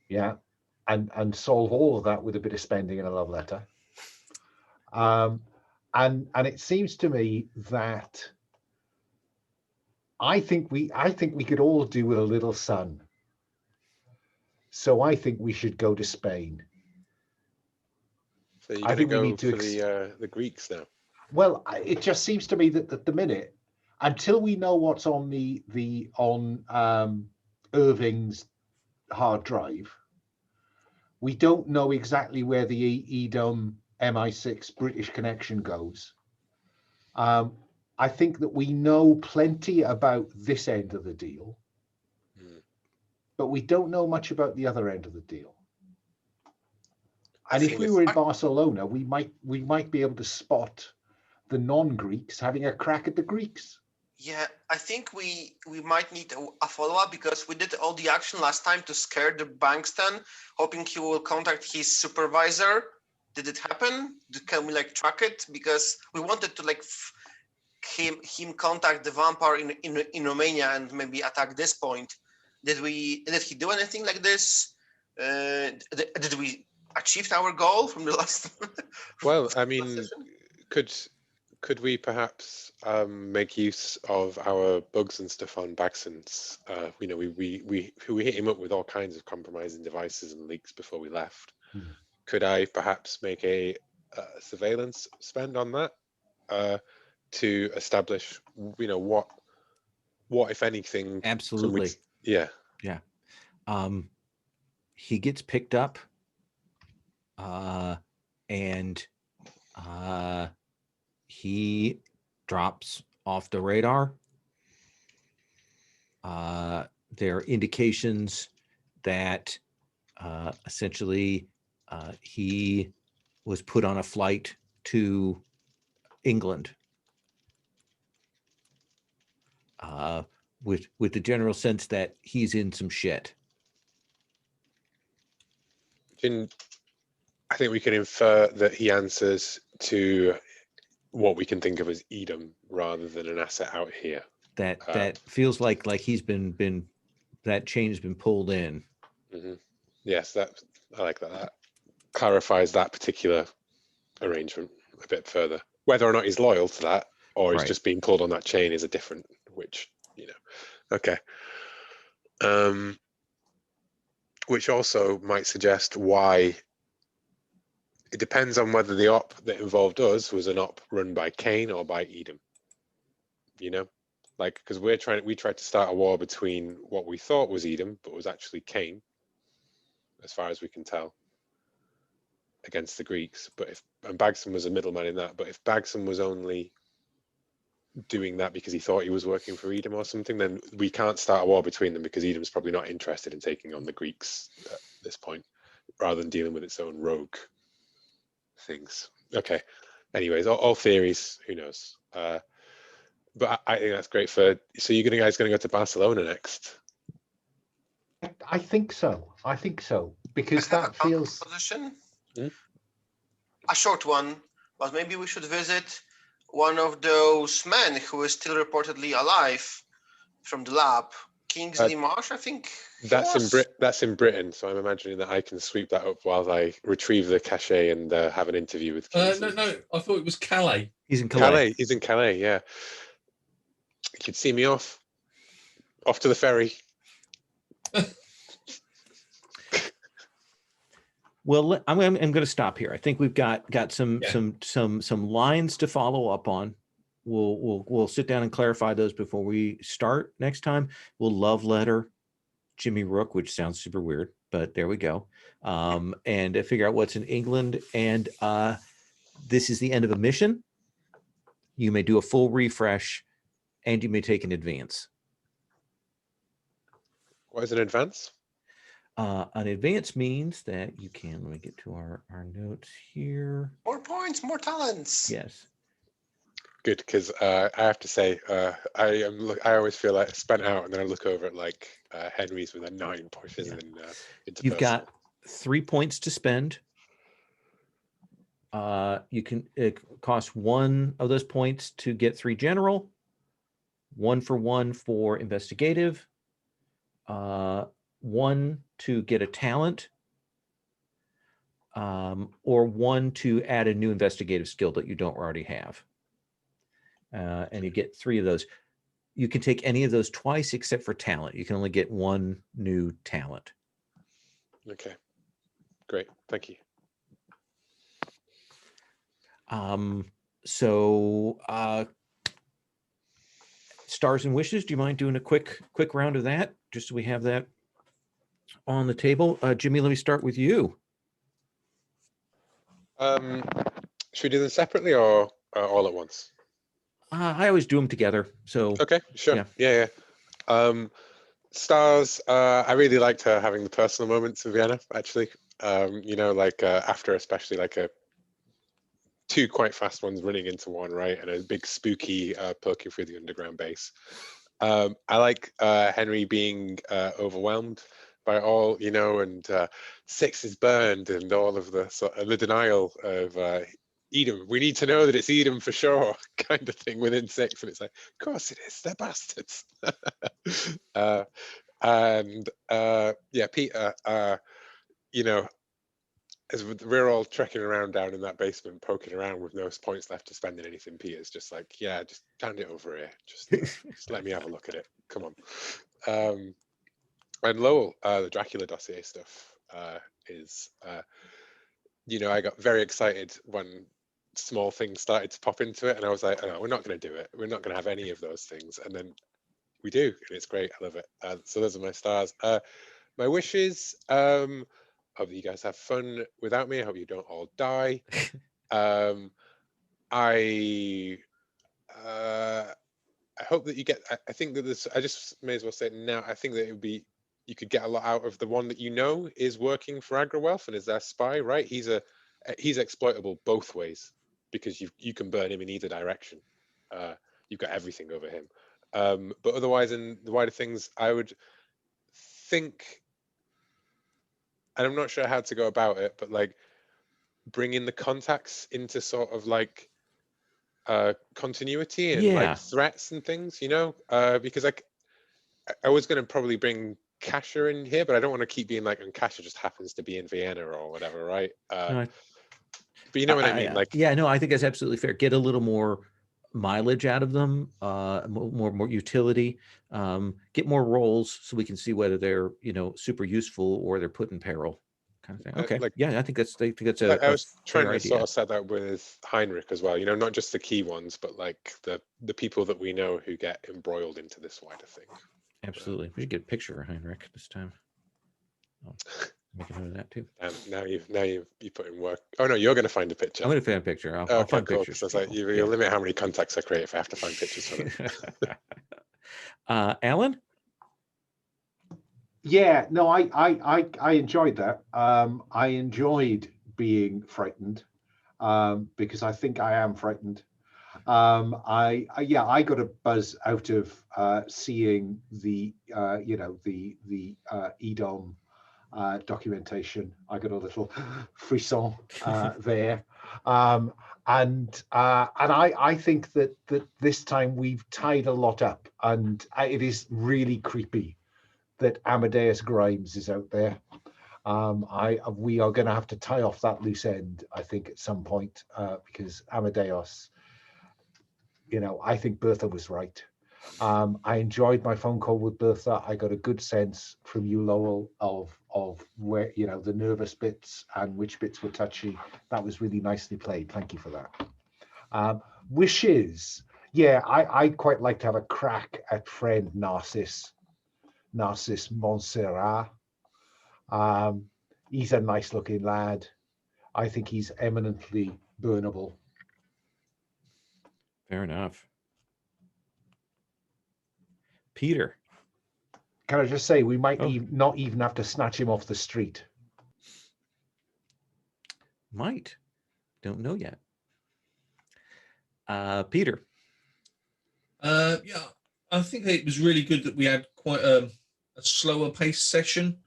Yeah. And solve all of that with a bit of spending and a love letter. And it seems to me that I think we could all do with a little sun. So I think we should go to Spain. So you're I going to think we go need to for the Greeks now? Well, it just seems to me that at the minute, until we know what's on Irving's hard drive, we don't know exactly where the EDUM MI6 British connection goes. I think that we know plenty about this end of the deal, but we don't know much about the other end of the deal. And if we were in Barcelona, we might be able to spot the non-Greeks having a crack at the Greeks. Yeah, I think we might need a follow-up because we did all the action last time to scare the Bankston, hoping he will contact his supervisor. Did it happen? Can we track it? Because we wanted to him contact the vampire in Romania and maybe attack this point. Did he do anything like this? Did we achieve our goal from the last? Well, I mean, could we perhaps make use of our bugs and stuff on Baxton's? We hit him up with all kinds of compromising devices and leaks before we left. Could I perhaps make a surveillance spend on that to establish, what if anything? Absolutely. Yeah. He gets picked up, and he drops off the radar. There are indications that essentially he was put on a flight to England with the general sense that he's in some shit. I think we can infer that he answers to what we can think of as Edom rather than an asset out here. That feels like he's been that chain has been pulled in. Mm-hmm. Yes, I like that. That clarifies that particular arrangement a bit further. Whether or not he's loyal to that or he's just being pulled on that chain is a different, okay. Which also might suggest why it depends on whether the op that involved us was an op run by Kane or by Edom. Like, because we tried to start a war between what we thought was Edom, but was actually Cain, as far as we can tell, against the Greeks. And Bagson was a middleman in that. But if Bagson was only doing that because he thought he was working for Edom or something, then we can't start a war between them, because Edom's probably not interested in taking on the Greeks at this point, rather than dealing with its own rogue things. Okay. Anyways, all theories, who knows? But I think that's great so you guys going to go to Barcelona next? I think so. I think so, because that feels. Position. Hmm? A short one, but maybe we should visit one of those men who is still reportedly alive from the lab. Kingsley Marsh, I think. That's in Britain, so I'm imagining that I can sweep that up while I retrieve the cachet and have an interview with Kingsley. No, I thought it was Calais. He's in Calais. He's in Calais, yeah. You could see me off to the ferry. Well, I'm going to stop here. I think we've got some lines to follow up on. We'll sit down and clarify those before we start next time. We'll love letter Jimmy Rook, which sounds super weird, but there we go. And figure out what's in England. And this is the end of a mission. You may do a full refresh, and you may take an advance. What is an advance? An advance means that you can, let me get to our notes here. More points, more talents. Yes. Good, because I have to say, I always feel like spent out, and then I look over at like Henry's with a 9 pushes into You've personal. got 3 points to spend. It costs 1 of those points to get 3 general, 1 for investigative, 1 to get a talent, or 1 to add a new investigative skill that you don't already have. And you get 3 of those. You can take any of those twice except for talent. You can only get 1 new talent. Okay, great, thank you. Stars and wishes. Do you mind doing a quick round of that, just so we have that on the table? Jimmy, let me start with you. Should we do them separately or all at once? I always do them together. So okay, sure. Yeah. Stars. I really liked her having the personal moments in Vienna. Actually, after especially like 2 quite fast ones running into one, right, and a big spooky poking through the underground base. I like Henry being overwhelmed by all, and 6 is burned, and all of the denial of Edom. We need to know that it's Edom for sure, kind of thing within 6, and it's like, of course it is. They're bastards. Peter. As we're all trekking around down in that basement, poking around with no points left to spend in anything, Peter's just like, yeah, just hand it over here. Just let me have a look at it. Come on. And Lowell, the Dracula dossier stuff is, I got very excited when small things started to pop into it, and I was like, oh, we're not going to do it. We're not going to have any of those things. And then we do, and it's great. I love it. So those are my stars. My wishes. Hope you guys have fun without me. I hope you don't all die. I hope that you get. I think that this. I just may as well say it now. I think that it would be. You could get a lot out of the one that is working for Agrawelf and is their spy, right? He's exploitable both ways, because you can burn him in either direction. You've got everything over him. But otherwise, in the wider things, I would think. And I'm not sure how to go about it, but like bringing the contacts into sort of like continuity and like threats and things, because I was going to probably bring Kasha in here, but I don't want to keep being like, and Kasha just happens to be in Vienna or whatever, right? But you know what I mean? I think that's absolutely fair. Get a little more mileage out of them, more utility, get more roles so we can see whether they're super useful or they're put in peril. kind of thing. Okay, like- yeah, I think that's I a was trying fair to sort idea. of set that with Heinrich as well, you know, not just the key ones, but like the people that we know who get embroiled into this wider thing. Absolutely, we should get a picture of Heinrich this time. I'll make a note of that too. Now you put in work. Oh no, you're going to find a picture. I'm going to find a picture. I'll Okay, find cool. pictures. So it's of like people. you limit how many contacts I create if I have to find pictures for them. Alan? Yeah, no, I enjoyed that. I enjoyed being frightened because I think I am frightened. I got a buzz out of seeing the the Edom documentation. I got a little frisson there, and I think that this time we've tied a lot up, and it is really creepy that Amadeus Grimes is out there. We are going to have to tie off that loose end, I think, at some point, because Amadeus, I think Bertha was right. I enjoyed my phone call with Bertha. I got a good sense from you, Lowell, of where, the nervous bits and which bits were touchy. That was really nicely played. Thank you for that. Wishes. Yeah, I'd quite like to have a crack at friend Narcissus Montserrat. He's a nice looking lad. I think he's eminently burnable. Fair enough. Peter? Can I just say, we might Oh. not even have to snatch him off the street. Might. Don't know yet. Peter? Yeah, I think it was really good that we had quite a slower paced session,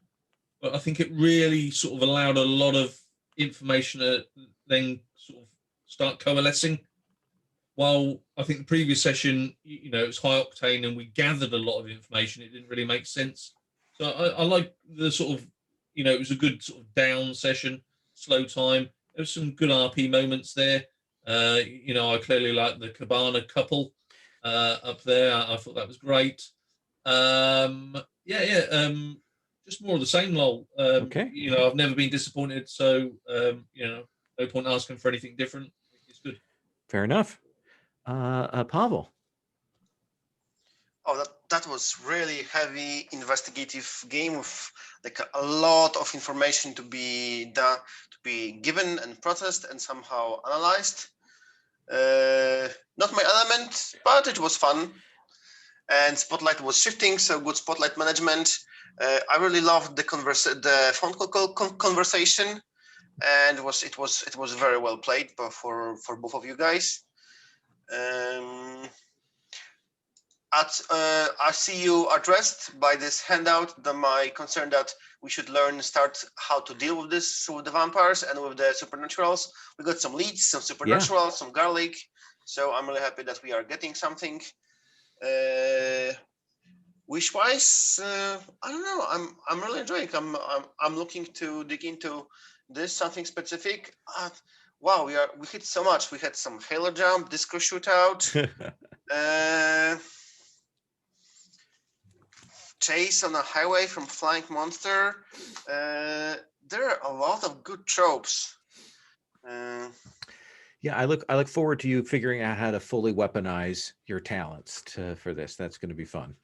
but I think it really sort of allowed a lot of information to then sort of start coalescing. While I think the previous session, it was high octane and we gathered a lot of information, it didn't really make sense. So I like the sort of, it was a good sort of down session, slow time. There was some good RP moments there. I clearly like the Cabana couple up there. I thought that was great. Just more of the same, lol. Okay. I've never been disappointed, so no point asking for anything different. It's good. Fair enough. Pavel? Oh, that was really heavy investigative game with like a lot of information to be done, to be given and processed and somehow analyzed. Not my element, but it was fun. And spotlight was shifting, so good spotlight management. I really loved the phone call conversation, and it was very well played for both of you guys. I see you addressed by this handout my concern that we should start how to deal with this with the vampires and with the supernaturals. We got some leads, some supernatural, some garlic. So I'm really happy that we are getting something. Wish-wise, I don't know. I'm really enjoying. I'm looking to dig into this something specific. Wow, we hit so much. We had some halo jump, disco shootout. Chase on a highway from flying monster. There are a lot of good tropes. Yeah, I look forward to you figuring out how to fully weaponize your talents for this. That's going to be fun.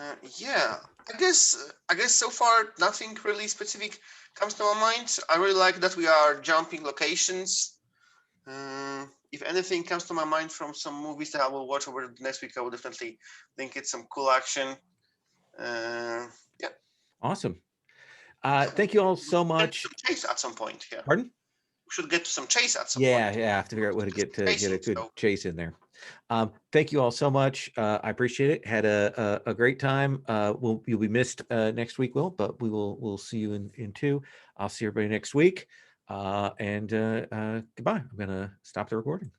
I guess so far nothing really specific comes to my mind. I really like that we are jumping locations. If anything comes to my mind from some movies that I will watch over the next week, I will definitely think it's some cool action. Awesome. Thank you all so much. Chase at some point. Yeah. Pardon? We should get to some chase at some Yeah, point. I have to figure out what to get a good So- chase in there. Thank you all so much. I appreciate it. Had a great time. You'll be missed next week, Will, but we'll see you in 2. I'll see everybody next week. And goodbye. I'm gonna stop the recording.